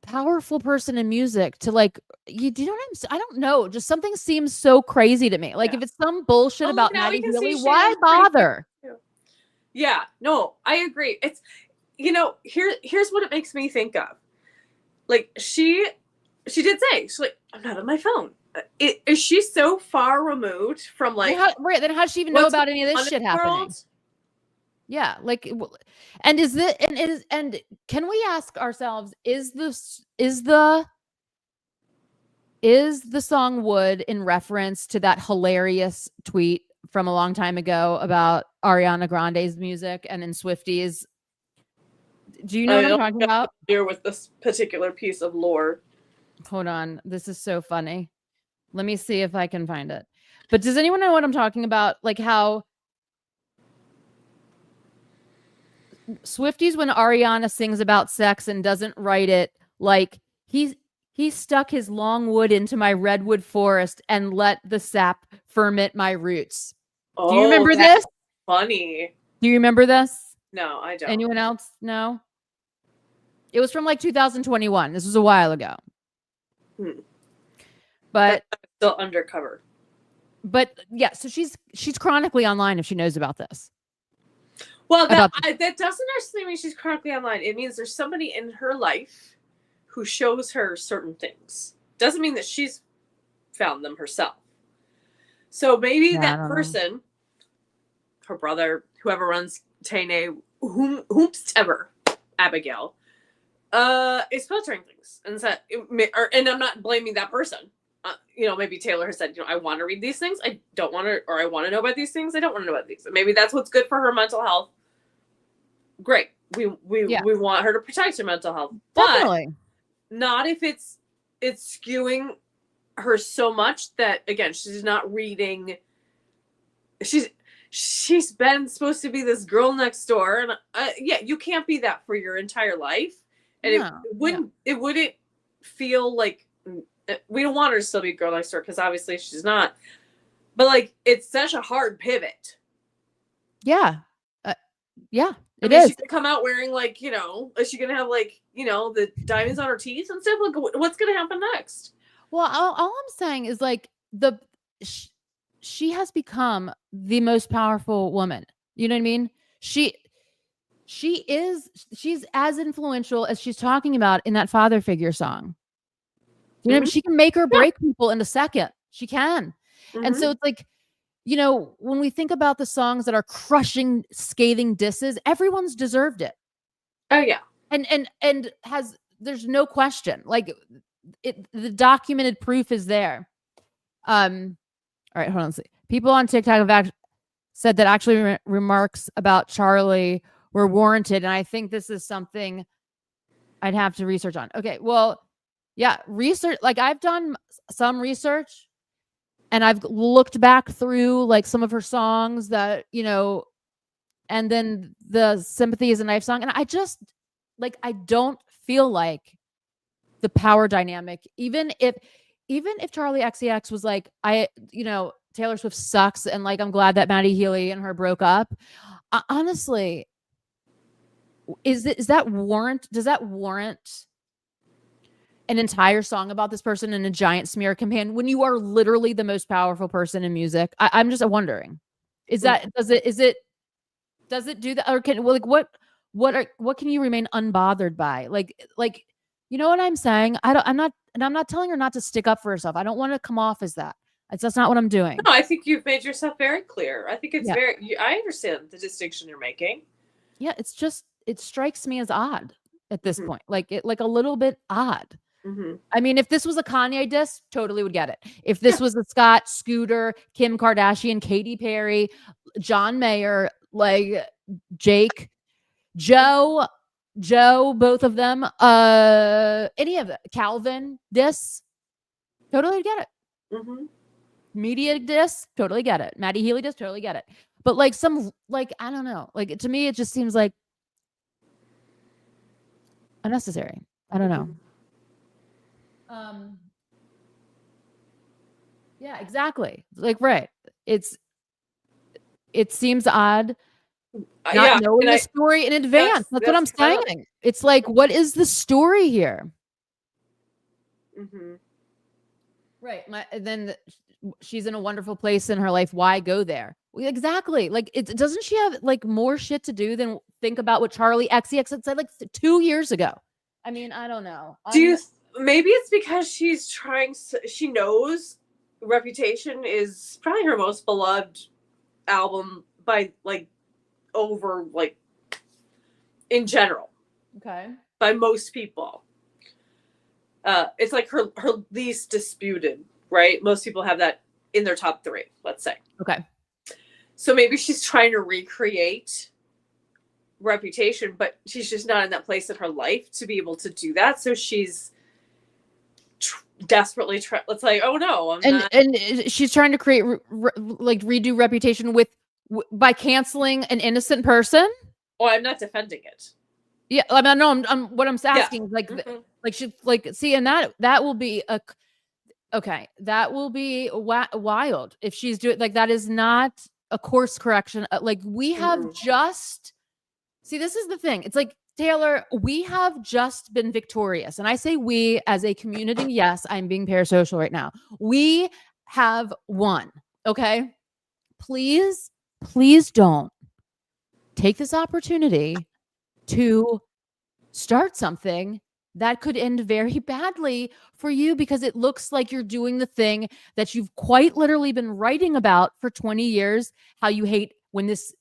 powerful person in music to like, you do you know what I'm saying? I don't know. Just something seems so crazy to me. Like if it's some bullshit about Maddie Healy, why bother? Yeah, no, I agree. It's, here's what it makes me think of. Like she did say, she's like, I'm not on my phone. Is she so far removed from like, then how does she even know about any of this shit happening? Yeah, like, and can we ask ourselves, is the song Wood in reference to that hilarious tweet from a long time ago about Ariana Grande's music and in Swifties? Do you know what I'm talking about? Here with this particular piece of lore. Hold on, this is so funny. Let me see if I can find it. But does anyone know what I'm talking about? Like how Swifties, when Ariana sings about sex and doesn't write it, like he stuck his long wood into my redwood forest and let the sap ferment my roots. Do you remember this? Funny. Do you remember this? No, I don't. Anyone else? No. It was from like 2021. This was a while ago. But that's still undercover. But yeah, so she's chronically online if she knows about this. Well, that doesn't necessarily mean she's chronically online. It means there's somebody in her life who shows her certain things. Doesn't mean that she's found them herself. So maybe that person, her brother, whoever runs Tane, whomstever, Abigail, is filtering things. And I'm not blaming that person. Maybe Taylor has said, I want to read these things. I don't want to, or I want to know about these things. I don't want to know about these. Maybe that's what's good for her mental health. Great. We want her to protect her mental health. Definitely. But not if it's skewing her so much that, again, she's not reading. She's been supposed to be this girl next door. And you can't be that for your entire life. And it wouldn't feel like, we don't want her to still be girl next door because obviously she's not. But like, it's such a hard pivot. Yeah. Yeah. It is. She's gonna come out wearing like, is she gonna have like, the diamonds on her teeth and stuff? Like, what's gonna happen next? Well, all I'm saying is like she has become the most powerful woman. You know what I mean? She's as influential as she's talking about in that father figure song. You know what I mean? She can make or break people in a second. She can. And so it's like, when we think about the songs that are crushing, scathing disses, everyone's deserved it. Oh yeah. And there's no question. Like the documented proof is there. All right, hold on. People on TikTok have said that actually remarks about Charlie were warranted. And I think this is something I'd have to research on. Okay. Well, yeah. Research. Like I've done some research. And I've looked back through like some of her songs that, and then the Sympathy is a Knife song. And I just I don't feel like the power dynamic, even if Charlie XCX was like, Taylor Swift sucks. And like, I'm glad that Maddie Healy and her broke up. Honestly, does that warrant an entire song about this person and a giant smear campaign when you are literally the most powerful person in music? I'm just wondering, does it do that? Or what can you remain unbothered by? Like You know what I'm saying? I'm not telling her not to stick up for herself. I don't want to come off as that. That's not what I'm doing. No, I think you've made yourself very clear. I think it's Yeah. I understand the distinction you're making. Yeah, it's just, it strikes me as odd at this Mhm. point. Like a little bit odd. Mm-hmm. I mean, if this was a Kanye diss, totally would get it. If this was a Scott, Scooter, Kim Kardashian, Katy Perry, John Mayer, like Jake, Joe, both of them, any of it, Calvin diss, totally get it. Mm-hmm. Media diss, totally get it. Maddie Healy diss, totally get it. But like some, like, I don't know, like to me, it just seems like unnecessary. I don't know. Yeah, exactly. Like, right. It seems odd not knowing the story in advance. That's what I'm saying. It's like, what is the story here? Mm-hmm. Right. Then she's in a wonderful place in her life. Why go there? Exactly. Like, doesn't she have like more shit to do than think about what Charlie XCX had said like 2 years ago? I mean, I don't know. Maybe it's because she's trying. She knows Reputation is probably her most beloved album by like over like in general. Okay. By most people. It's like her least disputed, right? Most people have that in their top 3, let's say. Okay. So maybe she's trying to recreate Reputation, but she's just not in that place in her life to be able to do that. So she's desperately let's like, oh no, and she's trying to create like redo Reputation by canceling an innocent person. Oh, I'm not defending it. Yeah, I mean, no, I'm what I'm asking is like, like she like see, and that will be that will be wild if she's doing like that. Is not a course correction. Like we have just see, this is the thing. It's like, Taylor, we have just been victorious, and I say we as a community. Yes, I'm being parasocial right now. We have won. Okay, please don't take this opportunity to start something that could end very badly for you, because it looks like you're doing the thing that you've quite literally been writing about for 20 years, how you hate when this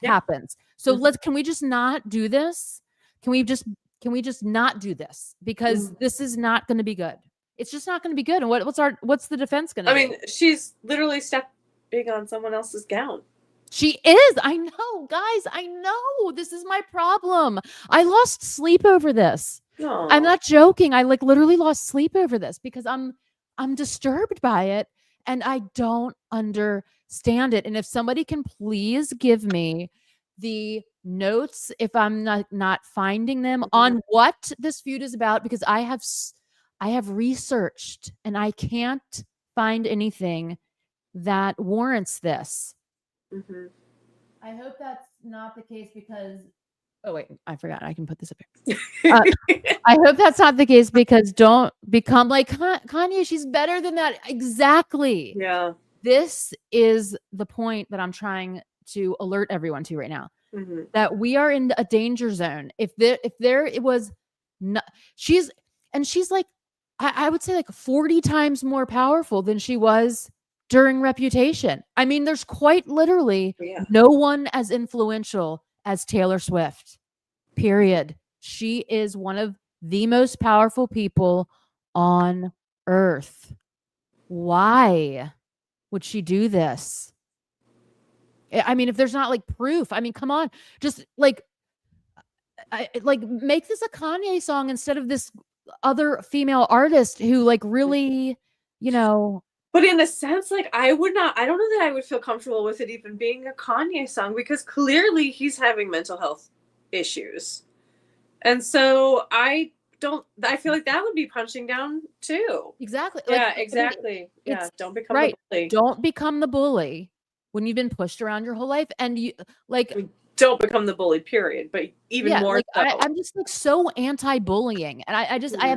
happens. So can we just not do this? Can we just not do this? Because this is not going to be good. It's just not going to be good. And what's the defense going to be? I mean, she's literally stepping on someone else's gown. She is. I know, guys. I know. This is my problem. I lost sleep over this. Aww. I'm not joking. I like literally lost sleep over this because I'm disturbed by it and I don't understand it. And if somebody can please give me the notes, if I'm not finding them, on what this feud is about, because I have researched and I can't find anything that warrants this. I hope that's not the case because oh wait, I forgot. I can put this up here. I hope that's not the case because don't become like Kanye. She's better than that. Exactly. Yeah. This is the point that I'm trying to alert everyone to right now. That we are in a danger zone. If there it was, she's like, I would say like 40 times more powerful than she was during Reputation. I mean, there's quite literally no one as influential as Taylor Swift, period. She is one of the most powerful people on earth. Why would she do this? I mean, if there's not like proof, I mean, come on, just like make this a Kanye song instead of this other female artist who like really, you know. But in a sense, like I don't know that I would feel comfortable with it even being a Kanye song, because clearly he's having mental health issues. And so I feel like that would be punching down too. Exactly. Yeah, like, exactly. Yeah, don't become the bully. Don't become the bully when you've been pushed around your whole life, and you like don't become the bully, period. But even more like, so. I'm just like so anti-bullying, and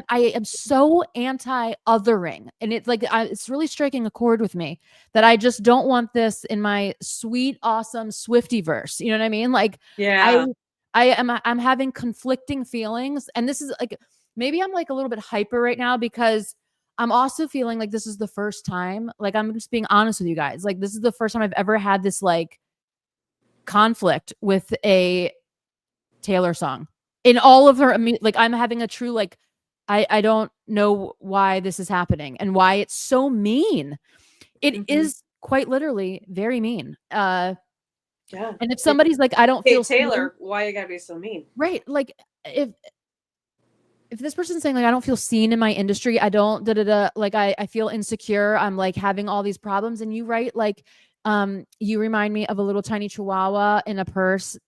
I am so anti-othering, and it's like it's really striking a chord with me that I just don't want this in my sweet, awesome Swiftie verse. You know what I mean? Like, yeah, I'm having conflicting feelings, and this is like maybe I'm like a little bit hyper right now because I'm also feeling like this is the first time, like I'm just being honest with you guys. Like this is the first time I've ever had this like conflict with a Taylor song in all of her. Like I'm having a true like, I don't know why this is happening and why it's so mean. It is quite literally very mean. Yeah. And if somebody's like, I don't Hey, feel Taylor, seen, why you gotta be so mean? right? Like if this person's saying like I don't feel seen in my industry, I don't like I feel insecure, I'm like having all these problems, and you write like you remind me of a little tiny chihuahua in a purse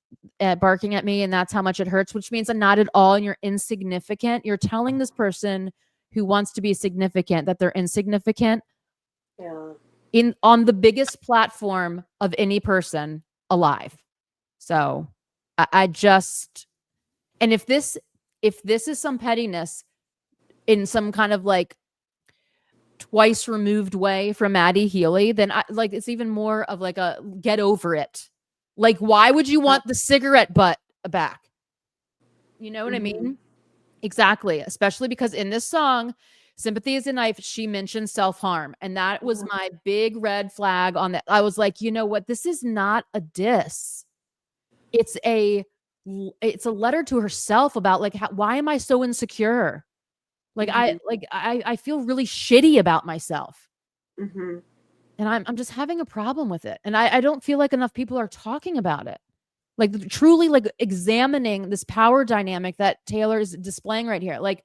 barking at me, and that's how much it hurts, which means I'm not at all and you're insignificant. You're telling this person who wants to be significant that they're insignificant. Yeah. On the biggest platform of any person alive. So I just, and if this is some pettiness in some kind of like twice removed way from Maddie Healy, then I like it's even more of like a get over it. Like, why would you want the cigarette butt back? You know what I mean? Exactly. Especially because in this song, Sympathy is a Knife, she mentioned self-harm. And that was my big red flag on that. I was like, you know what? This is not a diss. It's a letter to herself about like, why am I so insecure? Like I feel really shitty about myself. And I'm just having a problem with it. And I don't feel like enough people are talking about it. Like truly like examining this power dynamic that Taylor is displaying right here. Like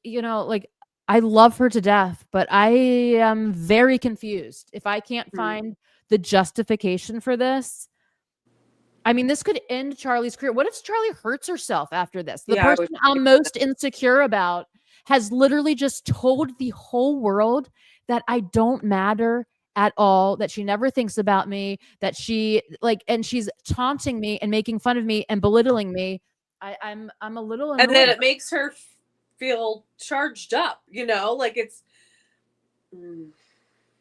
you know, like I love her to death, but I am very confused. If I can't find the justification for this, I mean, this could end Charlie's career. What if Charlie hurts herself after this? The person I'm most insecure about has literally just told the whole world that I don't matter at all, that she never thinks about me, that she like, and she's taunting me and making fun of me and belittling me. I'm a little annoyed. And then it makes her feel charged up, you know, like it's.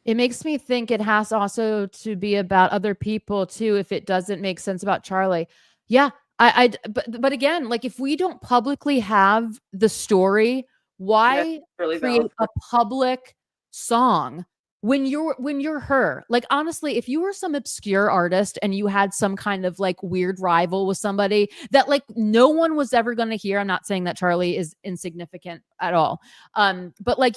It makes me think it has also to be about other people too, if it doesn't make sense about Charlie. Yeah, but again, like if we don't publicly have the story, why really create a public song when you're her? Like honestly, if you were some obscure artist and you had some kind of like weird rival with somebody that like no one was ever going to hear, I'm not saying that Charlie is insignificant at all. But like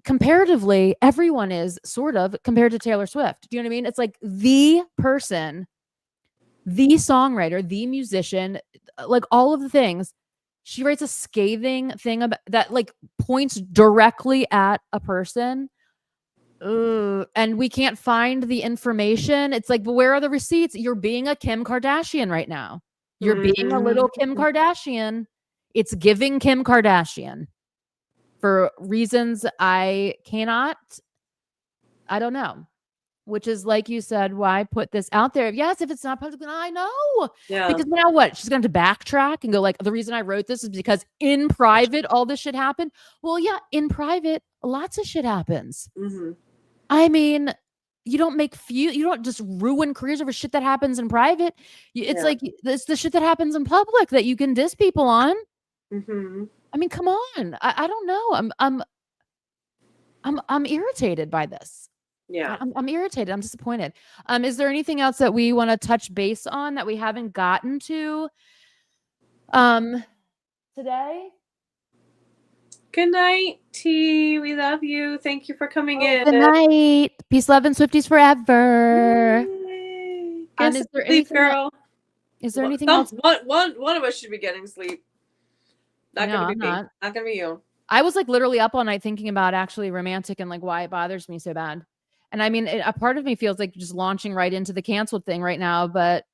comparatively, everyone is sort of compared to Taylor Swift. Do you know what I mean? It's like the person, the songwriter, the musician, like all of the things. She writes a scathing thing about that, like points directly at a person. And we can't find the information. It's like, but where are the receipts? You're being a Kim Kardashian right now. You're being a little Kim Kardashian. It's giving Kim Kardashian. For reasons I don't know, which is like you said, why put this out there? Yes, if it's not public, I know. Yeah. Because now what? She's going to backtrack and go like, the reason I wrote this is because in private, all this shit happened. Well, yeah, in private, lots of shit happens. I mean, you don't just ruin careers over shit that happens in private. It's like, it's the shit that happens in public that you can diss people on. I mean, come on. I don't know. I'm irritated by this. Yeah. I'm irritated. I'm disappointed. Is there anything else that we want to touch base on that we haven't gotten to today? Good night, T. We love you. Thank you for coming in. Good night. Peace, love, and Swifties forever. Is there anything, girl? Is there anything else? One of us should be getting sleep. Not No, gonna be I'm me. not. Not gonna be you. I was like literally up all night thinking about actually romantic and like why it bothers me so bad. And I mean, a part of me feels like just launching right into the canceled thing right now, but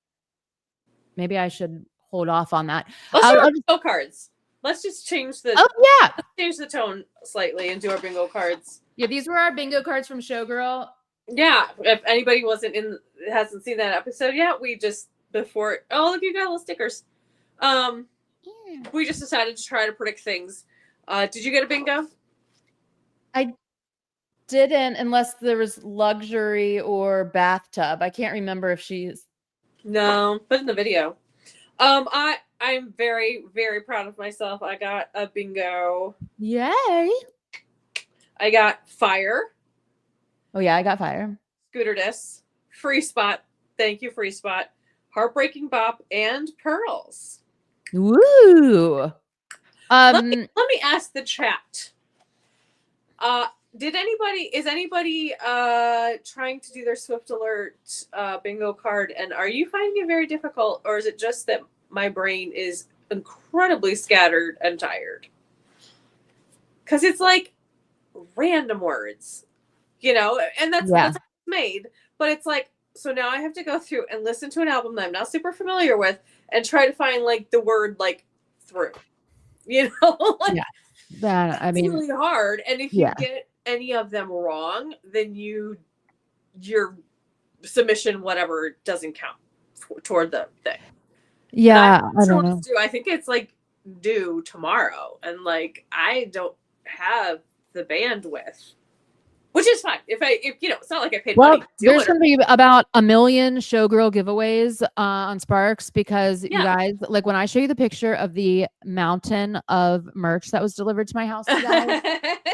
maybe I should hold off on that. Let's do our bingo cards. Let's just change the. Oh yeah, let's change the tone slightly and do our bingo cards. Yeah, these were our bingo cards from Showgirl. Yeah, if anybody hasn't seen that episode yet, we just before. Oh, look, you got little stickers. We just decided to try to predict things. Did you get a bingo? I didn't, unless there was luxury or bathtub. I can't remember if she's. No, but in the video. I I'm very, very proud of myself. I got a bingo. Yay. I got fire, Oh yeah, I got fire. scooter disc, free spot. Thank you, free spot. Heartbreaking bop and pearls. Woo. Let me ask the chat. Is anybody trying to do their Swift Alert bingo card, and are you finding it very difficult, or is it just that my brain is incredibly scattered and tired? Because it's like random words, and that's how it's made. But it's like, so now I have to go through and listen to an album that I'm not super familiar with and try to find like the word like through, like, yeah. That I mean, really hard. And if you get any of them wrong, then your submission, whatever, doesn't count toward the thing. Yeah, I don't know. I think it's like due tomorrow, and like I don't have the bandwidth, which is fine. If it's not like I paid money. There's going to be about 1 million Showgirl giveaways on Sparks, because you guys, like when I show you the picture of the mountain of merch that was delivered to my house, you guys,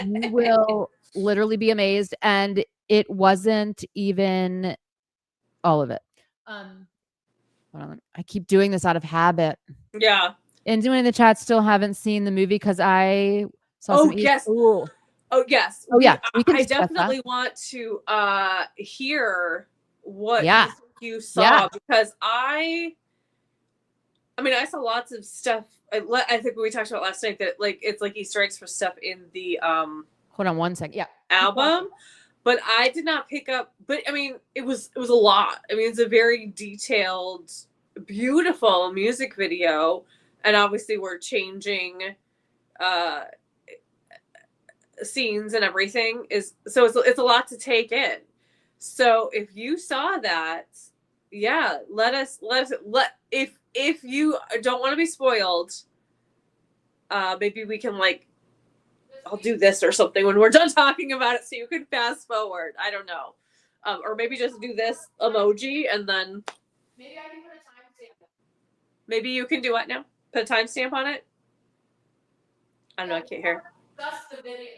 you will literally be amazed. And it wasn't even all of it. Hold on, I keep doing this out of habit. Yeah. And doing in the chat still haven't seen the movie because I saw some. Yes. Oh yes. Oh yeah. I definitely want to hear what you saw, because I saw lots of stuff. I think we talked about last night that like it's like Easter eggs for stuff in the hold on one second. Yeah. Album. But I did not pick up, but I mean it was a lot. I mean, it's a very detailed, beautiful music video, and obviously we're changing scenes and everything, so it's a lot to take in. So if you saw that, if you don't want to be spoiled, maybe we can like, I'll do this or something when we're done talking about it, so you can fast forward. I don't know, or maybe just do this emoji and then maybe I can put a timestamp. Maybe you can do what now? Put a timestamp on it. I don't know. I can't hear. That's the movie.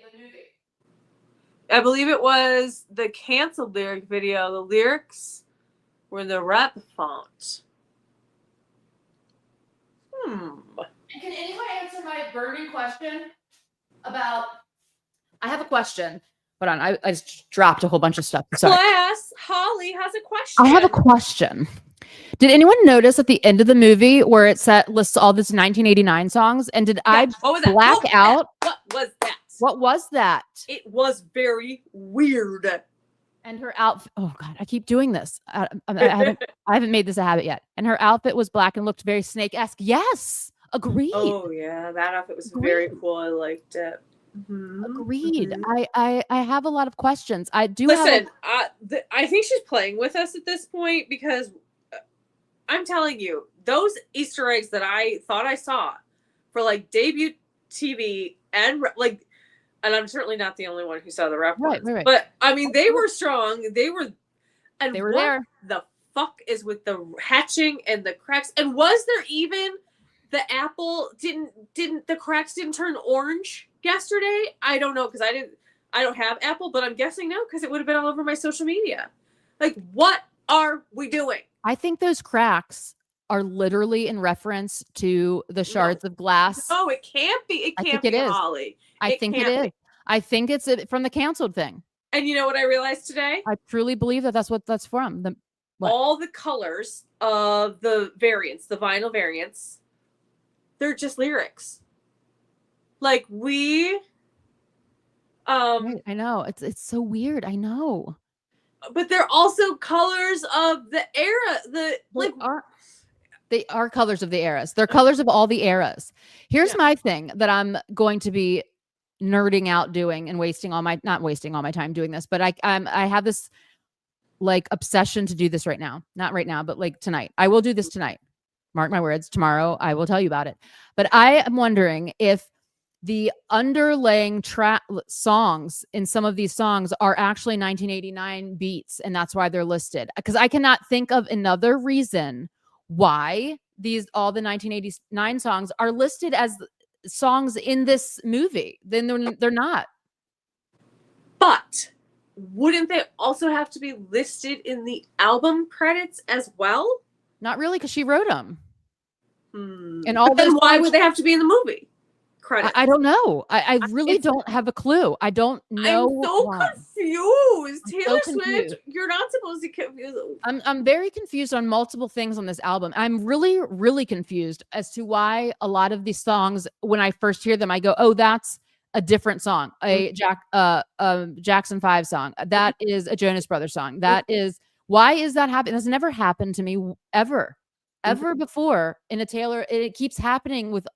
I believe it was the canceled lyric video. The lyrics were in the rap font. Can anyone answer my burning question about? I have a question. Hold on. I just dropped a whole bunch of stuff. Sorry. Class, Holly has a question. I have a question. Did anyone notice at the end of the movie where it lists all this 1989 songs? And did I black out? What was that? What was that? It was very weird. And her outfit. Oh God, I keep doing this. I haven't made this a habit yet. And her outfit was black and looked very Snake-esque. Yes, agreed. Oh yeah, that outfit was very cool. I liked it. Mm-hmm. Agreed. Mm-hmm. I have a lot of questions. I do. Listen, I think she's playing with us at this point, because I'm telling you, those Easter eggs that I thought I saw for like debut TV and like, and I'm certainly not the only one who saw the reference, right. But I mean, they were strong. They were there. The fuck is with the hatching and the cracks? And was there even the apple? Didn't the cracks didn't turn orange yesterday? I don't know, because I don't have Apple, but I'm guessing no, because it would have been all over my social media. Like, what are we doing? I think those cracks are literally in reference to the shards of glass. No, it can't be. It can't be, Holly. I think it is. I think it's from the canceled thing. And you know what I realized today? I truly believe that's what that's from. All the colors of the variants, the vinyl variants, they're just lyrics. Like I know. It's so weird. I know. But they're also colors of the era. They are colors of the eras. They're colors of all the eras. Here's my thing that I'm going to be nerding out doing and not wasting all my time doing this, but I have this like obsession to do this right now. Not right now, but like tonight. I will do this tonight. Mark my words. Tomorrow I will tell you about it. But I am wondering if the underlaying songs in some of these songs are actually 1989 beats, and that's why they're listed. Because I cannot think of another reason why all the 1989 songs are listed as songs in this movie. Then they're not. But wouldn't they also have to be listed in the album credits as well? Not really, because she wrote them. And all then why would they have to be in the movie credits? I don't know. I really don't have a clue. I don't know. I'm so why. confused. I'm Taylor so Swift, confused. you're not supposed to confuse. I'm very confused on multiple things on this album. I'm really, really confused as to why a lot of these songs, when I first hear them, I go, "Oh, that's a different song, a Jackson 5 song. That is a Jonas Brothers song. That is why is that happening? That's never happened to me ever before in a Taylor. It keeps happening with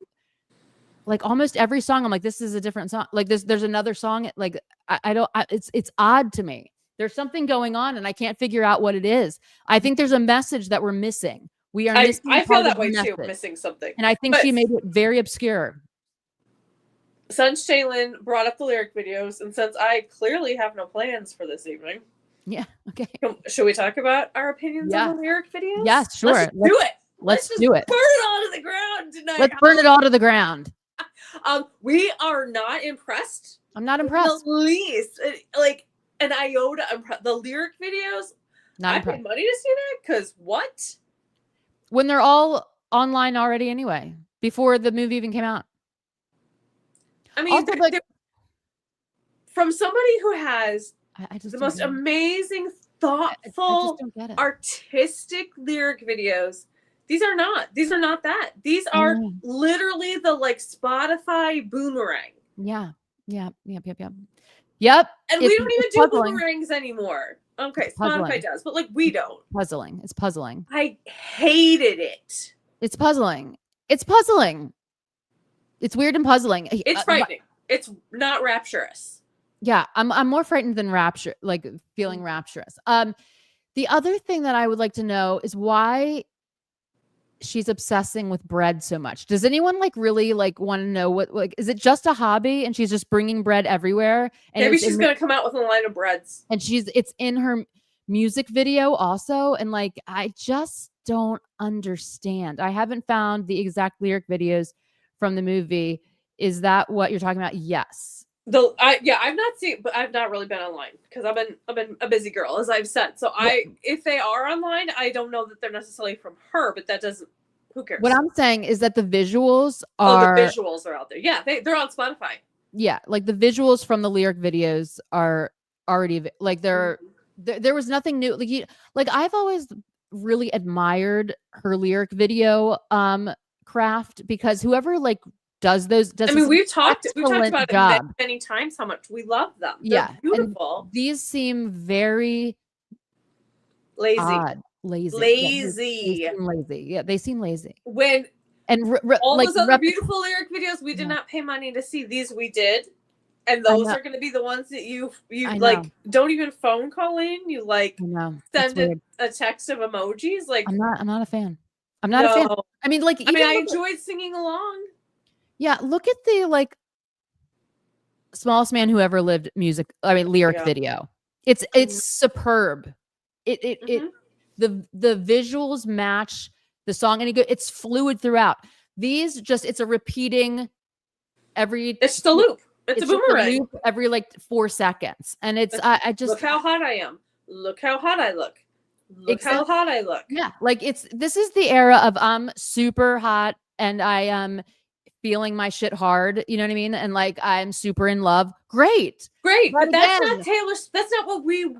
like almost every song. I'm like, this is a different song. Like there's another song. Like it's odd to me. There's something going on and I can't figure out what it is. I think there's a message that we're missing. We are missing. I feel that way too, missing something. And I think she made it very obscure. Since Shaylin brought up the lyric videos, and since I clearly have no plans for this evening. Yeah. Okay. Should we talk about our opinions on the lyric videos? Yes, sure. Let's do it. Let's do it. Burn it all to the ground tonight. Let's burn it all to the ground. We are not impressed. I'm not impressed. The least, like an iota. The lyric videos. Not I impressed. paid money to see that because what? When they're all online already anyway, before the movie even came out. I mean, also, from somebody who has the most amazing, thoughtful, artistic lyric videos. These are not that. These are literally the like Spotify boomerang. Yeah. Yep. And we don't even do boomerangs anymore. Okay, Spotify does, but like we don't. It's puzzling. I hated it. It's puzzling. It's weird and puzzling. It's frightening. It's not rapturous. Yeah, I'm more frightened than rapture, like feeling rapturous. The other thing that I would like to know is why she's obsessing with bread so much. Does anyone like really like want to know what, like, is it just a hobby and she's just bringing bread everywhere? And maybe she's going to come out with a line of breads. And it's in her music video also. And like, I just don't understand. I haven't found the exact lyric videos from the movie. Is that what you're talking about? Yes. I've not seen, but I've not really been online because I've been a busy girl, as I've said. So if they are online, I don't know that they're necessarily from her, but that doesn't. Who cares? What I'm saying is that the visuals are. The visuals are out there. Yeah, they're on Spotify. Yeah, like the visuals from the lyric videos are already like there was nothing new. Like I've always really admired her lyric video craft because whoever like does those. I mean, we've talked about it many times how much we love them. They're beautiful. And these seem very lazy. Odd. Lazy. Yeah, they seem lazy. When all like, those other beautiful lyric videos we did not pay money to see. These we did, and those are going to be the ones that you like. Don't even phone call in. You like send a text of emojis. Like I'm not a fan. I'm not a fan. I mean, like I enjoyed singing along. Yeah, look at the like smallest man who ever lived lyric video. It's superb. The visuals match the song and it's fluid throughout. These it's a repeating it's just a loop. It's a boomerang. Loop every like 4 seconds. And I just look how hot I am. Look how hot I look. Look how hot I look. Yeah, like this is the era of I'm super hot and I am feeling my shit hard, you know what I mean? And like I'm super in love. Great. But that's not Taylor. That's not what we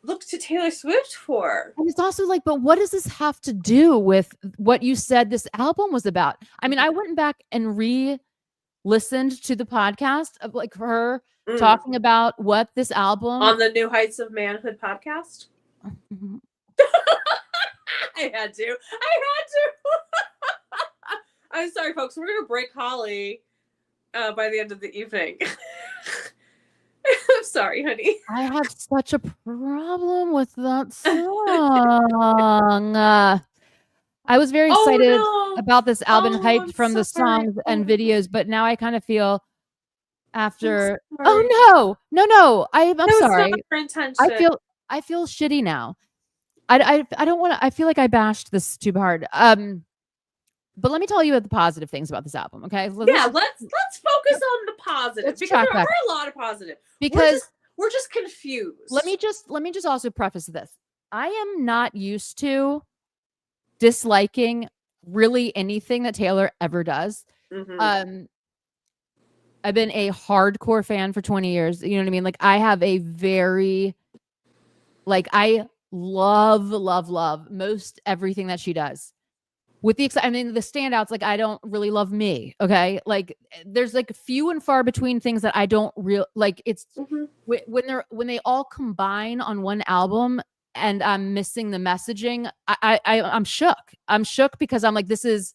look to Taylor Swift for. And it's also like, but what does this have to do with what you said this album was about? I mean, I went back and re-listened to the podcast of like her talking about what this album on the New Heights of Manhood podcast. Mm-hmm. I had to. I'm sorry, folks. We're gonna break Holly by the end of the evening. I'm sorry, honey. I have such a problem with that song. I was very excited about this album, hyped from the songs and videos, but now I kind of feel after. Oh no! I'm sorry. Not her intention. I feel shitty now. I don't want to. I feel like I bashed this too hard. But let me tell you the positive things about this album, okay? Yeah, let's focus on the positive, because there are a lot of positive. Because we're just confused. Let me just also preface this. I am not used to disliking really anything that Talor ever does. Mm-hmm. I've been a hardcore fan for 20 years. You know what I mean? Like, I have a very, like, I love most everything that she does. With the I mean, the standouts, like, I don't really love Me. Okay. Like, there's like few and far between things that I don't like. It's when they all combine on one album and I'm missing the messaging, I'm shook. I'm shook because I'm like, this is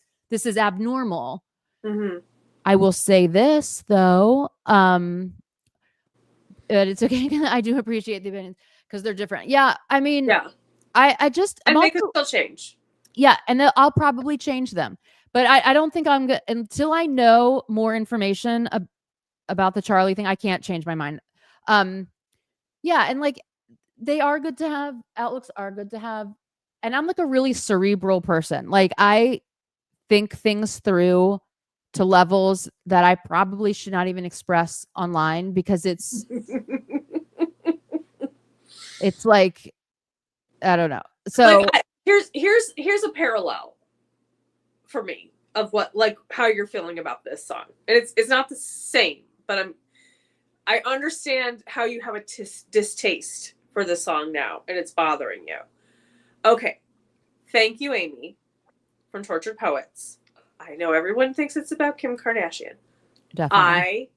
abnormal. Mm-hmm. I will say this though. But it's okay. I do appreciate the opinions because they're different. Yeah. I mean, yeah. I just, and they could still change. Yeah, and I'll probably change them. But I don't think I'm good until I know more information about the Charlie thing. I can't change my mind. Yeah, and like, they are good to have. Outlooks are good to have. And I'm like a really cerebral person. Like, I think things through to levels that I probably should not even express online, because it's like, I don't know. So like, here's a parallel for me of what, like, how you're feeling about this song. And it's not the same, but I understand how you have a distaste for this song now, and it's bothering you. Okay. Thank you, Amy, from Tortured Poets. I know everyone thinks it's about Kim Kardashian. Definitely. I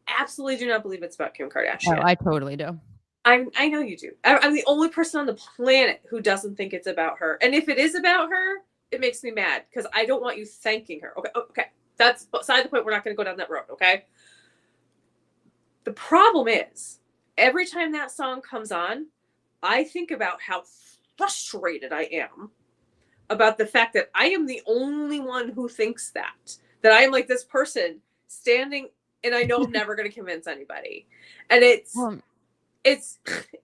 absolutely do not believe it's about Kim Kardashian. Oh, I totally do. I know you do. I'm the only person on the planet who doesn't think it's about her. And if it is about her, it makes me mad, because I don't want you thanking her. Okay. That's beside the point. We're not going to go down that road, okay? The problem is, every time that song comes on, I think about how frustrated I am about the fact that I am the only one who thinks that I am like this person standing, and I know I'm never going to convince anybody. And it's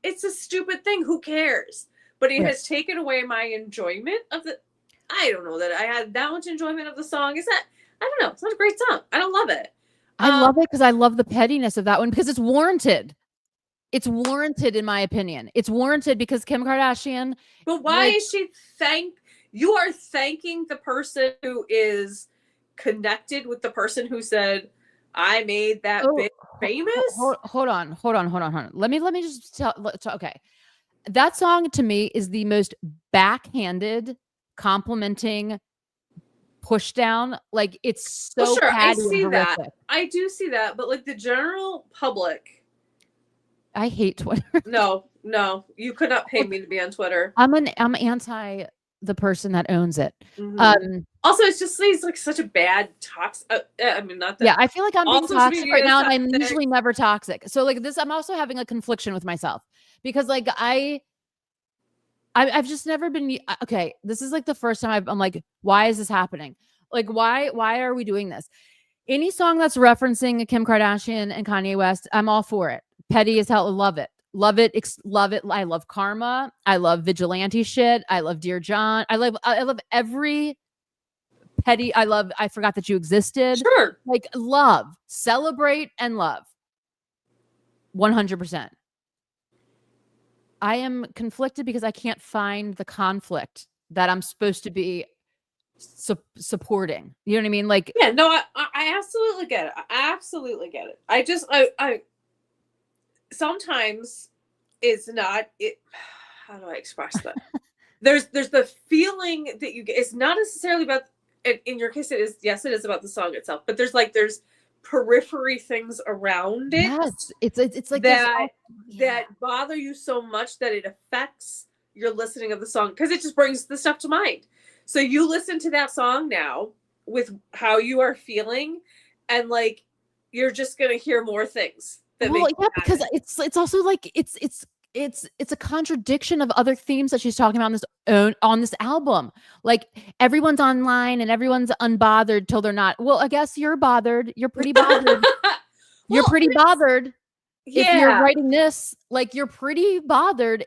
a stupid thing. Who cares? But it has taken away my enjoyment of the. I don't know that I had that much enjoyment of the song. I don't know. It's not a great song. I don't love it. I love it because I love the pettiness of that one, because it's warranted. It's warranted, in my opinion. It's warranted because Kim Kardashian. But why is she you are thanking the person who is connected with the person who said, I made that bitch famous? Hold on. Let me just tell. Okay. That song to me is the most backhanded, complimenting push down. Like, it's so sure, I catty see and that. horrific. I do see that, but like the general public. I hate Twitter. No, you could not pay me to be on Twitter. I'm anti the person that owns it. Mm-hmm. Also, it's just he's like such a bad toxic. I mean, not that. Yeah, I feel like I'm being toxic right now, and I'm usually never toxic. So like this, I'm also having a confliction with myself, because like I've just never been okay. This is like the first time I'm like, why is this happening? Like, why are we doing this? Any song that's referencing Kim Kardashian and Kanye West, I'm all for it. Petty as hell, love it. Love it. I love Karma. I love Vigilante shit. I love Dear John. I love every petty. I Forgot That You Existed. Sure. Like, love, celebrate, and love. 100%. I am conflicted because I can't find the conflict that I'm supposed to be supporting. You know what I mean? Like, yeah, no, I absolutely get it. I absolutely get it. I sometimes it's not it. How do I express that? there's the feeling that you get. It's not necessarily about. In your case, it is. Yes, it is about the song itself. But there's periphery things around it. Yes, it's like that bother you so much that it affects your listening of the song, because it just brings the stuff to mind. So you listen to that song now with how you are feeling, and like you're just gonna hear more things. Because it's also like it's a contradiction of other themes that she's talking about on this album. Like, everyone's online and everyone's unbothered till they're not. Well, I guess you're bothered. You're pretty bothered. You're pretty bothered. Yeah. If you're writing this, like, you're pretty bothered.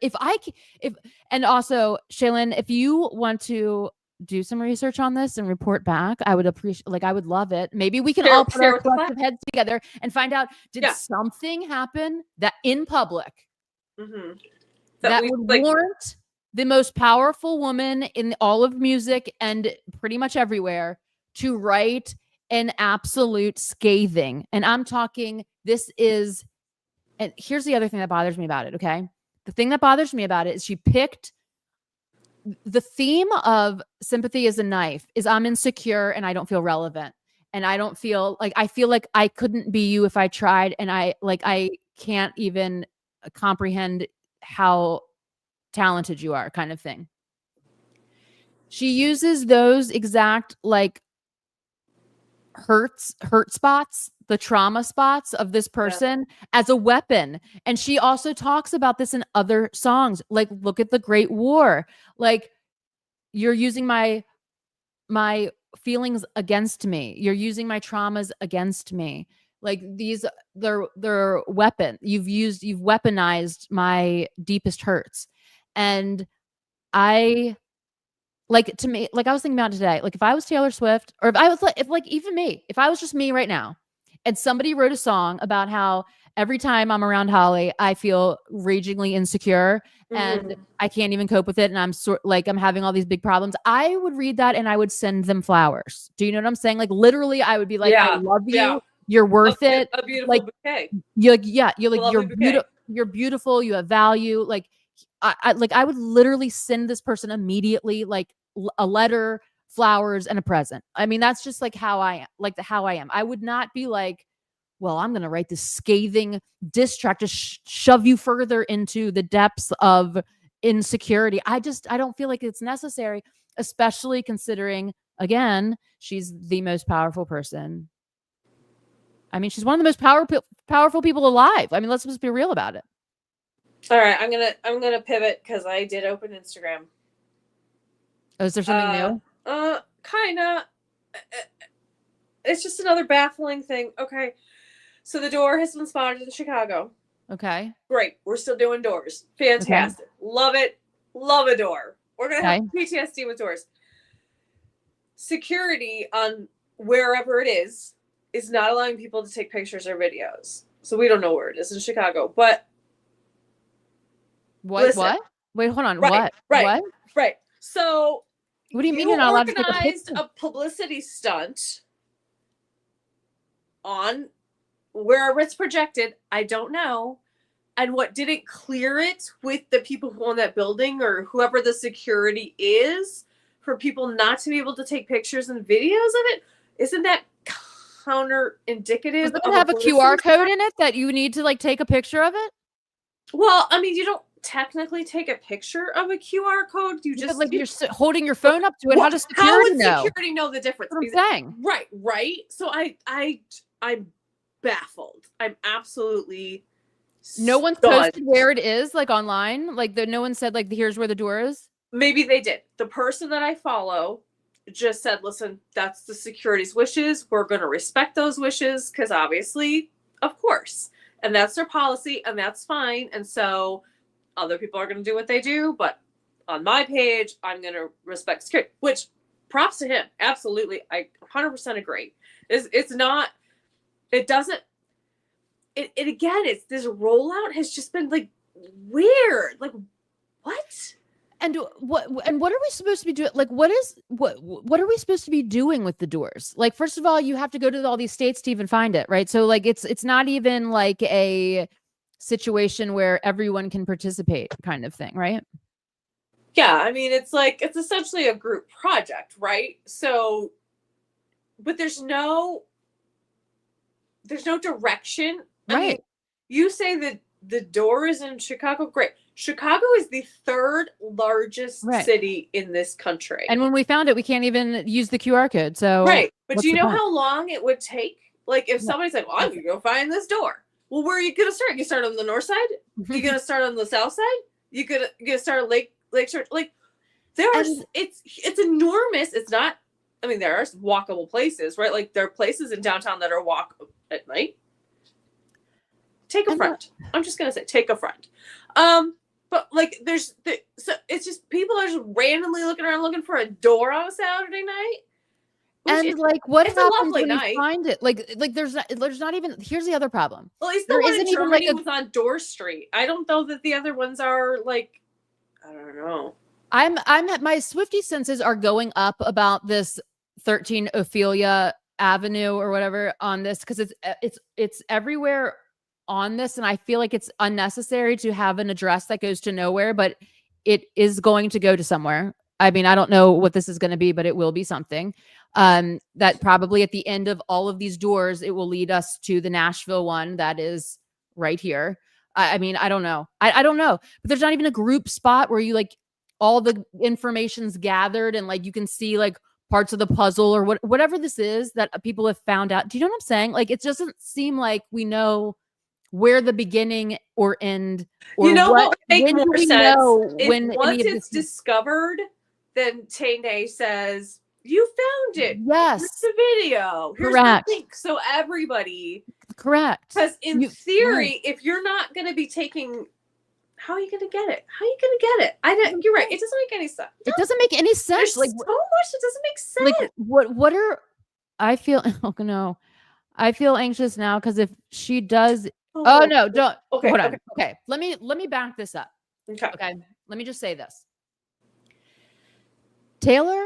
And also, Shaylin, if you want to do some research on this and report back. I would appreciate, like, I would love it. Maybe we can Share- all put share our with the class. collective heads together and find out, did Yeah. something happen that in public Mhm. that we, would like, warrant the most powerful woman in all of music and pretty much everywhere to write an absolute scathing. And I'm talking, this is, and here's the other thing that bothers me about it, okay? The thing that bothers me about it is she picked the theme of sympathy is a knife, is I'm insecure and I don't feel relevant. And I don't feel like, I feel like I couldn't be you if I tried. And I can't even comprehend how talented you are, kind of thing. She uses those exact like hurt spots, the trauma spots of this person as a weapon. And she also talks about this in other songs. Like, look at the Great War. Like, you're using my feelings against me. You're using my traumas against me. Like, these, they're weapon. You've weaponized my deepest hurts. And I, like, to me, like, I was thinking about today, like, if I was Taylor Swift, or if I was like, even me, if I was just me right now, and somebody wrote a song about how every time I'm around Holly, I feel ragingly insecure and I can't even cope with it, and I'm having all these big problems, I would read that and I would send them flowers. Do you know what I'm saying? Like, literally, I would be like, I love you. You're worth it. A beautiful like, bouquet. You're beautiful. bouquet. You're beautiful. You have value. Like, I would literally send this person immediately, like, a letter, flowers, and a present. I mean, that's just like how I am. Like, how I am. I would not be like, well, I'm going to write this scathing diss track to shove you further into the depths of insecurity. I don't feel like it's necessary, especially considering, again, she's the most powerful person. I mean, she's one of the most powerful people alive. I mean, let's just be real about it. All right, I'm gonna pivot because I did open Instagram. Oh, is there something new? Kinda. It's just another baffling thing. Okay, so the door has been spotted in Chicago. Okay. Great, we're still doing doors. Fantastic. Okay. Love it. Love a door. We're gonna have PTSD with doors. Security on wherever it is not allowing people to take pictures or videos. So we don't know where it is in Chicago, but. What? Listen, what? Wait, hold on. Right, what? Right. What? Right. So what do you mean you're not allowed to take a picture? A publicity stunt on wherever it's projected. I don't know. And what didn't clear it with the people who own that building or whoever the security is for people not to be able to take pictures and videos of it? Isn't that counterindicative? Does it have a QR code in it that you need to like take a picture of it? Well, I mean, you don't technically take a picture of a QR code. You just like you're holding your phone up to it. How does security know? How would security know the difference? That's what I'm saying. Right. So I'm baffled. I'm absolutely. No one's posted where it is, like online. Like no one said like here's where the door is. Maybe they did. The person that I follow just said, "Listen, that's the security's wishes. We're going to respect those wishes because obviously, of course." And that's their policy, and that's fine. And so other people are going to do what they do. But on my page, I'm going to respect security, which props to him. Absolutely. I 100% agree. It's not, it doesn't, it again, it's this rollout has just been like weird. Like, what? And what are we supposed to be doing? Like, what are we supposed to be doing with the doors? Like, first of all, you have to go to all these states to even find it, right? So like, it's not even like a situation where everyone can participate kind of thing, right? Yeah. I mean, it's essentially a group project, right? So, but there's no direction. Right. I mean, you say that the door is in Chicago. Great. Chicago is the third largest city in this country. And when we found it, we can't even use the QR code. So right. But do you know how long it would take? Like if somebody's like, well, I'm going to go find this door. Well, where are you going to start? You start on the north side? You going to start on the south side? You going to start at Lakeshore? Like it's enormous. It's not, I mean, there are walkable places, right? Like there are places in downtown that are walk at night. Take a friend. I'm just going to say, take a friend. But like, so it's just people are just randomly looking around looking for a door on a Saturday night. And like, what it's a happens lovely when night. you find it? Like there's not even. Here's the other problem. Well, at least the There one in isn't even Germany like was on Door Street. I don't know that the other ones are like. I don't know. I'm my Swiftie senses are going up about this 13 Ophelia Avenue or whatever on this, because it's everywhere on this, and I feel like it's unnecessary to have an address that goes to nowhere, but it is going to go to somewhere. I mean, I don't know what this is going to be, but it will be something. That probably at the end of all of these doors, it will lead us to the Nashville one that is right here. I mean, I don't know. I don't know, but there's not even a group spot where you like all the information's gathered and like you can see like parts of the puzzle or whatever this is that people have found out. Do you know what I'm saying? Like, it doesn't seem like we know where the beginning or end, or you know what would make when more do we sense know if when once any of it's this discovered, then Tane says, "You found it. Yes. Here's the video. Here's Correct. the link." So everybody, correct. because in theory, if you're not going to be taking, how are you going to get it? How are you going to get it? I don't. You're right. It doesn't make any sense. It doesn't make any sense. There's Like so much that doesn't make sense. Like what are I feel oh no. I feel anxious now because if she does oh no, don't Okay. hold on. Okay. Let me back this up. Okay. Okay. Let me just say this. Talor,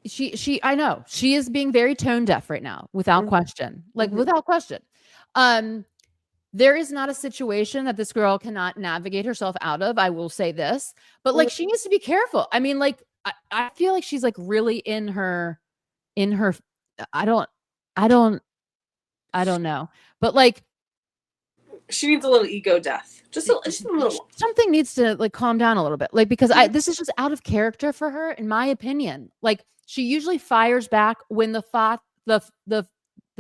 she I know she is being very tone deaf right now, without question. Like without question. There is not a situation that this girl cannot navigate herself out of. I will say this, but like she needs to be careful. I mean, like I feel like she's like really in her I don't know. But like she needs a little ego death. Just a little. Something needs to like calm down a little bit. Like, because this is just out of character for her, in my opinion. Like, she usually fires back when the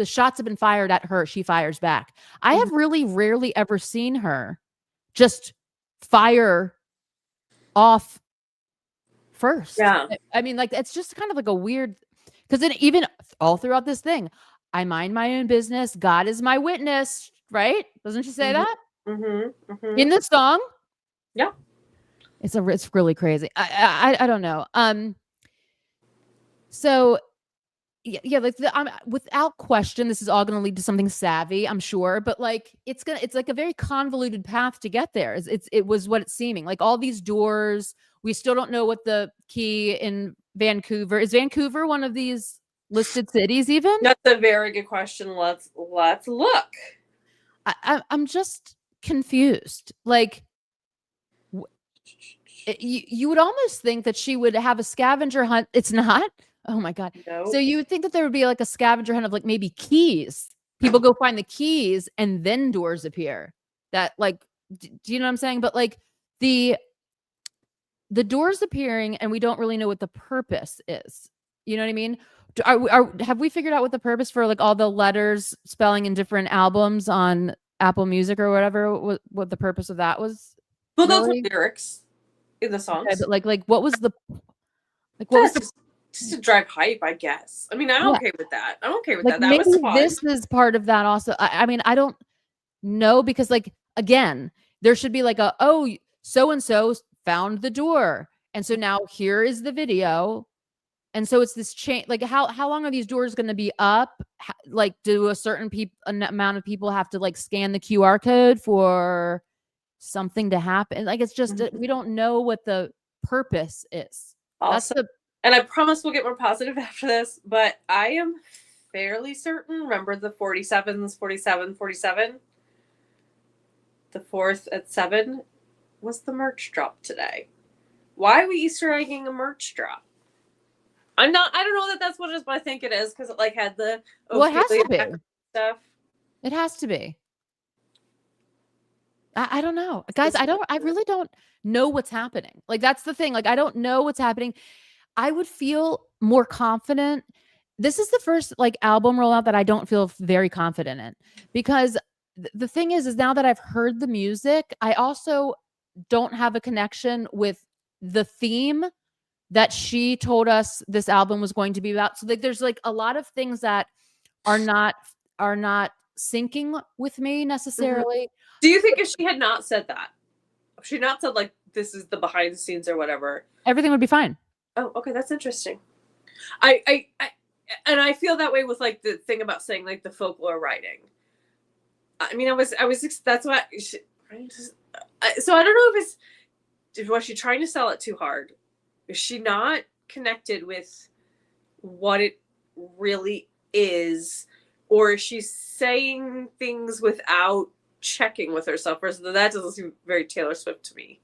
shots have been fired at her, she fires back. I have really rarely ever seen her just fire off first. Yeah. I mean, like, it's just kind of like a weird, because then even all throughout this thing, I mind my own business. God is my witness, right? Doesn't she say that? In the song? Yeah. It's really crazy. I don't know. So yeah, like without question, this is all going to lead to something savvy, I'm sure, but like it's like a very convoluted path to get there. It was what it's seeming like. All these doors, we still don't know what the key in Vancouver is. Vancouver one of these listed cities even? That's a very good question. Let's look. I'm just confused. Like, you would almost think that she would have a scavenger hunt. It's not. Oh my God. No. So you would think that there would be like a scavenger hunt of like maybe keys. People go find the keys and then doors appear. That like, do you know what I'm saying? But like the doors appearing and we don't really know what the purpose is. You know what I mean? Have we figured out what the purpose for like all the letters spelling in different albums on Apple Music or whatever, what the purpose of that was? Well, those are lyrics in the songs. Okay, but like what was the just to drive hype, I guess. I mean, I'm okay with that. I'm okay with like, that. That was fun. This is part of that also. I mean, I don't know, because like again, there should be like so and so found the door, and so now here is the video. And so it's this chain. Like, how long are these doors going to be up? Like, do a certain amount of people have to like scan the QR code for something to happen? Like, it's just we don't know what the purpose is. Awesome. And I promise we'll get more positive after this, but I am fairly certain. Remember the 47s, 47, 47? The 4th at 7 was the merch drop today. Why are we Easter egging a merch drop? I don't know that that's what it is, but I think it is, because it like had the it has to be stuff. It has to be. I don't know, guys. I really don't know what's happening. Like, that's the thing. Like, I don't know what's happening. I would feel more confident. This is the first like album rollout that I don't feel very confident in, because the thing is now that I've heard the music, I also don't have a connection with the theme that she told us this album was going to be about. So like, there's like a lot of things that are not syncing with me necessarily. Do you think if she had not said that, if she had not said like this is the behind the scenes or whatever, everything would be fine. Oh, okay, that's interesting. I feel that way with like the thing about saying like the folklore writing. I mean, that's what. So I don't know if was she trying to sell it too hard? Is she not connected with what it really is, or is she saying things without checking with herself? Or that doesn't seem very Taylor Swift to me.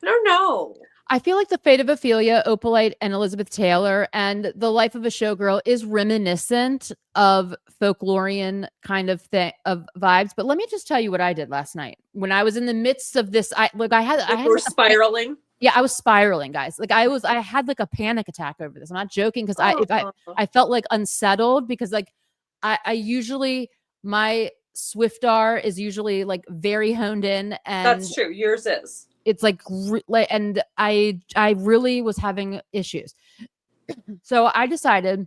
I don't know. I feel like The Fate of Ophelia, Opalite, and Elizabeth Taylor, and The Life of a Showgirl is reminiscent of folklorian kind of thing of vibes. But let me just tell you what I did last night when I was in the midst of this. I had like spiraling. Yeah, I was spiraling, guys. Like I had like a panic attack over this. I'm not joking because I felt like unsettled because like I usually my Swiftar is usually like very honed in, and that's true. Yours is. It's like and I really was having issues. So I decided,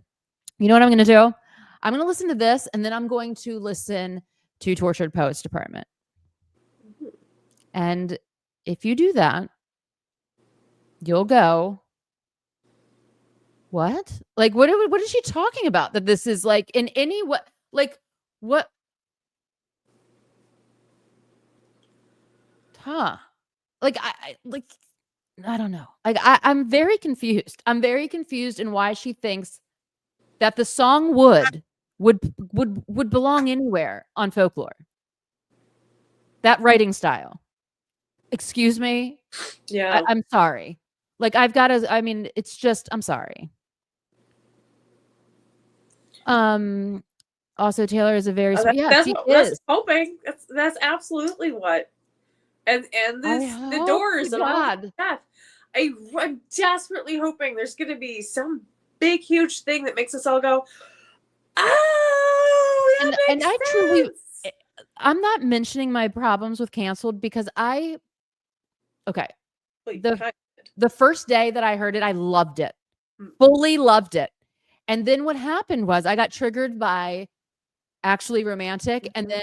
you know what I'm going to do? I'm going to listen to this, and then I'm going to listen to Tortured Poets Department. And if you do that, you'll go, what? Like, what is she talking about? That this is like in any way, like what? Huh? Like I don't know. Like I'm very confused. I'm very confused in why she thinks that the song would belong anywhere on folklore. That writing style. Excuse me. Yeah. I'm sorry. Like I've got to. I mean, it's just. I'm sorry. Also, Taylor is a very that's what I was hoping. That's absolutely what. And the Doors and all that stuff. I'm desperately hoping there's going to be some big huge thing that makes us all go, oh, that makes sense. Truly, I'm not mentioning my problems with canceled because the first day that I heard it, I loved it, fully loved it. And then what happened was I got triggered by Actually Romantic, and then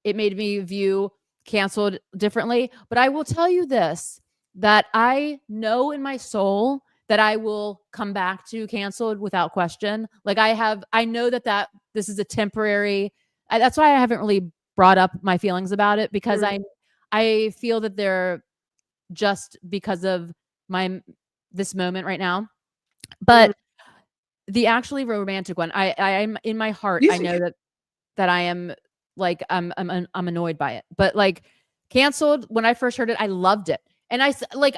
it made me view canceled differently. But I will tell you this, that I know in my soul that I will come back to canceled without question. Like I know that this is a temporary, that's why I haven't really brought up my feelings about it, because I feel that they're just because of this moment right now. But the Actually Romantic one, I'm in my heart, I know that I am like I'm annoyed by it. But like canceled, when I first heard it, I loved it. And I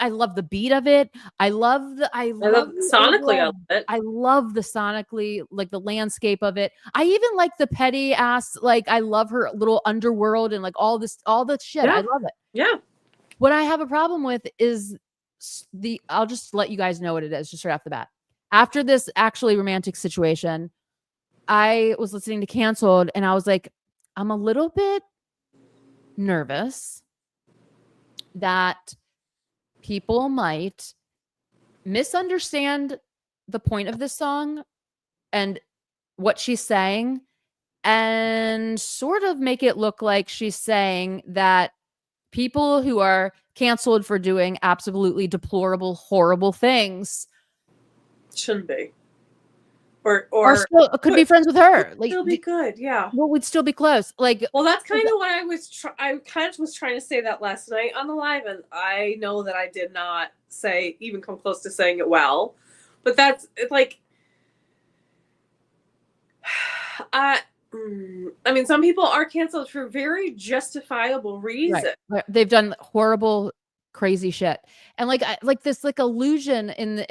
love the beat of it. I love sonically of it. I love the sonically, like the landscape of it. I even like the petty ass, like I love her little underworld and like all the shit. Yeah. I love it. Yeah. What I have a problem with is I'll just let you guys know what it is just right off the bat. After this Actually Romantic situation, I was listening to Canceled and I was like, I'm a little bit nervous that people might misunderstand the point of this song and what she's saying and sort of make it look like she's saying that people who are canceled for doing absolutely deplorable, horrible things shouldn't be. Or still could be friends with her. Like still be good, yeah. Well, we'd still be close. Like, well, that's kind of what I kind of was trying to say that last night on the live, and I know that I did not even come close to saying it well. But that's like, I mean, some people are canceled for very justifiable reasons. Right. They've done horrible, crazy shit, and like this like illusion in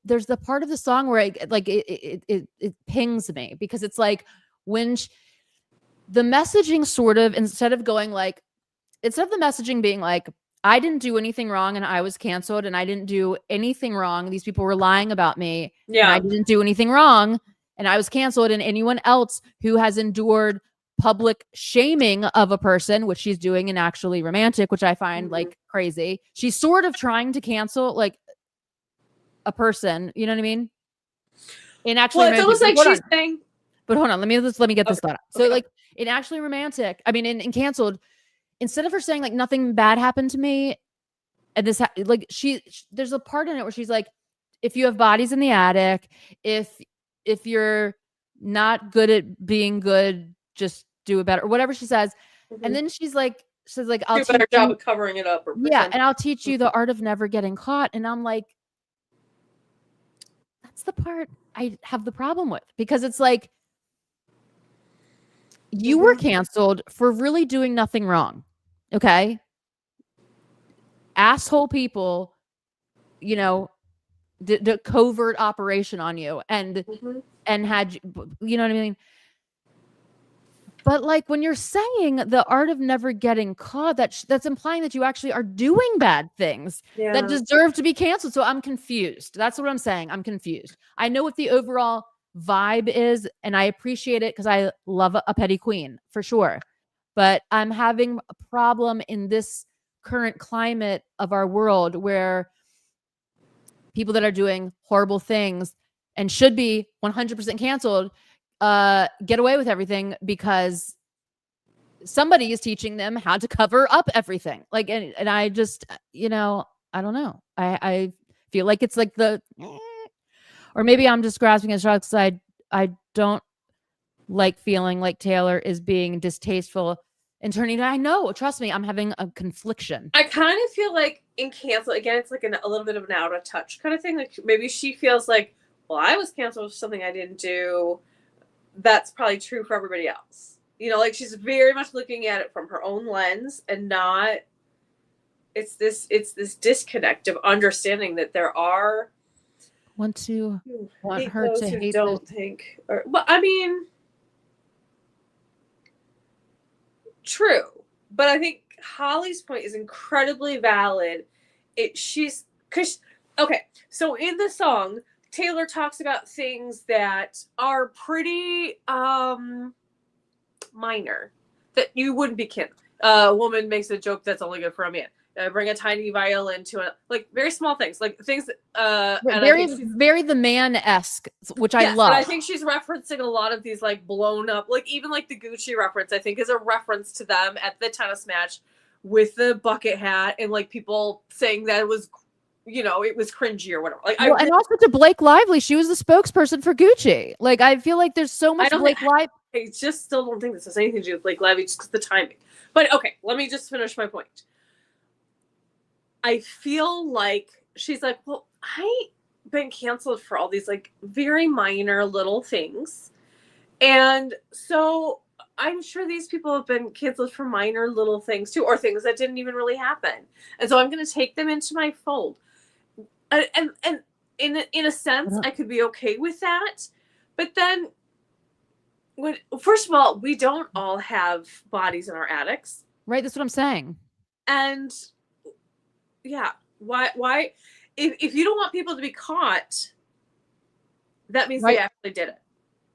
there's the part of the song where it pings me, because it's like when the messaging sort of, instead of the messaging being like, I didn't do anything wrong and I was canceled and I didn't do anything wrong, these people were lying about me, and I didn't do anything wrong and I was canceled, and anyone else who has endured public shaming of a person, which she's doing in Actually Romantic, which I find like crazy. She's sort of trying to cancel like a person, you know what I mean? In Actually Romantic, it's almost like she's saying, but hold on, let me get this thought out. So like in Actually Romantic, I mean in Canceled, instead of her saying like nothing bad happened to me, and this like there's a part in it where she's like, if you have bodies in the attic, if you're not good at being good, just do it better, or whatever she says. And then she's like, I'll do a better job of covering it up, or yeah, and I'll teach you the art of never getting caught. And I'm like, that's the part I have the problem with, because it's like, you were canceled for really doing nothing wrong. Okay. Asshole people, you know, the covert operation on you and had, you know what I mean? But like when you're saying the art of never getting caught, that's implying that you actually are doing bad things that deserve to be canceled. So I'm confused. That's what I'm saying. I'm confused. I know what the overall vibe is, and I appreciate it because I love a petty queen for sure. But I'm having a problem in this current climate of our world where people that are doing horrible things and should be 100% canceled get away with everything because somebody is teaching them how to cover up everything. Like, and I just, you know, I don't know. I feel like it's like or maybe I'm just grasping at straws because I don't like feeling like Talor is being distasteful and turning. I know, trust me, I'm having a confliction. I kind of feel like in cancel, again, it's like a little bit of an out of touch kind of thing. Like maybe she feels like, well, I was canceled for something I didn't do. That's probably true for everybody else. You know, like she's very much looking at it from her own lens and not, it's this disconnect of understanding that there are want her to hate don't think, or, well, I mean, true, but I think Holly's point is incredibly valid. Okay, so in the song, Talor talks about things that are pretty minor that you wouldn't be kidding. A woman makes a joke that's only good for a man. Bring a tiny violin to it, like very small things, like things that, very the man-esque, which I love. And I think she's referencing a lot of these like blown up, like even like the Gucci reference, I think is a reference to them at the tennis match with the bucket hat and like people saying that it was, you know, it was cringy or whatever. Like, and also to Blake Lively, she was the spokesperson for Gucci. Like, I feel like there's so much Blake Lively. I just still don't think this has anything to do with Blake Lively, just because the timing. But okay, let me just finish my point. I feel like she's like, well, I've been canceled for all these like very minor little things. And so I'm sure these people have been canceled for minor little things too, or things that didn't even really happen. And so I'm going to take them into my fold. And in a sense, I could be okay with that. But then, first of all, we don't all have bodies in our attics. Right, that's what I'm saying. And yeah, why if you don't want people to be caught, that means they actually did it.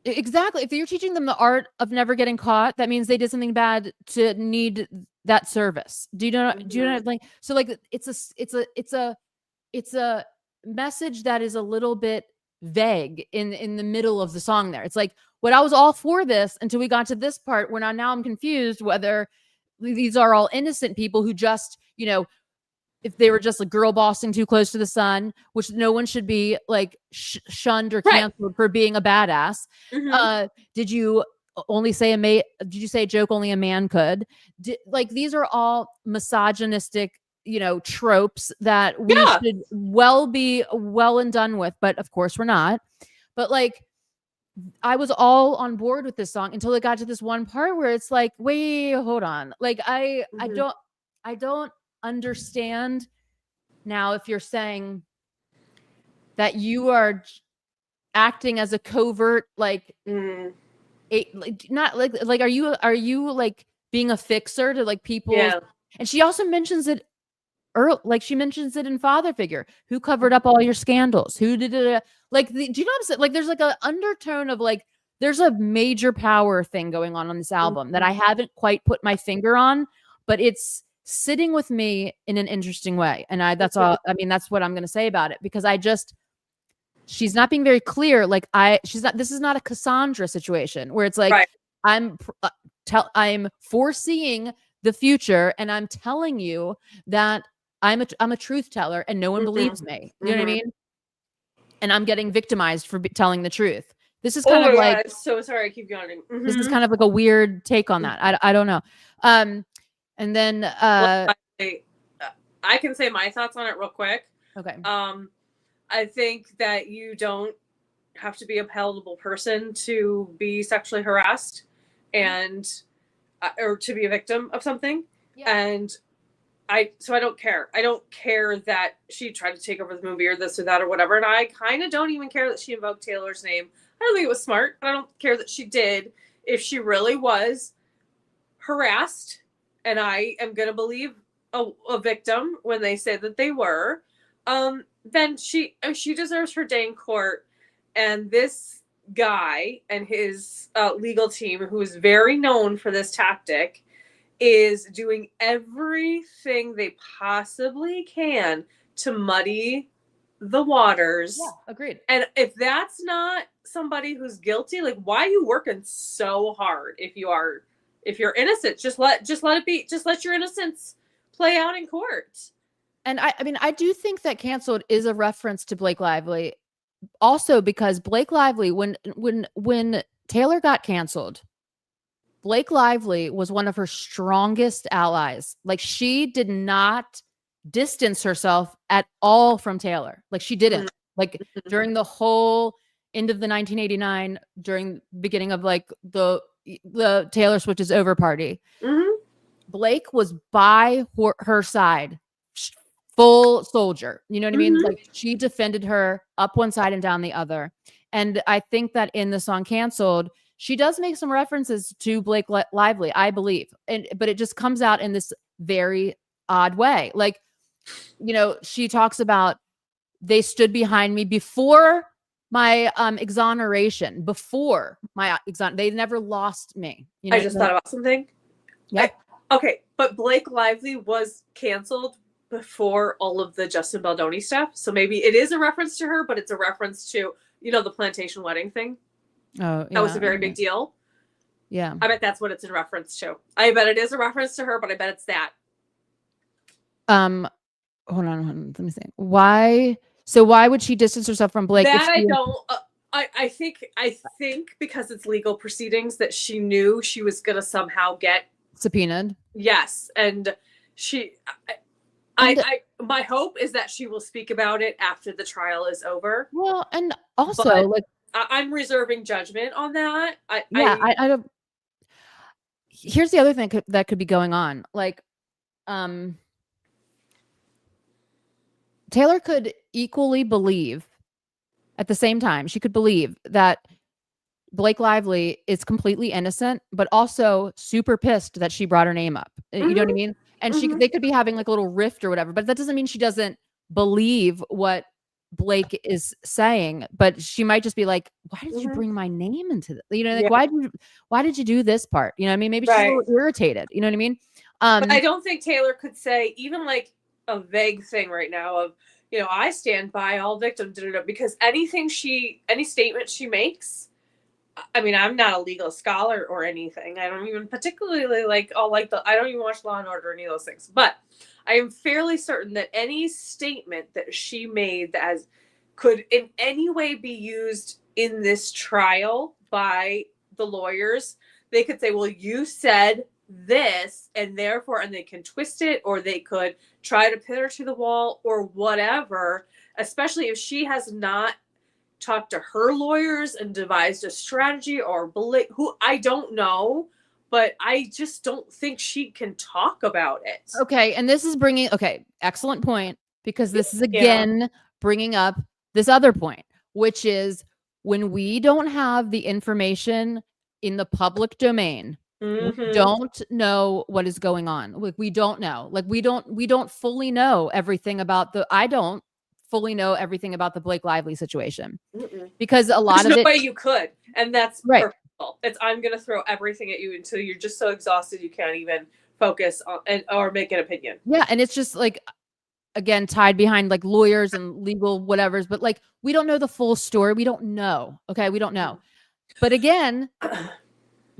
Exactly. If you're teaching them the art of never getting caught, that means they did something bad to need that service. Do you know like, so like it's a message that is a little bit vague in the middle of the song there. It's like, what I was all for this until we got to this part where now I'm confused whether these are all innocent people who just, you know, if they were just a girl bossing too close to the sun, which no one should be like shunned or canceled for being a badass. Did you only say did you say a joke only a man could? Like, these are all misogynistic, you know, tropes that we should be well and done with, but of course we're not. But like, I was all on board with this song until it got to this one part where it's like, wait, hold on. Like, I don't understand now if you're saying that you are acting as a covert, like, not like, are you like being a fixer to like people? And she also mentions it like she mentions it in Father Figure. Who covered up all your scandals? Who did it? Like, do you know what I'm saying? Like, there's like an undertone of like, there's a major power thing going on this album that I haven't quite put my finger on, but it's sitting with me in an interesting way. And that's all. I mean, that's what I'm going to say about it, because she's not being very clear. Like, this is not a Cassandra situation where it's like, I'm foreseeing the future, and I'm telling you that I'm a truth teller, and no one believes me. You know what I mean? And I'm getting victimized for telling the truth. This is kind of like, I'm so sorry. I keep yawning. this is kind of like a weird take on that. I don't know. And then I can say my thoughts on it real quick. okay. I think that you don't have to be a palatable person to be sexually harassed and or to be a victim of something. Yeah. And I don't care. I don't care that she tried to take over the movie or this or that or whatever. And I kind of don't even care that she invoked Talor's name. I don't think it was smart. I don't care that she did. If she really was harassed, and I am going to believe a victim when they say that they were, then she deserves her day in court. And this guy and his legal team, who is very known for this tactic, is doing everything they possibly can to muddy the waters. Yeah, agreed. And if that's not somebody who's guilty, like, why are you working so hard if you're innocent? Just let it be. Just let your innocence play out in court. And I mean, I do think that canceled is a reference to Blake Lively, also because Blake Lively, when Talor got canceled, Blake Lively was one of her strongest allies. Like, she did not distance herself at all from Talor. Like, she didn't. Like, during the whole end of the 1989, during beginning of like the Talor Swifties over party, Blake was by her side, full soldier. You know what I mean? Like, she defended her up one side and down the other. And I think that in the song Canceled, she does make some references to Blake Lively, I believe. But it just comes out in this very odd way. Like, you know, she talks about, they stood behind me before my exoneration, they never lost me. You know, I just thought about something. Yeah. Okay, but Blake Lively was canceled before all of the Justin Baldoni stuff. So maybe it is a reference to her, but it's a reference to, you know, the plantation wedding thing. Oh, yeah. That was a very big deal. Yeah. I bet that's what it's in reference to. I bet it is a reference to her, but I bet it's that. Hold on. Let me think. Why would she distance herself from Blake? That I don't. I think because it's legal proceedings that she knew she was going to somehow get subpoenaed. Yes, and my hope is that she will speak about it after the trial is over. Well, and also, but like, I'm reserving judgment on that. I don't. Here's the other thing that could be going on. Like, Talor could equally believe at the same time. She could believe that Blake Lively is completely innocent, but also super pissed that she brought her name up. You know what I mean? And they could be having like a little rift or whatever, but that doesn't mean she doesn't believe what Blake is saying. But she might just be like, why did you bring my name into this? You know, like, why did you do this part? You know what I mean? Maybe she's a little irritated. You know what I mean? But I don't think Talor could say even like a vague thing right now of, you know, I stand by all victims, because any statement she makes, I mean, I'm not a legal scholar or anything. I don't even particularly I don't even watch Law and Order or any of those things. But I am fairly certain that any statement that she made that could in any way be used in this trial by the lawyers, they could say, well, you said this, and therefore, and they can twist it, or they could try to pin her to the wall or whatever, especially if she has not talked to her lawyers and devised a strategy, or who I don't know, but I just don't think she can talk about it. Okay. And this is excellent point, because this is again bringing up this other point, which is when we don't have the information in the public domain, we don't know what is going on. Like, we don't know. Like, we don't fully know everything about I don't fully know everything about the Blake Lively situation, because a lot of it. Way you could, and that's right. Purposeful. It's I'm going to throw everything at you until you're just so exhausted you can't even focus on or make an opinion. Yeah, and it's just like, again, tied behind like lawyers and legal whatevers, but like, we don't know the full story. We don't know. Okay, we don't know. But again,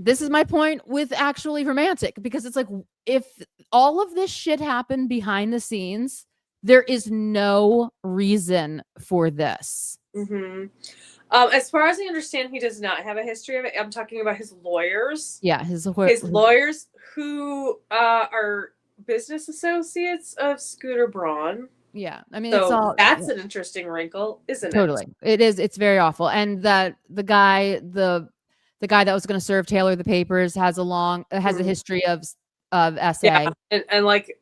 this is my point with Actually Romantic, because it's like, if all of this shit happened behind the scenes, there is no reason for this. Mm-hmm. As far as I understand, he does not have a history of it. I'm talking about his lawyers. Yeah, his lawyers who are business associates of Scooter Braun. Yeah, I mean, so it's all that's an interesting wrinkle, isn't totally. It is. It's very awful. And that the guy that was going to serve Talor the papers has a history of SA. Yeah, and like,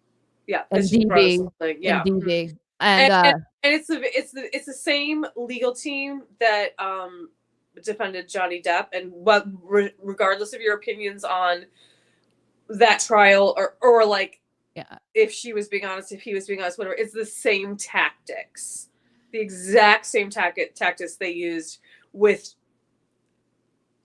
yeah, and DB, yeah, and DB, and it's the same legal team that defended Johnny Depp, and what regardless of your opinions on that trial, or like, yeah, if she was being honest, if he was being honest, whatever, it's the same tactics, the exact same tactics they used with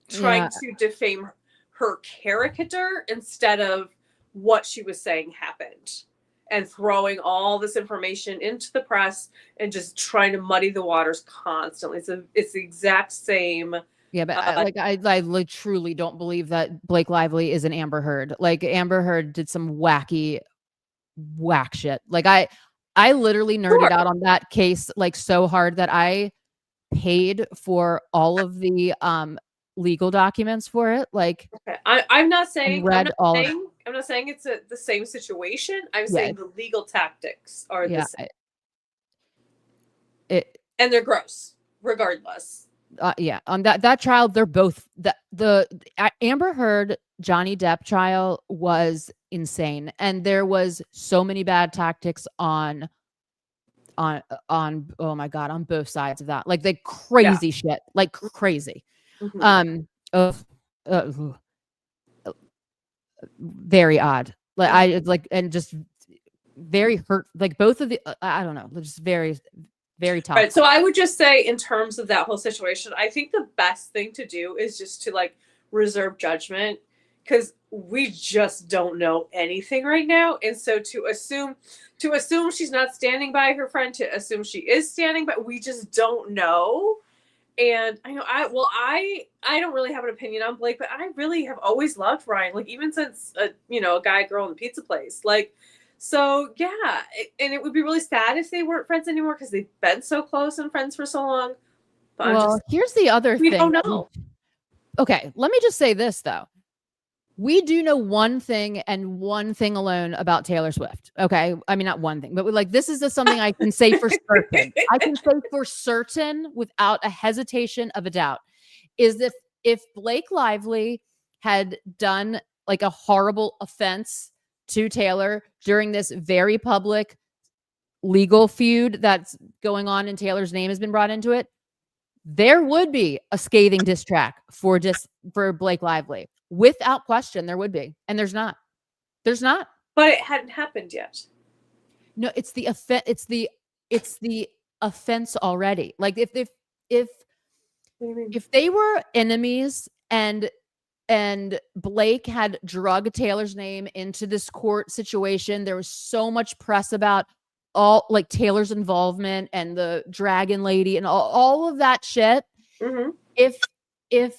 trying to defame her character instead of what she was saying happened, and throwing all this information into the press and just trying to muddy the waters constantly. It's the exact same. Yeah, but I truly don't believe that Blake Lively is an Amber Heard. Like, Amber Heard did some whack shit. Like, I literally nerded out on that case like so hard that I paid for all of the legal documents for it. Like, okay. I'm not saying I'm not saying it's the same situation. I'm saying the legal tactics are the same. And they're gross, regardless. On that trial, they're both the Amber Heard Johnny Depp trial was insane, and there was so many bad tactics on oh my god, on both sides of that, like the crazy shit, like crazy. Very odd. Like and just very hurt. Like both of the I don't know, just very very tough. Right. So I would just say, in terms of that whole situation, I think the best thing to do is just to like reserve judgment, because we just don't know anything right now. And so to assume she's not standing by her friend, to assume she is standing, but we just don't know. And I know I don't really have an opinion on Blake, but I really have always loved Ryan, like even since a guy girl in the pizza place, like. So yeah, and it would be really sad if they weren't friends anymore, because they've been so close and friends for so long. But here's the other thing. We don't know. Okay, let me just say this though. We do know one thing, and one thing alone, about Taylor Swift. Okay, I mean, not one thing, but like, this is something I can say for certain. I can say for certain, without a hesitation of a doubt, is if Blake Lively had done like a horrible offense to Taylor during this very public legal feud that's going on, and Taylor's name has been brought into it, there would be a scathing diss track for Blake Lively. Without question, there would be. And there's not. But it hadn't happened yet. No, it's the offense already. Like, if they were enemies, and Blake had drug Taylor's name into this court situation, there was so much press about all like Taylor's involvement and the dragon lady and all of that shit. Mm-hmm. If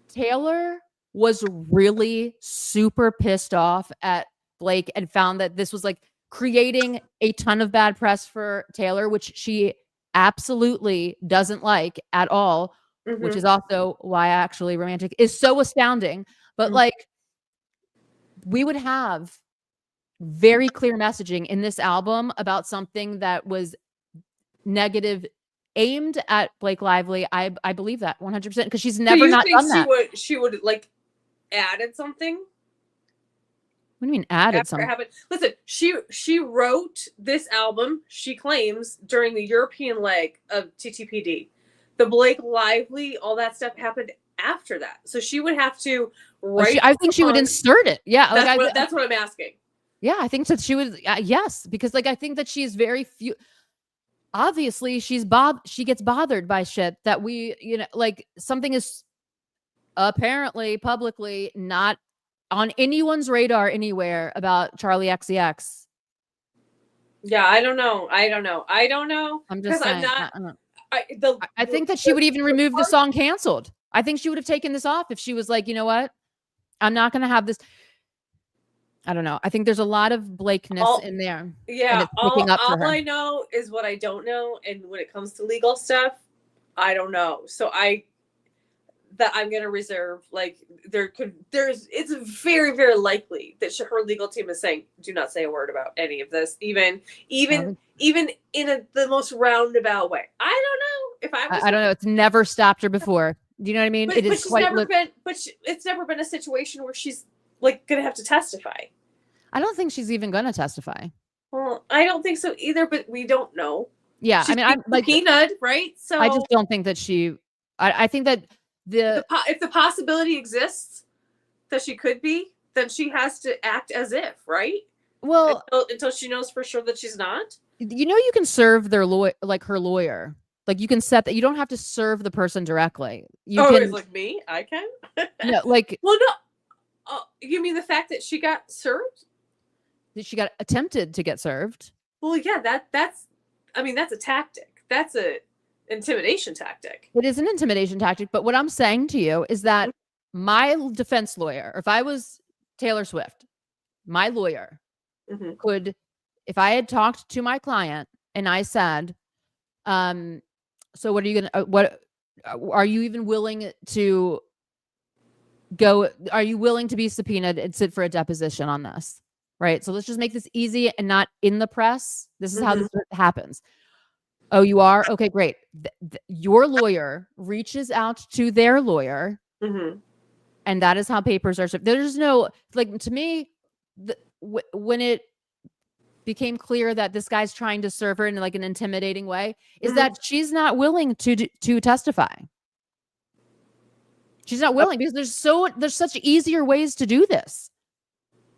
Taylor was really super pissed off at Blake and found that this was like creating a ton of bad press for Taylor, which she absolutely doesn't like at all, which is also why Actually Romantic is so astounding. But like, we would have very clear messaging in this album about something that was negative, aimed at Blake Lively. I believe that 100%, because she's never not done that. She would like added something. What do you mean added something? Listen, she wrote this album, she claims, during the European leg of TTPD. The Blake Lively, all that stuff happened after that. So she would have to write. I think she would insert it. Yeah. That's what I'm asking. Yeah, I think that she would. Yes, because like, I think that she's very few. Obviously, she gets bothered by shit that we, like, something is apparently publicly not on anyone's radar anywhere about Charlie XCX. Yeah, I don't know. I'm just saying. I'm not. I think that she would even remove the song Canceled. I think she would have taken this off if she was like, you know what? I'm not going to have this. I don't know. I think there's a lot of Blakeness in there. Yeah. And it's picking up for her. All I know is what I don't know. And when it comes to legal stuff, I don't know. So I'm going to reserve, like, it's very, very likely that her legal team is saying, do not say a word about any of this, even in the most roundabout way. I don't know if I don't know. It's never stopped her before. Do you know what I mean? But it's never been a situation where she's like going to have to testify. I don't think she's even going to testify. Well, I don't think so either, but we don't know. Yeah. She's I'm like peanut, right? So I just don't think that I think that if the possibility exists that she could be, then she has to act as if, right? Well, until she knows for sure that she's not. You know, you can serve their her lawyer. Like you can set that. You don't have to serve the person directly. It's like me. I can. No, like. Well, no. You mean the fact that she got served? That she got attempted to get served. Well, yeah. That's a tactic. That's a intimidation tactic. It is an intimidation tactic. But what I'm saying to you is that my defense lawyer, or if I was Taylor Swift, my lawyer could, if I had talked to my client and I said, so what are you gonna? What are you even willing to go? Are you willing to be subpoenaed and sit for a deposition on this? Right. So let's just make this easy and not in the press. This is how this happens. Oh, you are? Okay, great. Your lawyer reaches out to their lawyer, and that is how papers are. There's no, like, to me, when it became clear that this guy's trying to serve her in like an intimidating way, is that she's not willing to testify. She's not willing because there's such easier ways to do this.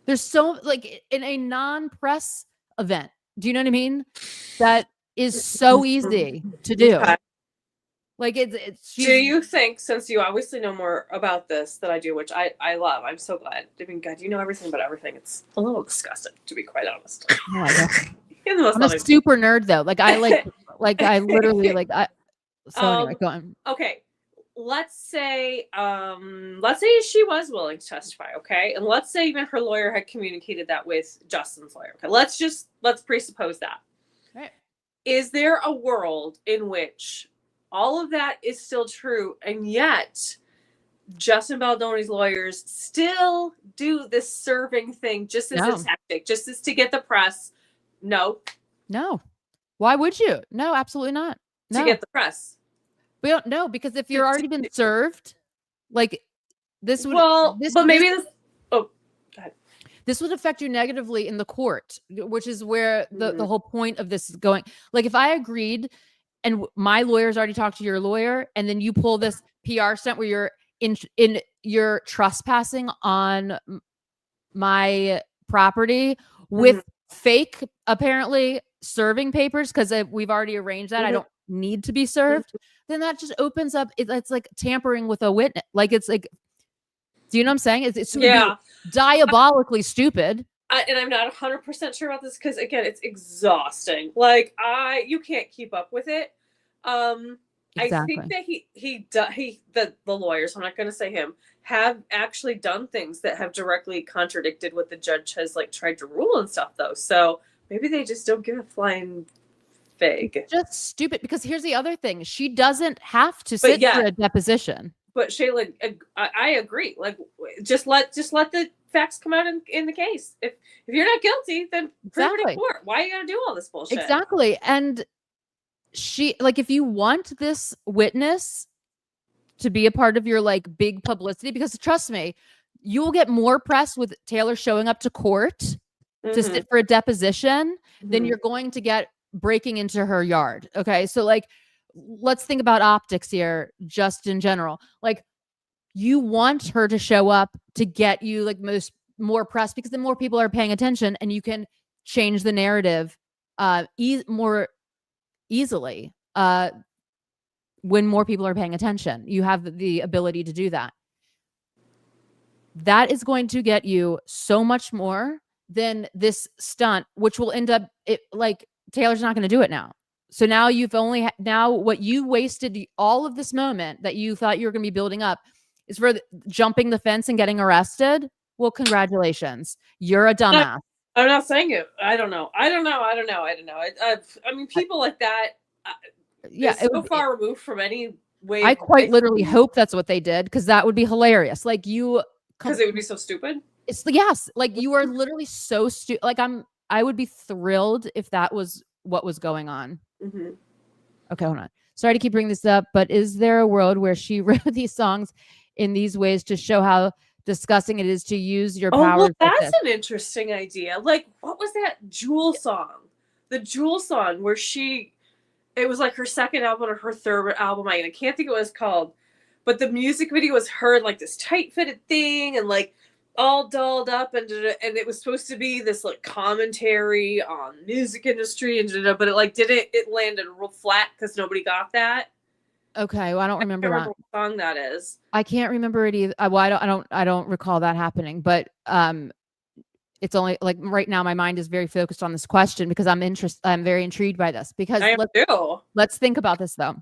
There's so, like, in a non-press event. Do you know what I mean? That is so easy to do. Okay. Like it's. Do you think, since you obviously know more about this than I do, which I love, I'm so glad. I mean, God, you know everything about everything. It's a little disgusting, to be quite honest. Oh, I'm a super nerd, though. Like I I literally like I. So anyway, go on. Okay, let's say she was willing to testify. Okay, and let's say even her lawyer had communicated that with Justin's lawyer. Okay, let's presuppose that. Right. Is there a world in which all of that is still true, and yet Justin Baldoni's lawyers still do this serving thing just as a tactic, just as to get the press? No. Why would you? No, absolutely not. No. To get the press. We don't know, because if you're already been served, like this would. This would affect you negatively in the court, which is where the whole point of this is going. Like if I agreed and my lawyer's already talked to your lawyer, and then you pull this PR stunt where you're trespassing on my property with fake, apparently, serving papers, because we've already arranged that. I don't need to be served. Then that just opens up. It's like tampering with a witness. Like it's like, do you know what I'm saying? It's diabolically stupid. And I'm not 100% sure about this because, again, it's exhausting. Like you can't keep up with it. Exactly. I think that the lawyers, I'm not going to say him, have actually done things that have directly contradicted what the judge has like tried to rule and stuff, though. So maybe they just don't give a flying fig. Just stupid. Because here's the other thing: she doesn't have to sit for a deposition. But Shayla, I agree. Like, just let the facts come out in the case. If you're not guilty, then prove it in court. Why are you gonna do all this bullshit? Exactly. And she, like, if you want this witness to be a part of your like big publicity, because trust me, you will get more press with Taylor showing up to court to sit for a deposition than you're going to get breaking into her yard. Okay, so like, let's think about optics here, just in general. Like, you want her to show up to get you like more press, because then more people are paying attention, and you can change the narrative more easily when more people are paying attention. You have the ability to do that. That is going to get you so much more than this stunt, which will end up like Taylor's not going to do it now. So now you've only now what you wasted all of this moment that you thought you were going to be building up is for jumping the fence and getting arrested. Well, congratulations. You're a dumbass. I'm not saying it. I don't know. I mean, people like that. Yeah, is so far removed from any way. I quite literally hope that's what they did, because that would be hilarious. Like you, because it would be so stupid. It's yes, like you are literally so stupid. Like I would be thrilled if that was what was going on. Mm-hmm. Okay, hold on. Sorry to keep bringing this up, but is there a world where she wrote these songs in these ways to show how disgusting it is to use your powers? Well, that's an interesting idea. Like, what was that Jewel song? The Jewel song where it was like her second album or her third album. I can't think of what it's called, but the music video was her in like this tight fitted thing and like all dolled up, and it was supposed to be this like commentary on music industry and but it landed real flat because nobody got that. Okay, well, I don't remember that. What song that is. I can't remember it either. Well, I don't recall that happening, but it's only like right now my mind is very focused on this question because I'm very intrigued by this, because let's think about this though.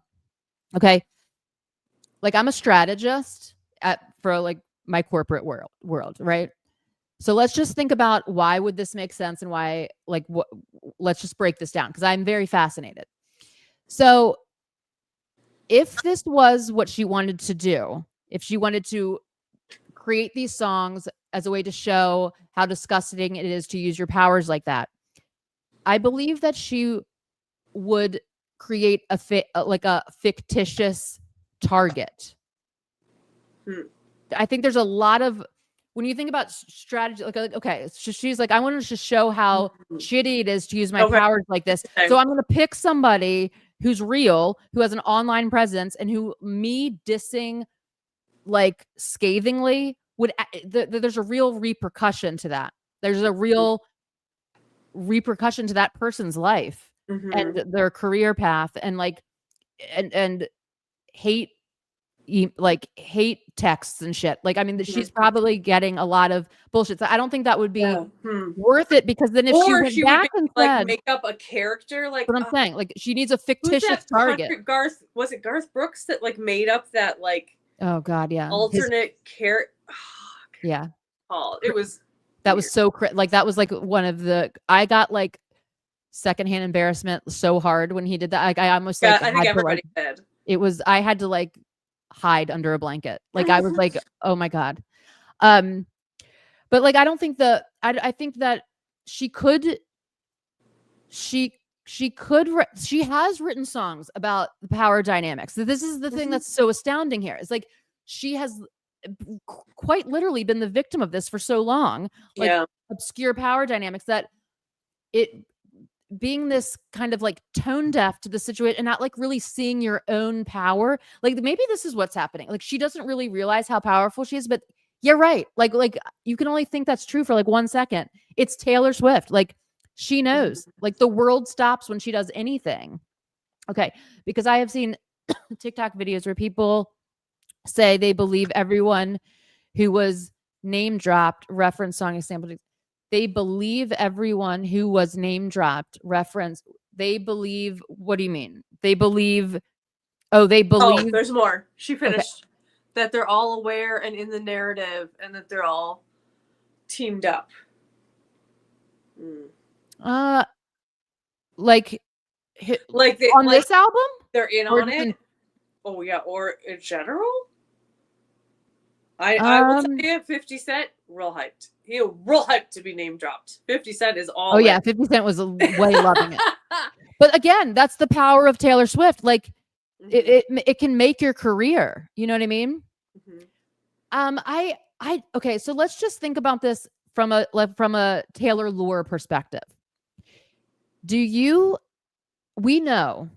Okay. Like I'm a strategist for like my corporate world, right? So let's just think about why would this make sense and why, like, what, let's just break this down because I'm very fascinated. So if this was what she wanted to do, if she wanted to create these songs as a way to show how disgusting it is to use your powers like that, I believe that she would create a fictitious target. I think there's a lot of, when you think about strategy, like, okay, she's like, I wanted to show how shitty it is to use my powers like this. Okay. So I'm going to pick somebody who's real, who has an online presence, and who me dissing like scathingly would, there's a real repercussion to that. There's a real repercussion to that person's life and their career path and like, and hate texts and shit. Like, I mean, she's probably getting a lot of bullshit. So I don't think that would be worth it, because then if she went back and said, make up a character, like what I'm saying, like she needs a fictitious target. Was it Garth Brooks that like made up that like, oh god, yeah, alternate character? Yeah, it was that was so like that was like one of the, I got like secondhand embarrassment so hard when he did that. Like I almost like I think everybody did. It was, I had to like hide under a blanket. Like I was like, oh my god. But like I don't think I think that she has written songs about the power dynamics. This is the thing that's so astounding here. It's like she has quite literally been the victim of this for so long, like obscure power dynamics, that it being this kind of like tone deaf to the situation and not like really seeing your own power. Like maybe this is what's happening. Like she doesn't really realize how powerful she is, but you're right. Like you can only think that's true for like 1 second. It's Taylor Swift. Like she knows, like the world stops when she does anything. Okay. Because I have seen TikTok videos where people say they believe everyone who was name dropped reference song example. They believe everyone who was name dropped reference. They believe, what do you mean? They believe, there's more. She finished that they're all aware and in the narrative and that they're all teamed up. Like on this album? They're in on it? Oh yeah, or in general? I will tell you, 50 Cent, real hyped. He real hyped to be name dropped. 50 Cent is all. Oh yeah, 50 Cent was way loving it. But again, that's the power of Taylor Swift. Like it can make your career. You know what I mean? Okay, so let's just think about this from a Taylor lore perspective. We know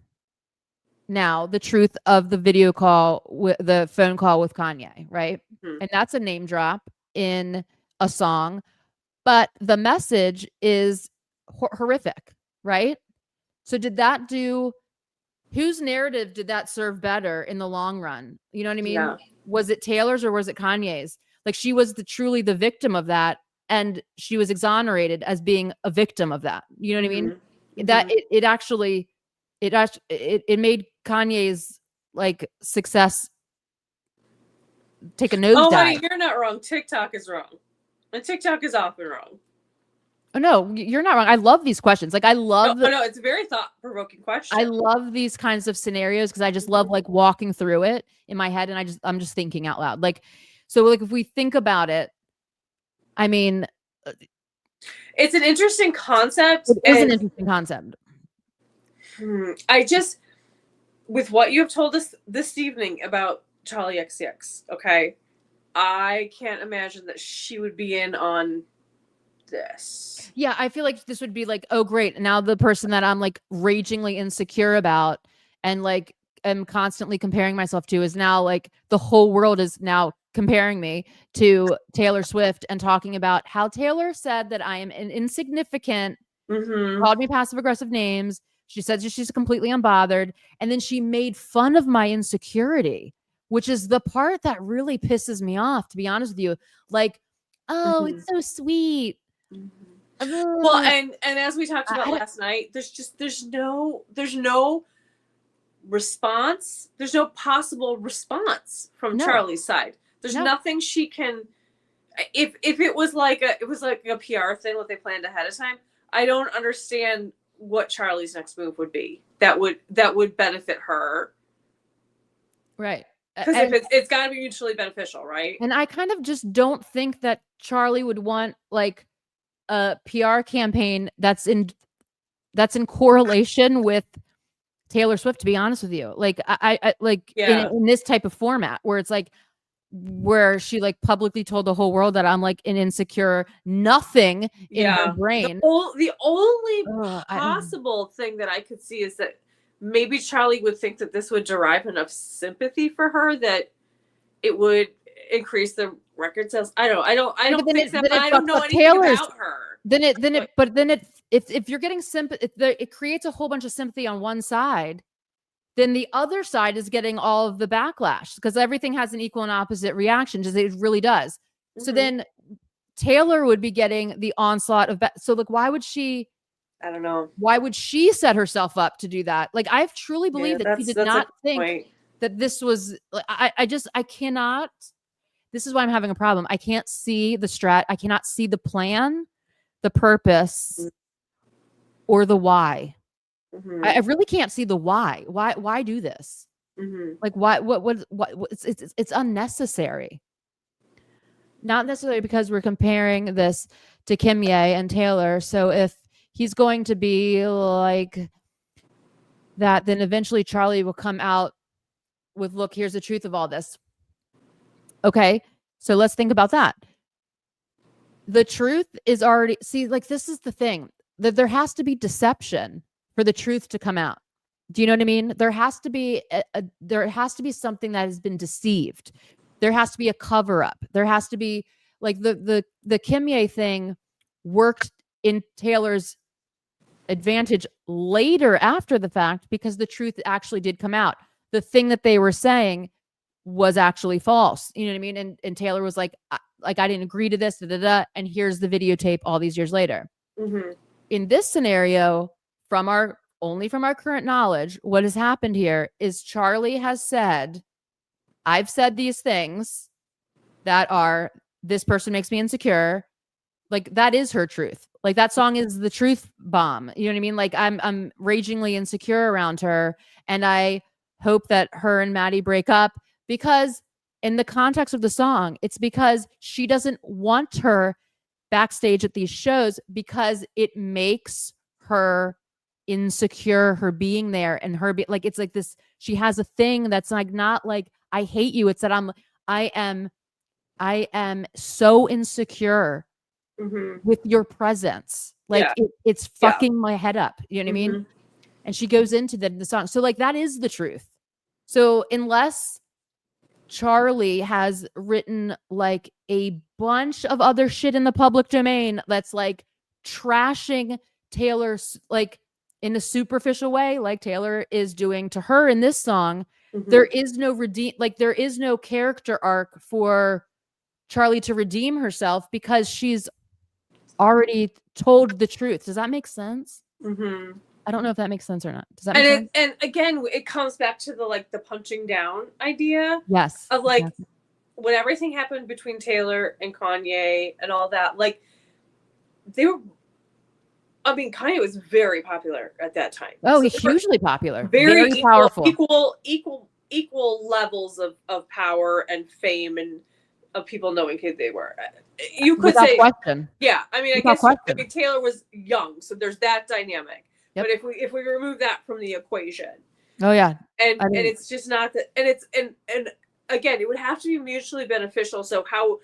now the truth of the video call, the phone call with Kanye, right? And that's a name drop in a song, but the message is horrific, right? So whose narrative did that serve better in the long run? You know what I mean? Yeah. Was it Taylor's or was it Kanye's? Like she was truly the victim of that, and she was exonerated as being a victim of that. You know what I mean? That it actually it made Kanye's like success take a Oh, honey, nosedive. you're not wrong. TikTok is wrong. And TikTok is often wrong. Oh, no, you're not wrong. I love these questions. Like I love no, it's a very thought-provoking question. I love these kinds of scenarios because I just love like walking through it in my head, and I'm just thinking out loud. Like, so like if we think about it, I mean, it's an interesting concept. It is an interesting concept. I just, with what you have told us this evening about Charlie XCX, okay, I can't imagine that she would be in on this. Yeah, I feel like this would be like, oh great, now the person that I'm like ragingly insecure about and like am constantly comparing myself to is now like the whole world is now comparing me to Taylor Swift and talking about how Taylor said that I am an insignificant, called me passive aggressive names. She said she's completely unbothered, and then she made fun of my insecurity, which is the part that really pisses me off, to be honest with you. Like, oh, it's so sweet. Well, and as we talked about last night, there's no response. There's no possible response from Charlie's side. There's nothing she can. If it was like a PR thing, what they planned ahead of time, I don't understand what Charlie's next move would be. That would benefit her, right? Because if it's got to be mutually beneficial, right? And I kind of just don't think that Charlie would want like a PR campaign that's in correlation with Taylor Swift, to be honest with you. Like I like in this type of format where it's like where she like publicly told the whole world that I'm like an insecure nothing in her brain. The only possible thing that I could see is that maybe Charlie would think that this would derive enough sympathy for her that it would increase the record sales. I don't think that. I don't know anything about her. If you're getting sympathy, it creates a whole bunch of sympathy on one side. Then the other side is getting all of the backlash because everything has an equal and opposite reaction. Just it really does. So then Taylor would be getting the onslaught of so like why would she? I don't know. Why would she set herself up to do that? Like I truly believe that she did not think that this was. I cannot. This is why I'm having a problem. I can't see the strat. I cannot see the plan, the purpose, or the why. I really can't see the why. Why do this? Like why? What? It's unnecessary. Not necessarily because we're comparing this to Kimye and Taylor. So if he's going to be like that, then eventually Charlie will come out with, look, here's the truth of all this. Okay, so let's think about that. The truth is already, like this is the thing, that there has to be deception for the truth to come out. Do you know what I mean? There has to be there has to be something that has been deceived. There has to be a cover up. There has to be like the Kimye thing worked in Taylor's advantage later after the fact because the truth actually did come out. The thing that they were saying was actually false. You know what I mean? And Taylor was like I didn't agree to this, and here's the videotape all these years later. In this scenario, from our current knowledge, what has happened here is Charlie has said, I've said these things that are, this person makes me insecure. Like that is her truth. Like that song is the truth bomb. You know what I mean? Like I'm ragingly insecure around her. And I hope that her and Maddie break up because in the context of the song, it's because she doesn't want her backstage at these shows because it makes her insecure, her being there and her like, it's like this, she has a thing that's like, not like, I hate you. It's that I am so insecure with your presence. Like it's fucking my head up. You know what I mean? And she goes into the song. So like, that is the truth. So unless Charlie has written like a bunch of other shit in the public domain that's like trashing Taylor's like in a superficial way, like Taylor is doing to her in this song, there is no there is no character arc for Charlie to redeem herself because she's already told the truth. Does that make sense? I don't know if that makes sense or not. Does that make sense? And again, it comes back to the punching down idea. Yes. Of like, exactly. When everything happened between Taylor and Kanye and all that, like Kanye was very popular at that time. Oh, he's hugely popular. Very equal, powerful. Equal levels of power and fame and of people knowing who they were. You could Without say, question. Yeah, I mean, Taylor was young, so there's that dynamic. Yep. But if we remove that from the equation, oh yeah, and it's just not that, and it's and again, it would have to be mutually beneficial. So how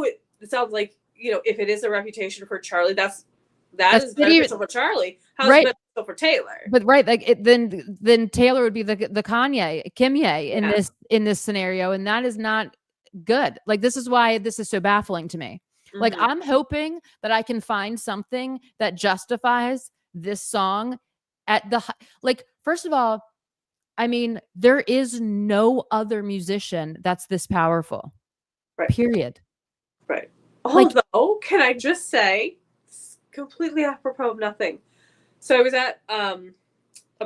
it sounds like, if it is a reputation for Charlie, that is beneficial for Charlie. How's it beneficial for Taylor? But then Taylor would be the Kanye, Kimye in this scenario, and that is not good. Like, this is why this is so baffling to me. Mm-hmm. Like, I'm hoping that I can find something that justifies this song at the first of all, I mean, there is no other musician that's this powerful. Right. Period. Right. Although, can I just say, completely apropos of nothing. So I was at a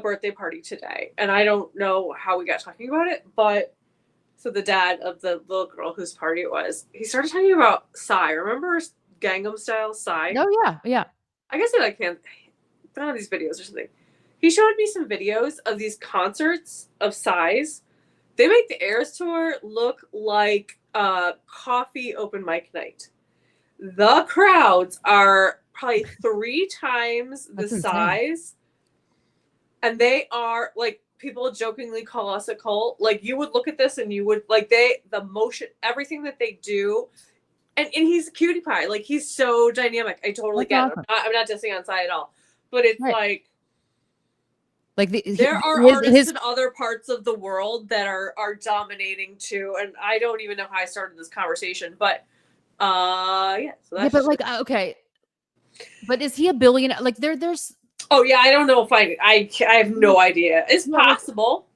birthday party today, and I don't know how we got talking about it, but so the dad of the little girl whose party it was, he started talking about Psy. Remember Gangnam Style Psy? Oh yeah. I guess I can't find these videos or something. He showed me some videos of these concerts of Psy's. They make the Eras tour look like a coffee open mic night. The crowds are probably 3 times the size, and they are like, people jokingly call us a cult. Like, you would look at this and you would the motion, everything that they do, and he's a cutie pie. Like, he's so dynamic. I totally get it. I'm not dissing on Psy at all, but it's there are artists in other parts of the world that are dominating too, and I don't even know how I started this conversation, but okay, but is he a billionaire? Like, there's oh yeah, I don't know if I have no idea. It's possible.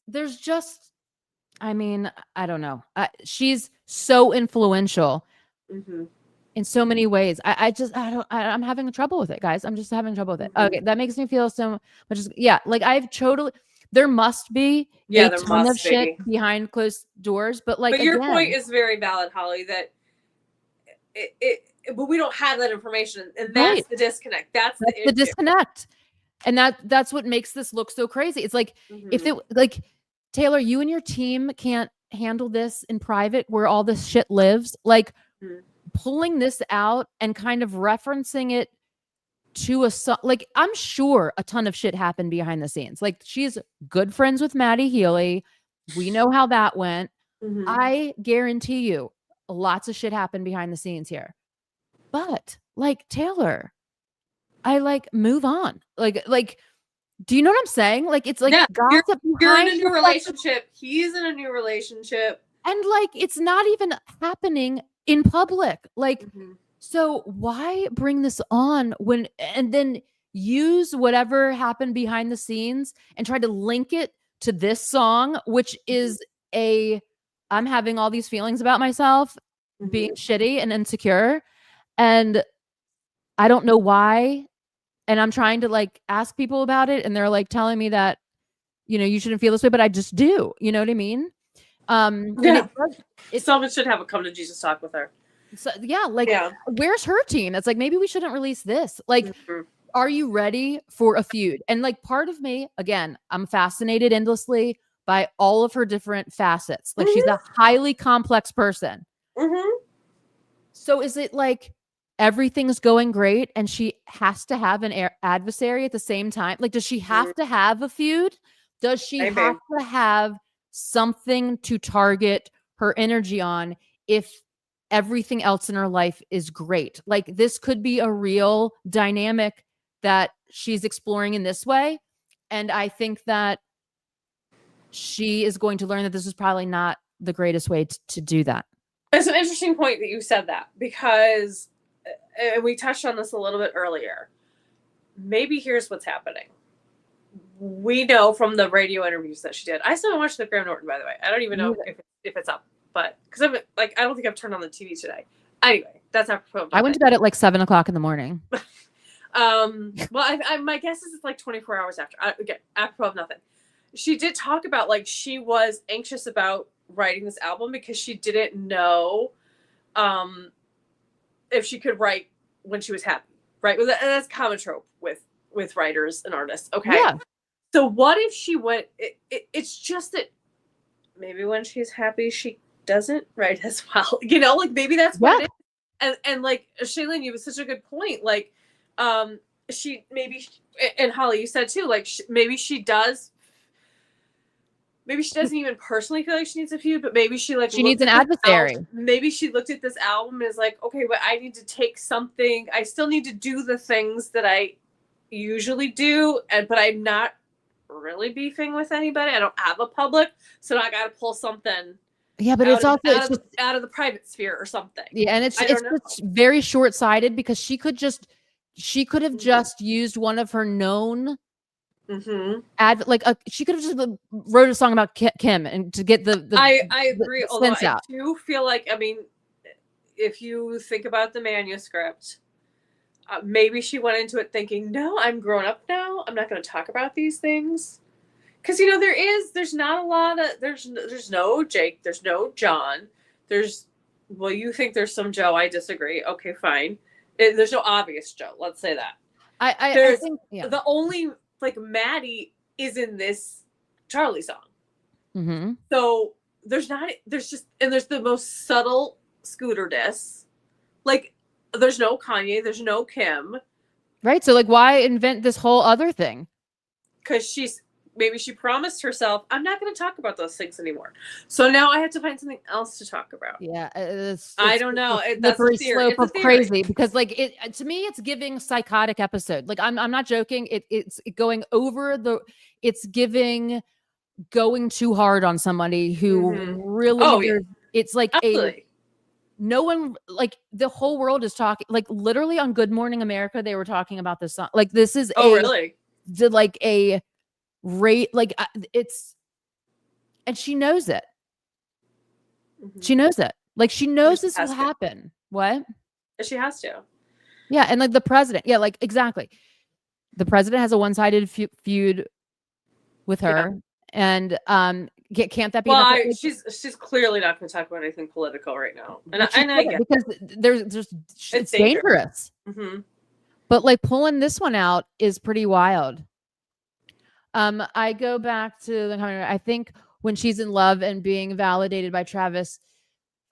There's just, I mean, I don't know. She's so influential. Mm-hmm. In so many ways. I'm having trouble with it, guys. I'm just having trouble with it. Okay. That makes me feel so much. Yeah. Like, there must be a ton of shit behind closed doors, but your point is very valid, Holly, that but we don't have that information, and that's the disconnect. That's the disconnect. And that's what makes this look so crazy. It's like, if it, Taylor, you and your team can't handle this in private where all this shit lives, pulling this out and kind of referencing it to a song, I'm sure a ton of shit happened behind the scenes. Like, she's good friends with Maddie Healy. We know how that went. Mm-hmm. I guarantee you lots of shit happened behind the scenes here. But Taylor, I move on. Do you know what I'm saying? It's gossip. You're in a new relationship. He's in a new relationship. And it's not even happening in public. So why bring this on and then use whatever happened behind the scenes and try to link it to this song, which is I'm having all these feelings about myself, being shitty and insecure, and I don't know why. And I'm trying to ask people about it, and they're telling me that, you shouldn't feel this way, but I just do. You know what I mean? Someone should have a come to Jesus talk with her. So where's her team? It's maybe we shouldn't release this. Are you ready for a feud? And part of me, again, I'm fascinated endlessly by all of her different facets. She's a highly complex person. So is it everything's going great and she has to have an adversary at the same time? Does she have to have a feud? Does she have to have something to target her energy on if everything else in her life is great? This could be a real dynamic that she's exploring in this way. And I think that she is going to learn that this is probably not the greatest way to do that. It's an interesting point that you said that, because we touched on this a little bit earlier. Maybe here's what's happening. We know from the radio interviews that she did. I still haven't watched the Graham Norton, by the way. I don't even know if it's up, but because I don't think I've turned on the TV today. Anyway, that's apropos. I went to bed at 7:00 in the morning. Well, my guess is it's like 24 hours after. Again, apropos of nothing. She did talk about like she was anxious about writing this album because she didn't know if she could write when she was happy, right? And that's a common trope with writers and artists. Okay. Yeah. So what if she went? It's just that maybe when she's happy, she doesn't write as well. You know, like maybe that's what it is. And like Shailene, you have such a good point. Like, she maybe, and Holly, you said too. Like maybe she does. Maybe she doesn't even personally feel like she needs a feud, but maybe she like she needs an adversary. Maybe she looked at this album and is like, okay, but I need to take something. I still need to do the things that I usually do, but I'm not really beefing with anybody. I don't have a public, so I got to pull something. Yeah, but it's also out of the private sphere or something. Yeah, and it's very short-sighted because she could have just used one of her known she could have just wrote a song about Kim and to get the I agree. Although I do feel like, I mean, if you think about the manuscript, maybe she went into it thinking, no, I'm grown up now. I'm not going to talk about these things. Because, you know, there's not a lot of, there's no Jake, there's no John, well, you think there's some Joe. I disagree. Okay, fine. There's no obvious Joe. Let's say that. I think the only, like, Maddie is in this Charlie song. So there's the most subtle Scooter diss. Like, there's no Kanye, there's no Kim. Right. So like, why invent this whole other thing? Because maybe she promised herself, I'm not going to talk about those things anymore. So now I have to find something else to talk about. Yeah. I don't know. That's a theory. Slope of crazy because like to me, it's giving psychotic episode. Like I'm not joking. It's going over it's giving going too hard on somebody who really, it's like no one, like the whole world is talking, like literally on Good Morning America, they were talking about this song. Like this is like a rate, like it's, and she knows it. She knows it. Like she knows this will happen. What? She has to. Yeah. And like the president. Yeah, like exactly. The president has a one-sided feud with her. And can't that be? Well, she's clearly not going to talk about anything political right now, and I get because it's dangerous. But like pulling this one out is pretty wild. I go back to the comment. I think when she's in love and being validated by Travis,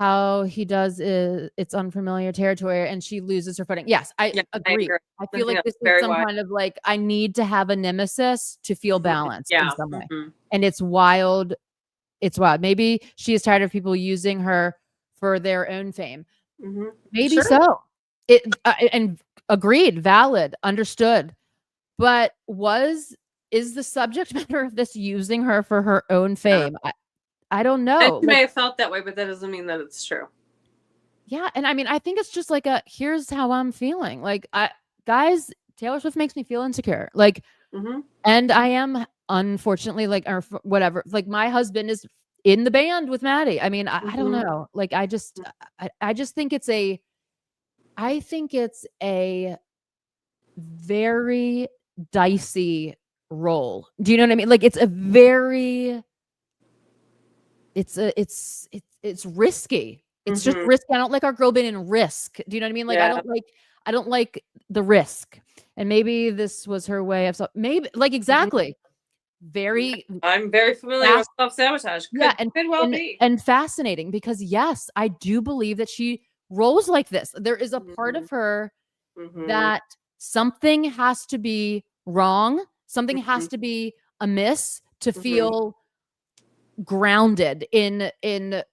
how he does it's unfamiliar territory, and she loses her footing. Yes, I agree. I feel like this is some kind of like I need to have a nemesis to feel balanced in some way, and it's wild. It's wild. Maybe she is tired of people using her for their own fame. Maybe so. And agreed, valid, understood. But is the subject matter of this using her for her own fame? I don't know. She may have felt that way, but that doesn't mean that it's true. Yeah, and I mean, I think it's just like here's how I'm feeling. Like, guys, Taylor Swift makes me feel insecure. Like, and I am unfortunately like, or whatever. Like, my husband is in the band with Maddie. I mean, I don't know. Like, I just think it's a very dicey role. Do you know what I mean? Like, it's a very. It's risky. It's just risky. I don't like our girl being in risk. Do you know what I mean? Like I don't like the risk. And maybe this was her way of maybe like exactly. I'm very familiar with self-sabotage. And fascinating because yes, I do believe that she rolls like this. There is a part of her that something has to be wrong, something has to be amiss to feel grounded in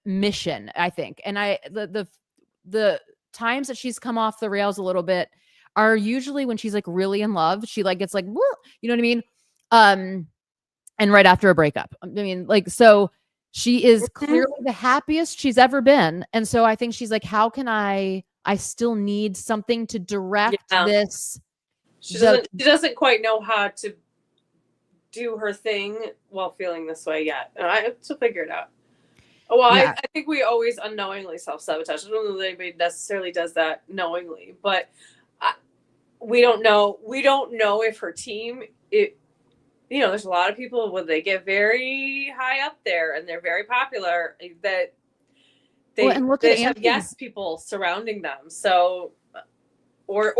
mission, I think. And the times that she's come off the rails a little bit are usually when she's like really in love. She like gets like, woo, you know what I mean? And right after a breakup. I mean, like, so she is clearly the happiest she's ever been. And so I think she's like, how can I still need something to direct this. She doesn't quite know how to do her thing while feeling this way yet. And I have to figure it out. Well, I think we always unknowingly self-sabotage. I don't know that anybody necessarily does that knowingly, but we don't know if her team, there's a lot of people when they get very high up there and they're very popular that and look they at have yes people surrounding them. So or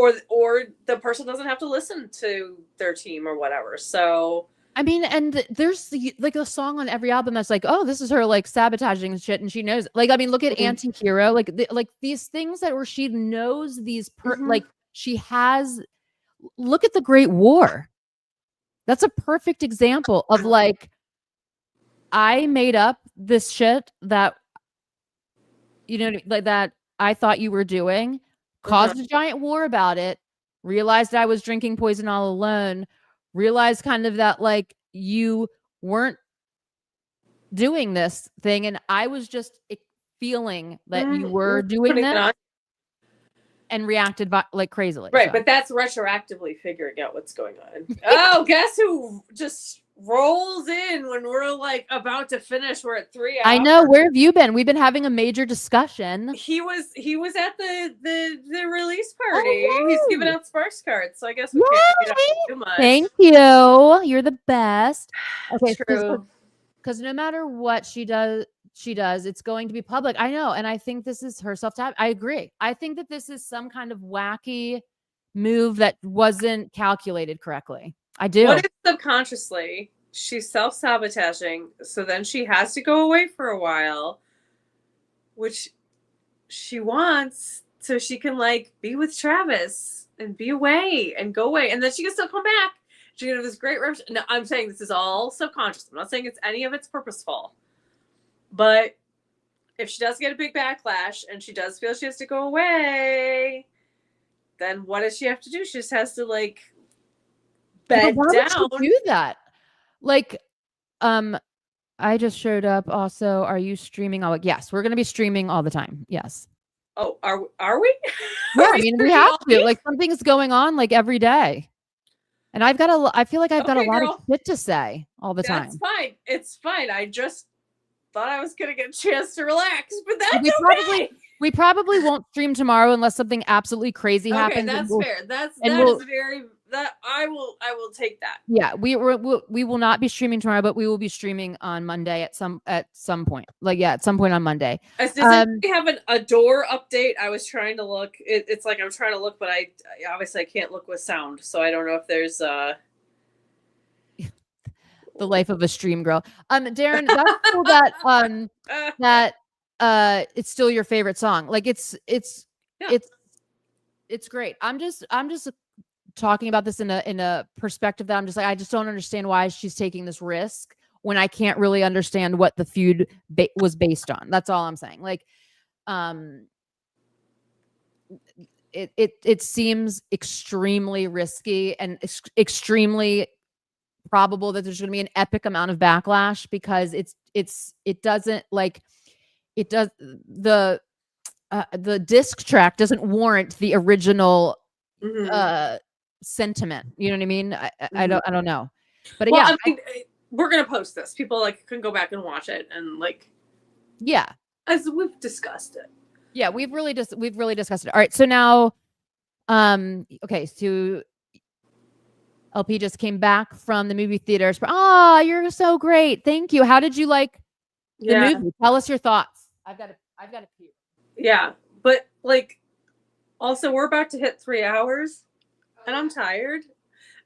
the person doesn't have to listen to their team or whatever. So I mean, and there's like a song on every album that's like, oh, this is her like sabotaging shit, and she knows. Like, I mean, look at Anti-Hero, like these things that where she knows these like she has. Look at the Great War. That's a perfect example of like, I made up this shit that, like that I thought you were doing, caused a giant war about it, realized I was drinking poison all alone, realized kind of that like you weren't doing this thing. And I was just feeling that you were doing this and reacted like crazily. Right. So. But that's retroactively figuring out what's going on. Oh, guess who just rolls in when we're like about to finish? We're at 3 hours. I know. Where have you been? We've been having a major discussion. He was at the release party. Oh, he's giving out Sparks cards, so I guess we can't get too much. Thank you. You're the best. Okay, true. Because no matter what she does, it's going to be public. I know, and I think this is her self-tap. I agree. I think that this is some kind of wacky move that wasn't calculated correctly. I do. What if subconsciously she's self-sabotaging, so then she has to go away for a while, which she wants, so she can like be with Travis and be away and go away, and then she can still come back. She can have this great rush. No, I'm saying this is all subconscious. I'm not saying it's any of it's purposeful. But if she does get a big backlash and she does feel she has to go away, then what does she have to do? She just has to like bed down. Would she do that? Like, I just showed up. Also, are you streaming all? Yes, we're gonna be streaming all the time. Yes. Oh, are we? Yeah, I mean, we have to. Like, something's going on like every day. And I feel like I've got a lot of shit to say all the time. That's fine. It's fine. I just thought I was going to get a chance to relax, but that's okay. We probably won't stream tomorrow unless something absolutely crazy happens. Okay, that's fair. That I will take that. Yeah, we will not be streaming tomorrow, but we will be streaming on Monday at some point. Like, yeah, at some point on Monday. Does anybody have a door update? I was trying to look. It's like I'm trying to look, but I obviously I can't look with sound, so I don't know if there's the life of a stream girl. Darren, that's cool that it's still your favorite song. Like it's great. I'm just talking about this in a perspective that I'm just like, I just don't understand why she's taking this risk when I can't really understand what the feud was based on. That's all I'm saying. Like, it seems extremely risky and extremely probable that there's going to be an epic amount of backlash because it doesn't like it does the disc track doesn't warrant the original sentiment. You know what I mean? I don't know, but well, yeah, I mean, we're gonna post this. People like can go back and watch it and like as we've discussed it. Yeah, we've really discussed it. All right, so now, okay, so LP just came back from the movie theaters. Oh, you're so great. Thank you. How did you like the movie? Tell us your thoughts. I've got to pee. Yeah, but like also we're about to hit 3 hours and I'm tired.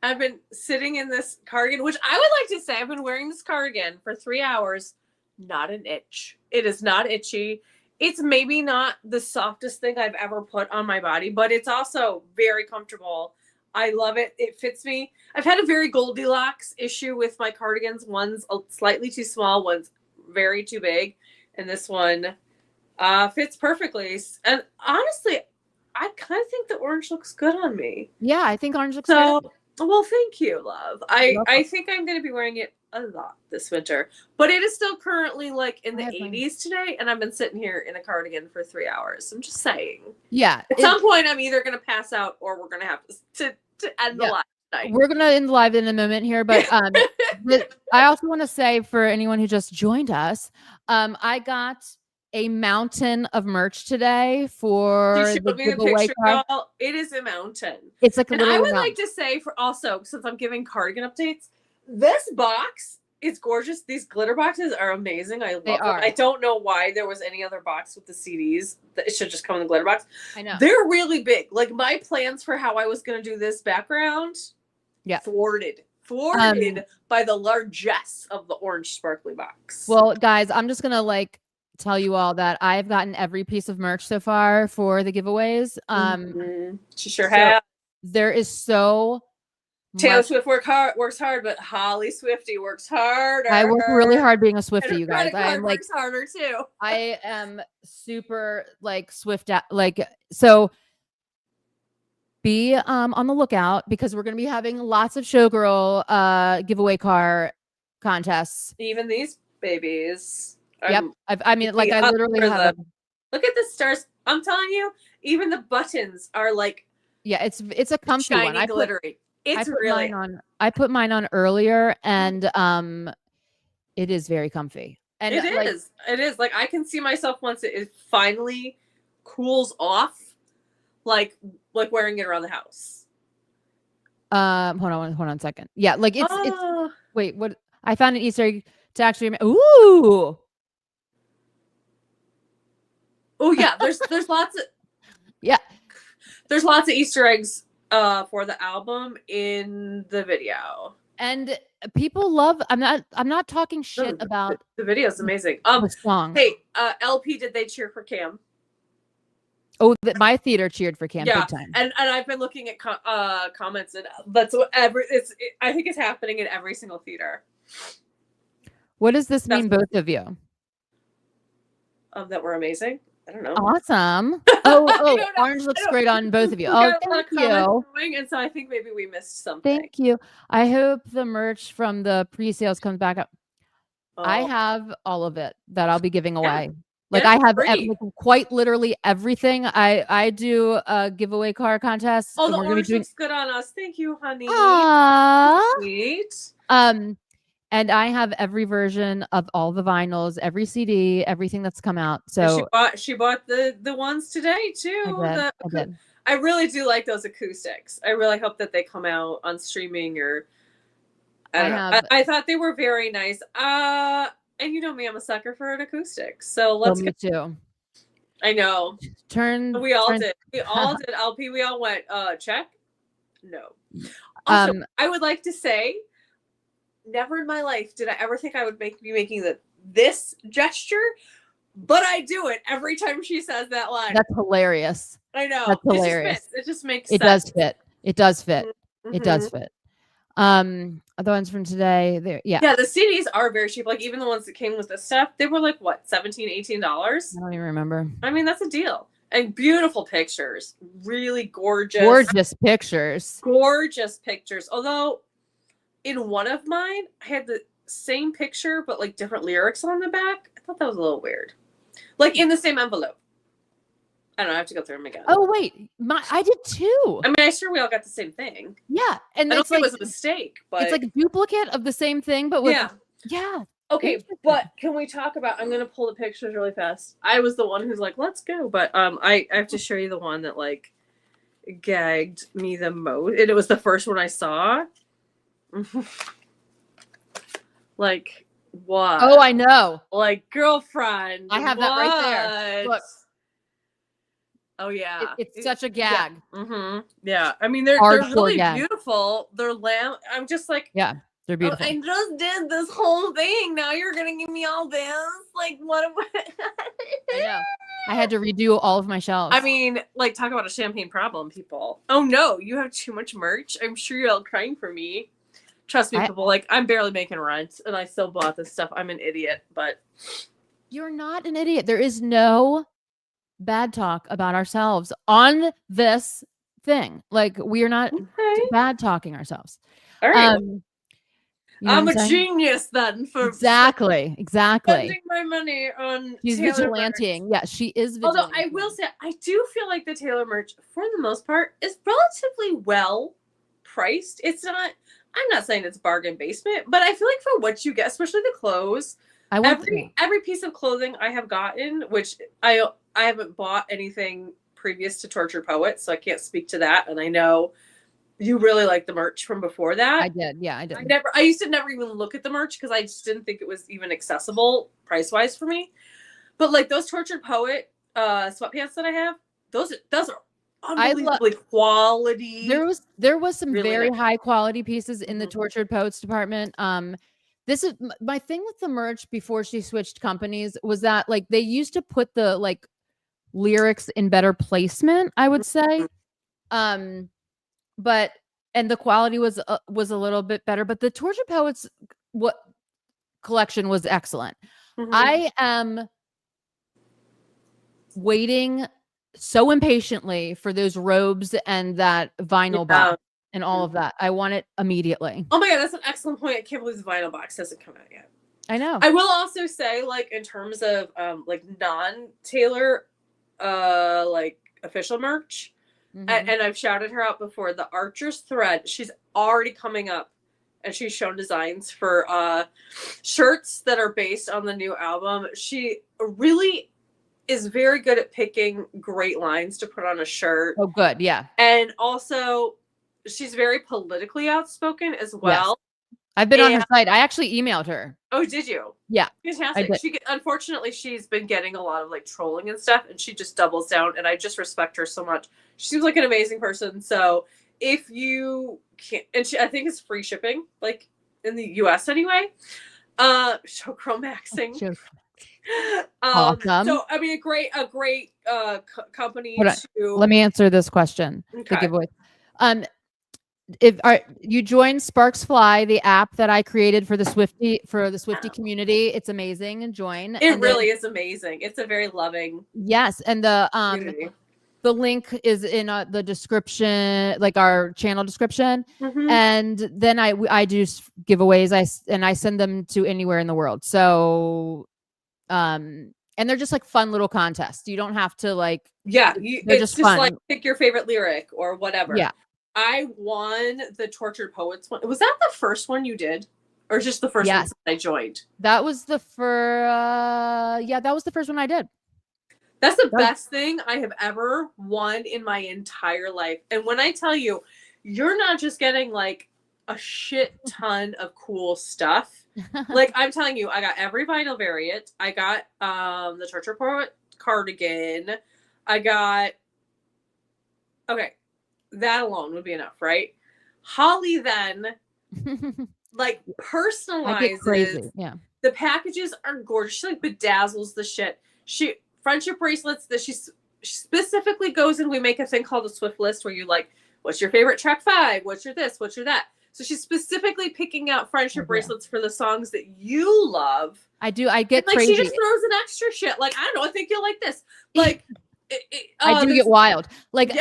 I've been sitting in this cardigan, which I would like to say I've been wearing this cardigan for 3 hours. Not an itch. It is not itchy. It's maybe not the softest thing I've ever put on my body, but it's also very comfortable. I love it. It fits me. I've had a very Goldilocks issue with my cardigans. One's slightly too small, one's very too big. And this one fits perfectly. And honestly, I kind of think the orange looks good on me. Yeah, I think orange looks good. Well, thank you, love. I think I'm going to be wearing it a lot this winter. But it is still currently like in the 80s today. And I've been sitting here in a cardigan for 3 hours. I'm just saying. Yeah. At some point, I'm either going to pass out or we're going to have to end the live tonight. We're going to end the live in a moment here. But I also want to say for anyone who just joined us, I got a mountain of merch today for She the showed me the giveaway picture, card. y'all. It is a mountain. It's like And I literally a would mountain. like to say, for also, since I'm giving cardigan updates, this box is gorgeous. These glitter boxes are amazing. I love them. I don't know why there was any other box with the CDs. It should just come in the glitter box. I know. They're really big. Like, my plans for how I was going to do this background, thwarted by the largesse of the orange sparkly box. Well, guys, I'm just gonna like tell you all that I've gotten every piece of merch so far for the giveaways. She sure has. There is so Taylor much. Swift works hard, but Holly Swiftie works harder. I work really hard being a And Swiftie, her you guys. credit I card am like works harder too. I am super like Swift like so. Be on the lookout because we're going to be having lots of Showgirl giveaway car contests. Even these babies. Yep. I mean, like I literally have them. Look at the stars. I'm telling you, even the buttons are like it's a comfy shiny, one. glittery. I put mine on earlier and it is very comfy. And it is. Like I can see myself once it finally cools off. Like wearing it around the house. Hold on a second. Yeah, like it's wait, what I found an Easter egg to actually ooh. Oh yeah, there's lots of there's lots of Easter eggs for the album in the video. And people love I'm not talking shit about the video's amazing. The song. Hey, LP, did they cheer for Cam? Oh, my theater cheered for Cam big time. And I've been looking at comments, and that's what I think it's happening in every single theater. What does this mean, both of you? That we're amazing. I don't know. Awesome. Oh, orange looks great on both of you. Oh, thank you. And so I think maybe we missed something. Thank you. I hope the merch from the pre-sales comes back up. I have all of it that I'll be giving away. Like I have quite literally everything. I do a giveaway car contest. Oh, the orange looks good on us. Thank you, honey. Aww. Sweet. And I have every version of all the vinyls, every CD, everything that's come out. So she bought the ones today too. I did. I really do like those acoustics. I really hope that they come out on streaming or I don't know. I thought they were very nice. And you know me, I'm a sucker for an acoustic. So let's me too. I know. We all did. We all did LP. We all went, check. No. Also, I would like to say, never in my life did I ever think I would be making this gesture, but I do it every time she says that line. That's hilarious. I know. That's hilarious. It just makes sense. It does fit. It does fit. Mm-hmm. It does fit. The ones from today, the CDs are very cheap. Like even the ones that came with the stuff, they were like what, $17, $18? I don't even remember. I mean, that's a deal. And beautiful pictures, really gorgeous pictures. Although in one of mine, I had the same picture but like different lyrics on the back. I thought that was a little weird. Like in the same envelope. I don't know. I have to go through them again. Oh wait, I did too. I mean, I'm sure we all got the same thing. Yeah, and I don't think it was a mistake, but it's like a duplicate of the same thing, but with yeah. Okay, but can we talk about? I'm gonna pull the pictures really fast. I was the one who's like, "Let's go," but I have to show you the one that like gagged me the most, and it was the first one I saw. Like what? Oh, I know. Like girlfriend. I have that right there. Look. Oh yeah, it's such a gag. Yeah. Mm-hmm. Yeah, I mean they're really beautiful. They're I'm just like they're beautiful. I just did this whole thing. Now you're gonna give me all this? Like what? I know. I had to redo all of my shelves. I mean, like talk about a champagne problem, people. Oh no, you have too much merch. I'm sure you're all crying for me. Trust me, people. Like I'm barely making rent, and I still bought this stuff. I'm an idiot, but you're not an idiot. There is no bad talk about ourselves on this thing. Like we are not bad talking ourselves. All right. I'm a genius then for exactly spending my money on she's vigilanting. Yeah, she is vigilanting. Although I will say I do feel like the Talor merch for the most part is relatively well priced. I'm not saying it's bargain basement, but I feel like for what you get, especially the clothes, I want every piece of clothing I have gotten, which I haven't bought anything previous to Tortured Poet, so I can't speak to that. And I know you really like the merch from before that. I did. Yeah, I did. I used to never even look at the merch because I just didn't think it was even accessible price wise for me. But like those Tortured Poet sweatpants that I have, those are unbelievably quality. There was some Really very nice. high quality pieces in the Tortured Poets department. This is my thing with the merch before she switched companies was that like they used to put the like lyrics in better placement, I would say. But and the quality was a little bit better, but the Tortured Poets collection was excellent. I am waiting so impatiently for those robes and that vinyl box and all of that. I want it immediately. Oh my God, that's an excellent point. I can't believe the vinyl box hasn't come out yet. I know. I will also say, like, in terms of like non-Talor like official merch, and I've shouted her out before, the Archer's thread, she's already coming up and she's shown designs for shirts that are based on the new album. She really is very good at picking great lines to put on a shirt. Oh, good. Yeah. And also she's very politically outspoken as well. Yes. I've been on her site. I actually emailed her. Oh, did you? Yeah. Fantastic. Unfortunately, she's been getting a lot of like trolling and stuff, and she just doubles down, and I just respect her so much. She seems like an amazing person. So if you can't, and I think it's free shipping, like in the US anyway. Showgirl Maxing. Awesome. So I mean, a great company to. Let me answer this question. Okay. The giveaway. If you join Sparks Fly, the app that I created for the Swiftie community, it's amazing, and join. It really is amazing. It's a very loving. Yes, and the link is in the description, like our channel description, and then I do giveaways. I send them to anywhere in the world. So, and they're just like fun little contests. You don't have to like. Yeah, it's just fun. like pick your favorite lyric or whatever. Yeah. I won the Tortured Poets one. Was that the first one you did? Or just the first one since I joined? That was the first that was the first one I did. That's the best thing I have ever won in my entire life. And when I tell you, you're not just getting like a shit ton of cool stuff. Like I'm telling you, I got every vinyl variant. I got the Tortured Poet cardigan. I got that alone would be enough, right? Holly then like personalizes. Yeah. The packages are gorgeous. She like bedazzles the shit. She friendship bracelets that she specifically goes and we make a thing called a Swift list where you like, what's your favorite track 5? What's your this? What's your that? So she's specifically picking out friendship bracelets for the songs that you love. I do. I get like crazy. She just throws an extra shit. Like, I don't know. I think you'll like this. Like, I do get wild. Like,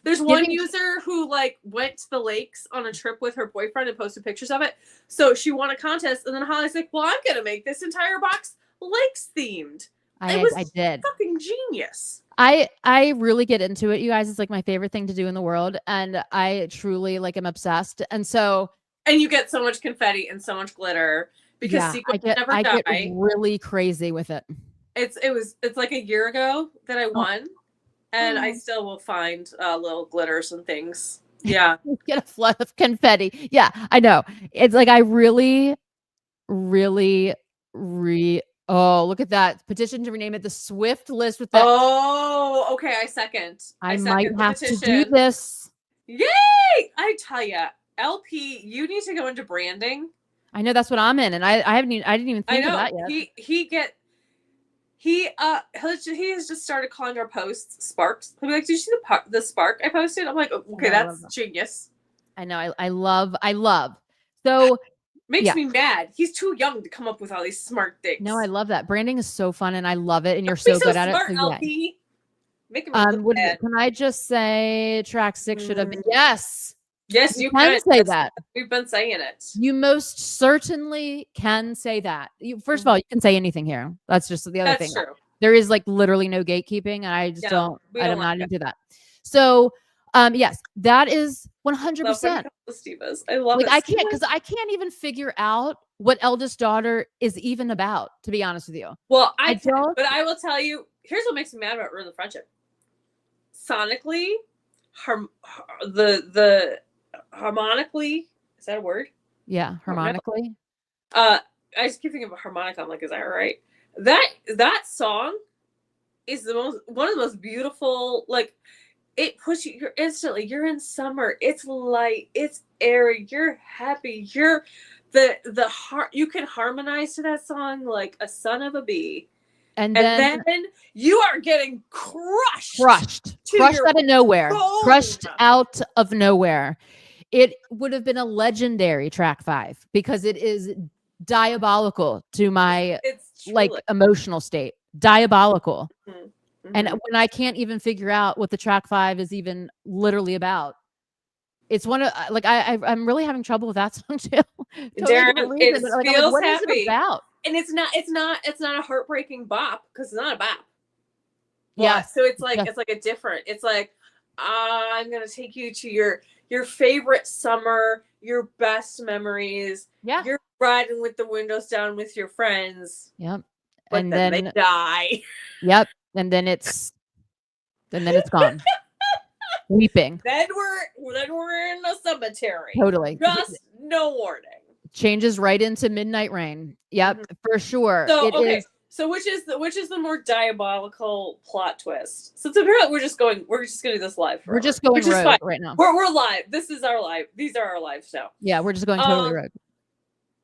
there's one user who like went to the lakes on a trip with her boyfriend and posted pictures of it. So she won a contest, and then Holly's like, "Well, I'm gonna make this entire box lakes themed." I did. Fucking genius. I really get into it, you guys. It's like my favorite thing to do in the world, and I truly like am obsessed. And you get so much confetti and so much glitter because sequins never die. I get really crazy with it. It's like a year ago that I won, and I still will find little glitters and things. Yeah, get a flood of confetti. Yeah, I know. It's like I really. Oh, look at that petition to rename it the Swift list with that. Oh, okay. I second. I might have to do this. Yay! I tell you, LP, you need to go into branding. I know that's what I'm in, and I didn't even think of that yet. He has just started calling our posts sparks. He'll be like, "Did you see the spark I posted?" I'm like, "Okay, that's genius." I know. I love. So makes me mad. He's too young to come up with all these smart things. No, I love that. Branding is so fun, and I love it. And you're so good at it. So LP. Make him look bad. Can I just say track 6 should have been yes. Yes, you can say that. We've been saying it. You most certainly can say that. First of all, you can say anything here. That's just the other thing. That's true. There is like literally no gatekeeping, and I just I'm not into that. So, yes, that is 100%. I love it. I can't even figure out what Eldest Daughter is even about, to be honest with you. Well, don't. I will tell you, here's what makes me mad about Ruin the Friendship. Sonically, the harmonically, is that a word? Yeah, harmonically. I just keep thinking of a harmonica. I'm like, is that right? That song is one of the most beautiful. Like, it puts you. You're instantly. You're in summer. It's light. It's airy. You're happy. You're the heart. You can harmonize to that song like a son of a bee. And then you are getting crushed out of nowhere. bone. Crushed out of nowhere. It would have been a legendary track 5 because it is diabolical to my like emotional state. Diabolical. Mm-hmm. And when I can't even figure out what the track 5 is even literally about, it's one of like I'm really having trouble with that song too. Darren, it feels what happy. Is it about? And it's not a heartbreaking bop because it's not a bop. Well, yeah. So it's like a different. It's like I'm gonna take you to your favorite summer, your best memories. Yeah. You're riding with the windows down with your friends. Yep. But and then they die. Yep. And then it's gone. Weeping. Then we're in a cemetery. Totally. Just no warning. Changes right into Midnight Rain. Yep, for sure. So So which is the more diabolical plot twist? So it's apparently we're just gonna do this live forever. We're just going rogue right now. We're live. This is our live. These are our live show. Yeah, we're just going totally rogue.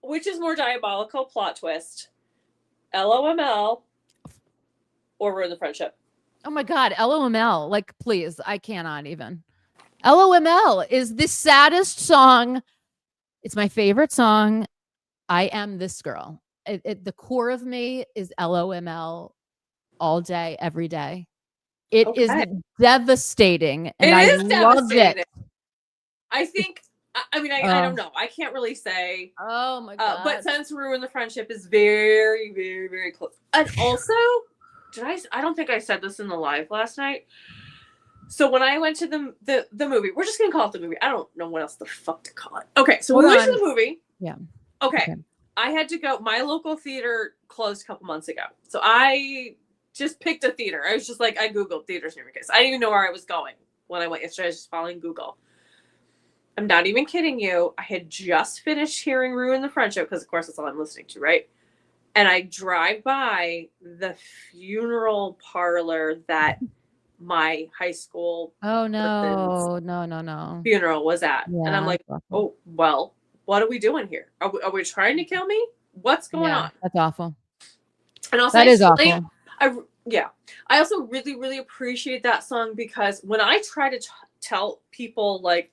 Which is more diabolical plot twist? LOML or Ruin the Friendship? Oh my God, LOML. Like, please, I cannot even. LOML is the saddest song. It's my favorite song. I am this girl. The core of me is LOML all day, every day. It is devastating, and I love it. I think. I mean, I don't know. I can't really say. Oh my God! But since Ruin the Friendship is very, very, very close, and also, I don't think I said this in the live last night. So when I went to the movie, we're just gonna call it the movie. I don't know what else the fuck to call it. Okay, so we went to the movie. Yeah. Okay. I had to go. My local theater closed a couple months ago, so I just picked a theater. I was just like, I googled theaters near me because I didn't even know where I was going when I went yesterday. I was just following Google. I'm not even kidding you. I had just finished hearing Ruin the Friendship because, of course, that's all I'm listening to, right? And I drive by the funeral parlor that my high school no funeral was at. Yeah, and I'm like, oh, well, what are we doing here? Are we trying to kill me? What's going on? That's awful. And also, that is awful. I also really, really appreciate that song because when I try to tell people, like,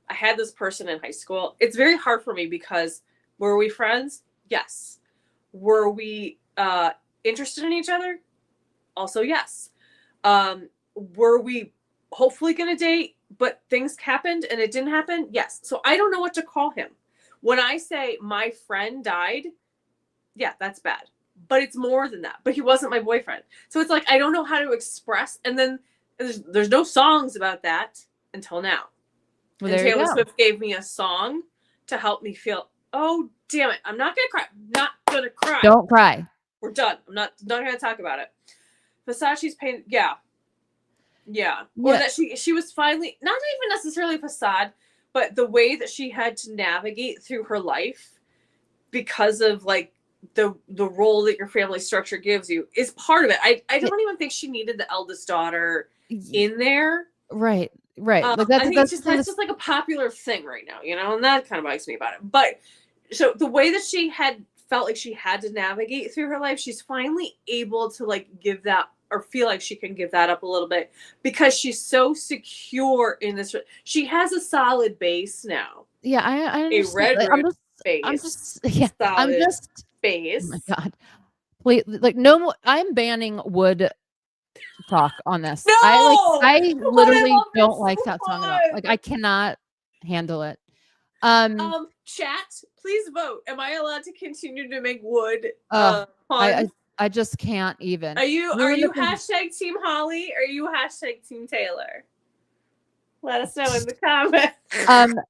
I had this person in high school, it's very hard for me because were we friends? Yes. Were we interested in each other? Also, yes. Were we hopefully going to date, but things happened and it didn't happen? Yes. So I don't know what to call him. When I say my friend died, yeah, that's bad. But it's more than that. But he wasn't my boyfriend. So it's like I don't know how to express. And then there's no songs about that until now. Well, and Taylor Swift gave me a song to help me feel, oh, damn it. I'm not going to cry. I'm not going to cry. Don't cry. We're done. I'm not going to talk about it. Versace's pain. Yeah. Or that she was finally, not even necessarily facade, but the way that she had to navigate through her life because of like the role that your family structure gives you is part of it. I don't even think she needed the eldest daughter in there. Right. Like I think that's just like a popular thing right now, and that kind of bugs me about it. But so the way that she had felt like she had to navigate through her life, she's finally able to like give that or feel like she can give that up a little bit because she's so secure in this. She has a solid base now. Yeah, I understand. A red base. I'm just base. Oh my God. Please, like no more. I'm banning wood talk on this. No! I literally don't like that song at all. Like I cannot handle it. Chat, please vote. Am I allowed to continue to make wood puns? I just can't even. Are you hashtag Team Holly or are you hashtag Team Taylor? Let us know in the comments.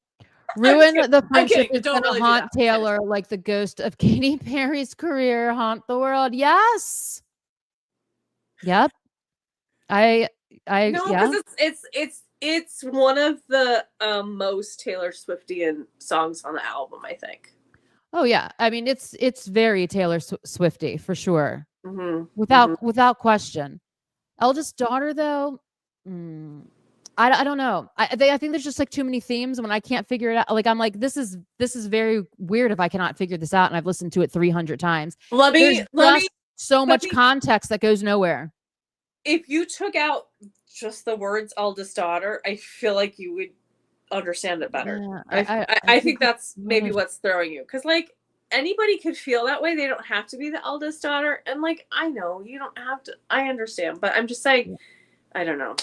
Ruin the friendship is Don't gonna really do haunt that. Talor like the ghost of Katy Perry's career haunt the world. Yes. Yep. No, Yeah. because it's one of the most Taylor Swiftian songs on the album, I think. Oh yeah. I mean, it's very Taylor Swiftie for sure, Mm-hmm. without question. Eldest daughter though, I don't know. I think there's just like too many themes when I can't figure it out. Like I'm like, this is very weird if I cannot figure this out, and I've listened to it 300 times. Let me so much context that goes nowhere. If you took out just the words eldest daughter, I feel like you would understand it better. Yeah, I think that's maybe what's throwing you, because like anybody could feel that way. They don't have to be the eldest daughter, and like I know you don't have to. I understand, but I'm just saying, I don't know.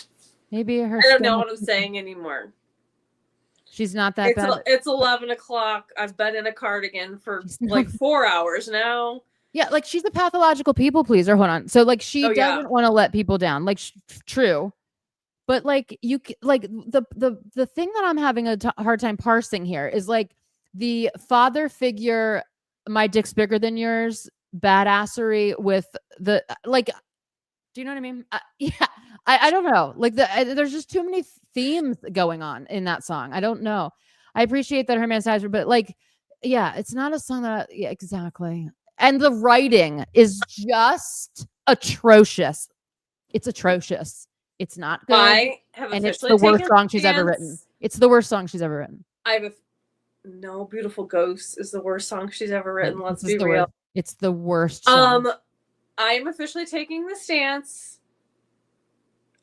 Maybe I don't know what I'm saying anymore. She's not that bad. It's 11 o'clock. I've been in a cardigan for like 4 hours now. Yeah, like she's a pathological people pleaser. Hold on. So like she doesn't want to let people down. Like true. But like the thing that I'm having a hard time parsing here is like the father figure, my dick's bigger than yours, badassery with the like, do you know what I mean? Yeah, I don't know. Like there's just too many themes going on in that song. I don't know. I appreciate that her man's size, but like, yeah, it's not a song that yeah, exactly. And the writing is just atrocious. It's atrocious. It's not good. I have and it's the worst song she's ever written. It's the worst song she's ever written. No, Beautiful Ghost is the worst song she's ever written. Let's be real. It's the worst song. I am officially taking the stance.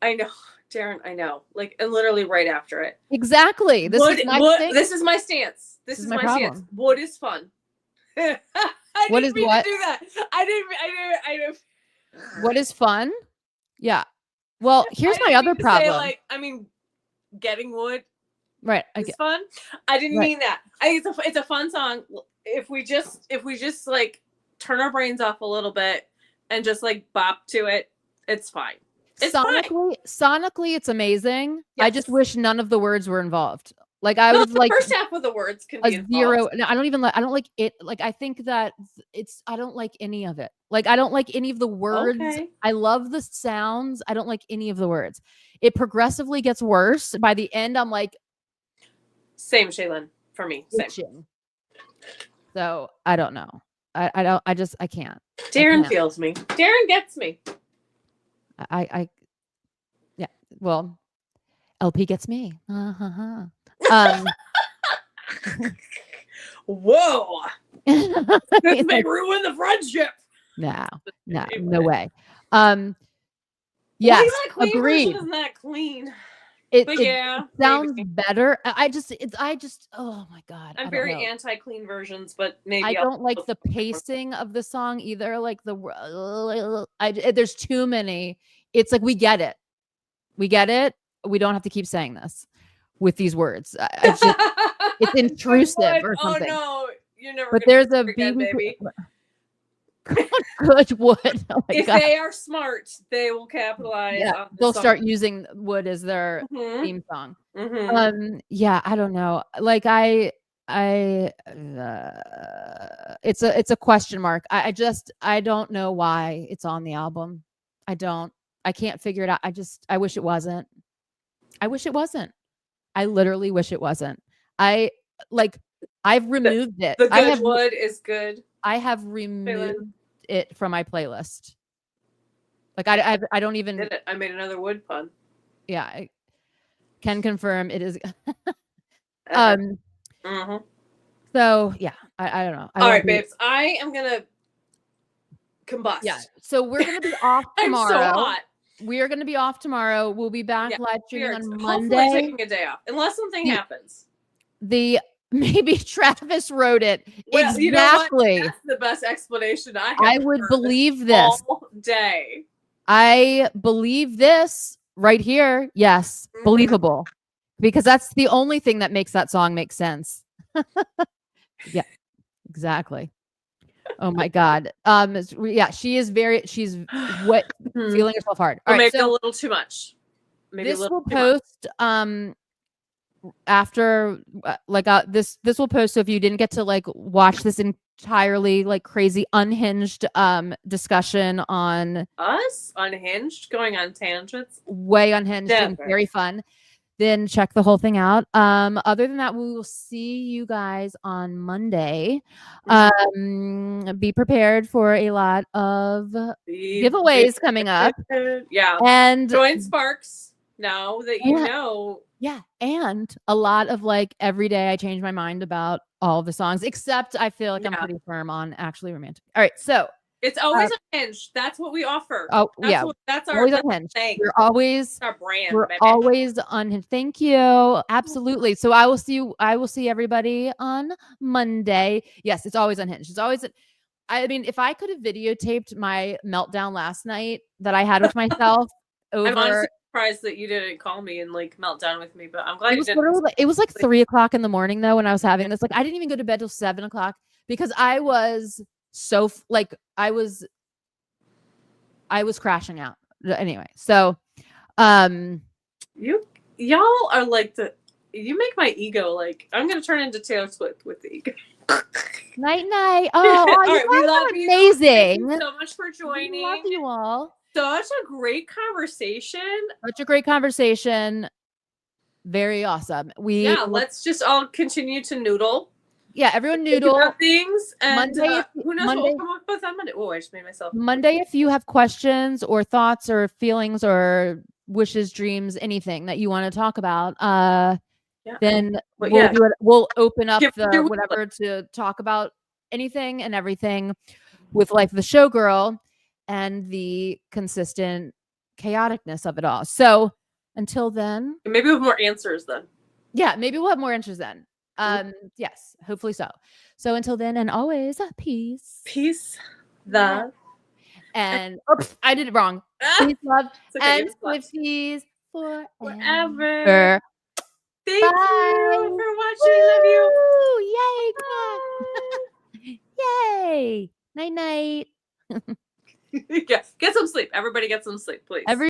I know, Darren, I know. Like, and literally right after it. Exactly. This is my stance. This is my stance. Wood is fun. What is what? Do that. I didn't. What is fun? Yeah. Well, here's my other problem. Like, I mean, getting wood. Right. It's fun. I didn't mean that. It's a fun song. If we just like turn our brains off a little bit and just like bop to it, it's fine. It's sonically, it's amazing. Yes. I just wish none of the words were involved. Like I was like first half of the words can be zero. No, I don't like it. Like I think that I don't like any of it. Like I don't like any of the words. Okay. I love the sounds. I don't like any of the words. It progressively gets worse. By the end, I'm like, same, Shaylin, for me. Same. So I don't know. I can't. Darren feels me. Darren gets me. Yeah. Well, LP gets me. Whoa. This may ruin the friendship. No way. Yes, agreed. Isn't that clean? It sounds better. I just oh my god. I'm very anti-clean versions, but maybe I don't like the pacing of the song either. Like there's too many. It's like we get it. We don't have to keep saying this with these words. It's intrusive or something. Oh no, you're never. But there's a baby. Good wood. Oh if God. They are smart, they will capitalize. Yeah, they'll start using wood as their theme song. Yeah, I don't know. Like it's a question mark. I don't know why it's on the album. I can't figure it out. I wish it wasn't. I literally wish it wasn't. I've removed it. The good wood is good. I have removed it from my playlist. Like I don't even. Did it? I made another wood pun. Yeah, I can confirm it is. So yeah, I don't know. All right, babes. I am gonna combust. Yeah. So we're gonna be off tomorrow. I'm so hot. We are going to be off tomorrow. We'll be back live streaming on Monday. Hopefully taking a day off, unless something happens. Maybe Travis wrote it. Well, exactly. You know what? That's the best explanation I have. I would believe this all day. I believe this right here. Yes, believable, because that's the only thing that makes that song make sense. Yeah, exactly. Oh my God. Yeah, she's wet, feeling herself hard. All right, maybe a little too much. Maybe this will post after this will post, so if you didn't get to like watch this entirely like crazy unhinged discussion on Us unhinged, going on tangents, way unhinged and Never. very fun, then check the whole thing out. Other than that, we will see you guys on Monday. Be prepared for a lot of giveaways coming up. Yeah. And join Sparks now that you know. Yeah, and a lot of like every day I change my mind about all the songs, except I feel like I'm pretty firm on Actually Romantic. All right, so it's always unhinged. That's what we offer. Oh, that's yeah. That's our always unhinged. thing. We're always our brand. We're always unhinged. Thank you. Absolutely. So I will see everybody on Monday. Yes, it's always unhinged. It's always I mean, if I could have videotaped my meltdown last night that I had with myself over I'm honestly surprised that you didn't call me and like melt down with me, but I'm glad it was like 3 o'clock in the morning though when I was having this. Like I didn't even go to bed till 7 o'clock because I was so like I was crashing out. Anyway, so y'all are like you make my ego like I'm gonna turn into Taylor Swift with the ego. Night night. Oh, all right, we love you. Amazing. Thank you so much for joining. We love you all. Such a great conversation. Such a great conversation. Very awesome. Let's just all continue to noodle. Yeah, everyone noodle things. And Monday, who knows what we'll come up with on Monday. Oh, I just made myself. Monday, if you have questions or thoughts or feelings or wishes, dreams, anything that you want to talk about, then we'll open up the whatever to talk about anything and everything with like the showgirl and the consistent chaoticness of it all. So until then, maybe we'll have more answers then. Yeah, maybe we'll have more answers then. Yes, hopefully so. So until then, and always peace, love, and I did it wrong. Peace, love, and Swifties forever. Thank you for watching. Love you. Yay! Yay! Night night. Yeah, get some sleep. Everybody get some sleep, please.